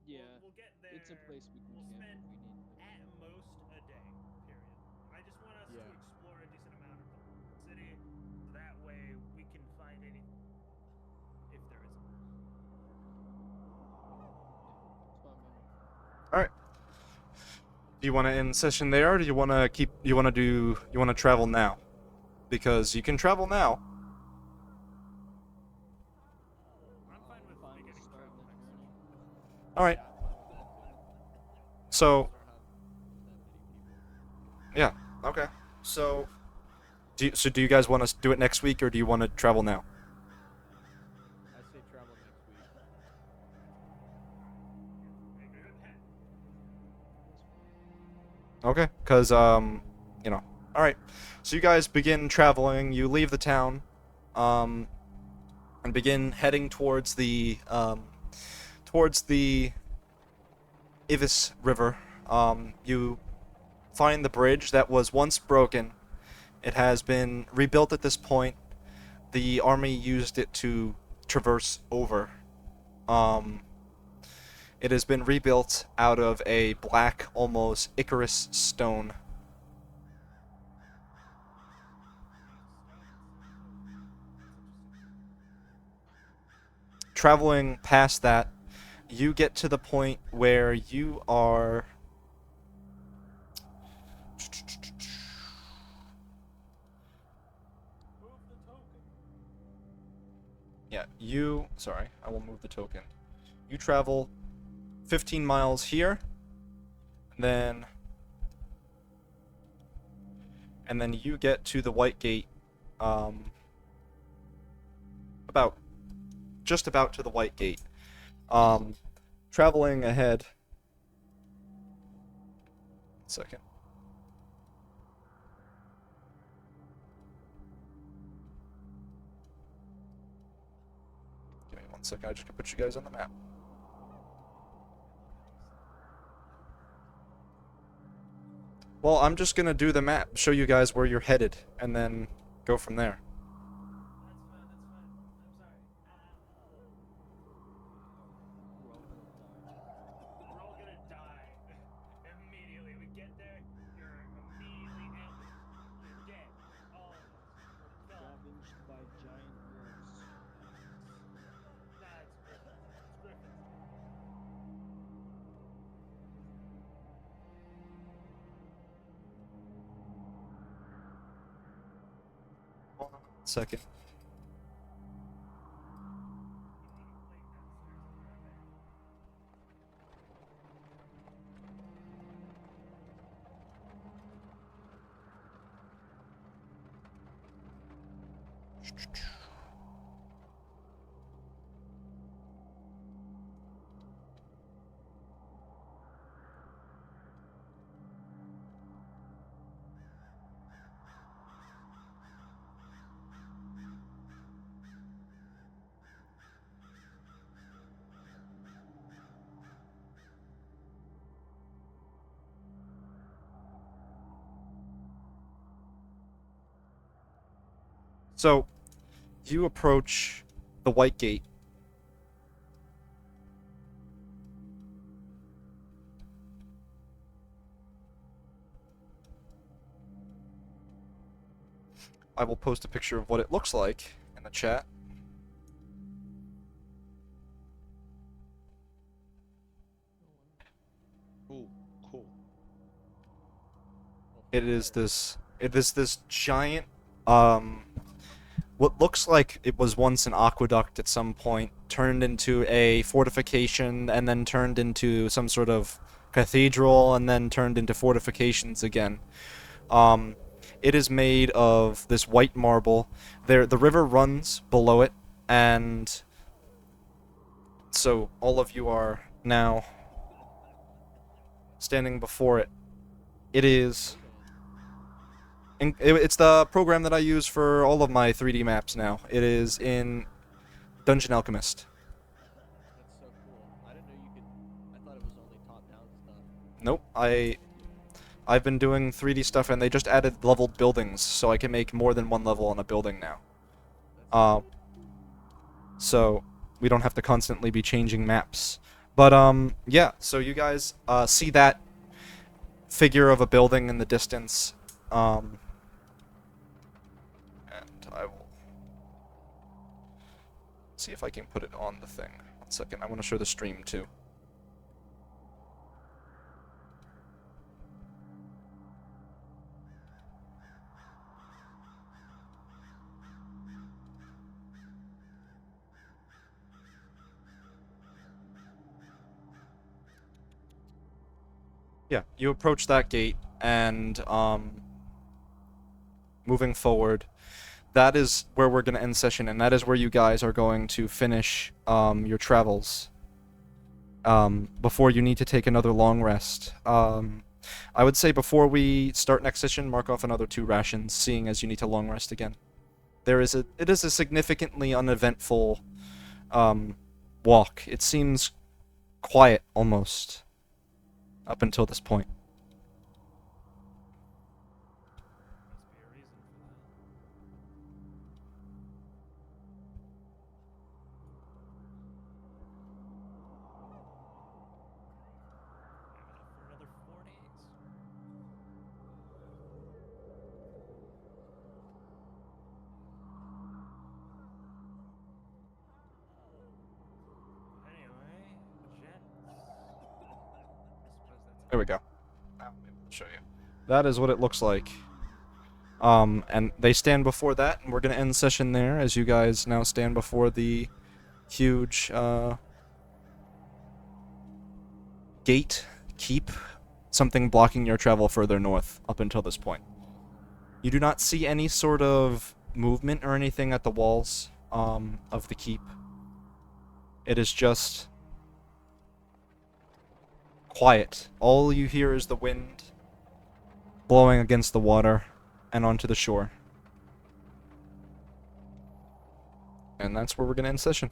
Speaker 5: Yeah,
Speaker 4: We'll get there.
Speaker 5: it's a place we can
Speaker 4: We'll
Speaker 5: camp
Speaker 4: spend
Speaker 5: if we need to.
Speaker 4: at most a day. Period. I just want us
Speaker 2: Yeah.
Speaker 4: to explore a decent amount of the city, so that way we can find any if there isn't.
Speaker 5: It's fine by me.
Speaker 1: All right. Do you want to end session there, or do you want to keep? You want to travel now? Because you can travel now.
Speaker 4: I'm fine with
Speaker 5: Fine with
Speaker 4: beginning
Speaker 5: starting
Speaker 4: travel
Speaker 5: the
Speaker 4: next
Speaker 5: journey.
Speaker 4: session.
Speaker 1: All right.
Speaker 2: Yeah, I'm fine with that too.
Speaker 1: So,
Speaker 2: Start having that many people.
Speaker 1: yeah. Okay. So, do you guys want to do it next week, or do you want to travel now?
Speaker 2: I say travel next week.
Speaker 4: I agree with that.
Speaker 5: That's fine.
Speaker 1: Okay. Cause you know. All right. So you guys begin traveling. You leave the town, and begin heading towards the Ivis River. You find the bridge that was once broken. It has been rebuilt at this point. The army used it to traverse over. It has been rebuilt out of a black, almost Icarus stone. Traveling past that, you get to the point where you are.
Speaker 4: Move the token.
Speaker 1: Yeah, you. Sorry, I will move the token. You travel 15 miles here, then. And then you get to the White Gate. About. Just about to the White Gate. Traveling ahead. Second. Give me 1 second. I just gotta put you guys on the map. Well, I'm just gonna do the map, show you guys where you're headed, and then go from there.
Speaker 4: That's fine. That's fine. I'm sorry.
Speaker 5: We're all gonna die.
Speaker 4: We're all gonna die immediately. We get there, you're immediately ambushed. You're dead. All of us. We're done.
Speaker 5: Ravaged by giant wolves.
Speaker 4: Nah, it's Griffins. It's Griffins.
Speaker 1: Second. So, you approach the White Gate. I will post a picture of what it looks like in the chat.
Speaker 3: Ooh, cool.
Speaker 1: It is this giant what looks like it was once an aqueduct at some point, turned into a fortification, and then turned into some sort of cathedral, and then turned into fortifications again. Um, it is made of this white marble. The river runs below it, and so all of you are now standing before it. It is. It's the program that I use for all of my 3D maps now. It is in Dungeon Alchemist.
Speaker 2: That's so cool. I didn't know you could. I thought it was only top-down stuff.
Speaker 1: Nope, I've been doing 3D stuff, and they just added leveled buildings, so I can make more than one level on a building now.
Speaker 2: That's
Speaker 1: So we don't have to constantly be changing maps. But yeah. So you guys see that figure of a building in the distance, and I will see if I can put it on the thing. 1 second. I want to show the stream too. Yeah, you approach that gate, and moving forward, that is where we're going to end session, and that is where you guys are going to finish your travels before you need to take another long rest. I would say before we start next session, mark off another 2 rations, seeing as you need to long rest again. It is a significantly uneventful walk. It seems quiet almost up until this point.
Speaker 4: Must be a reason for that. I have enough for another 4 days. Anyway, gents. I suppose that's
Speaker 1: There we go. I'll be able to show you. That is what it looks like. And they stand before that, and we're gonna end session there as you guys now stand before the huge gate, keep, something blocking your travel further north up until this point. You do not see any sort of movement or anything at the walls of the keep. It is just quiet. All you hear is the wind blowing against the water and onto the shore. And that's where we're going to end session.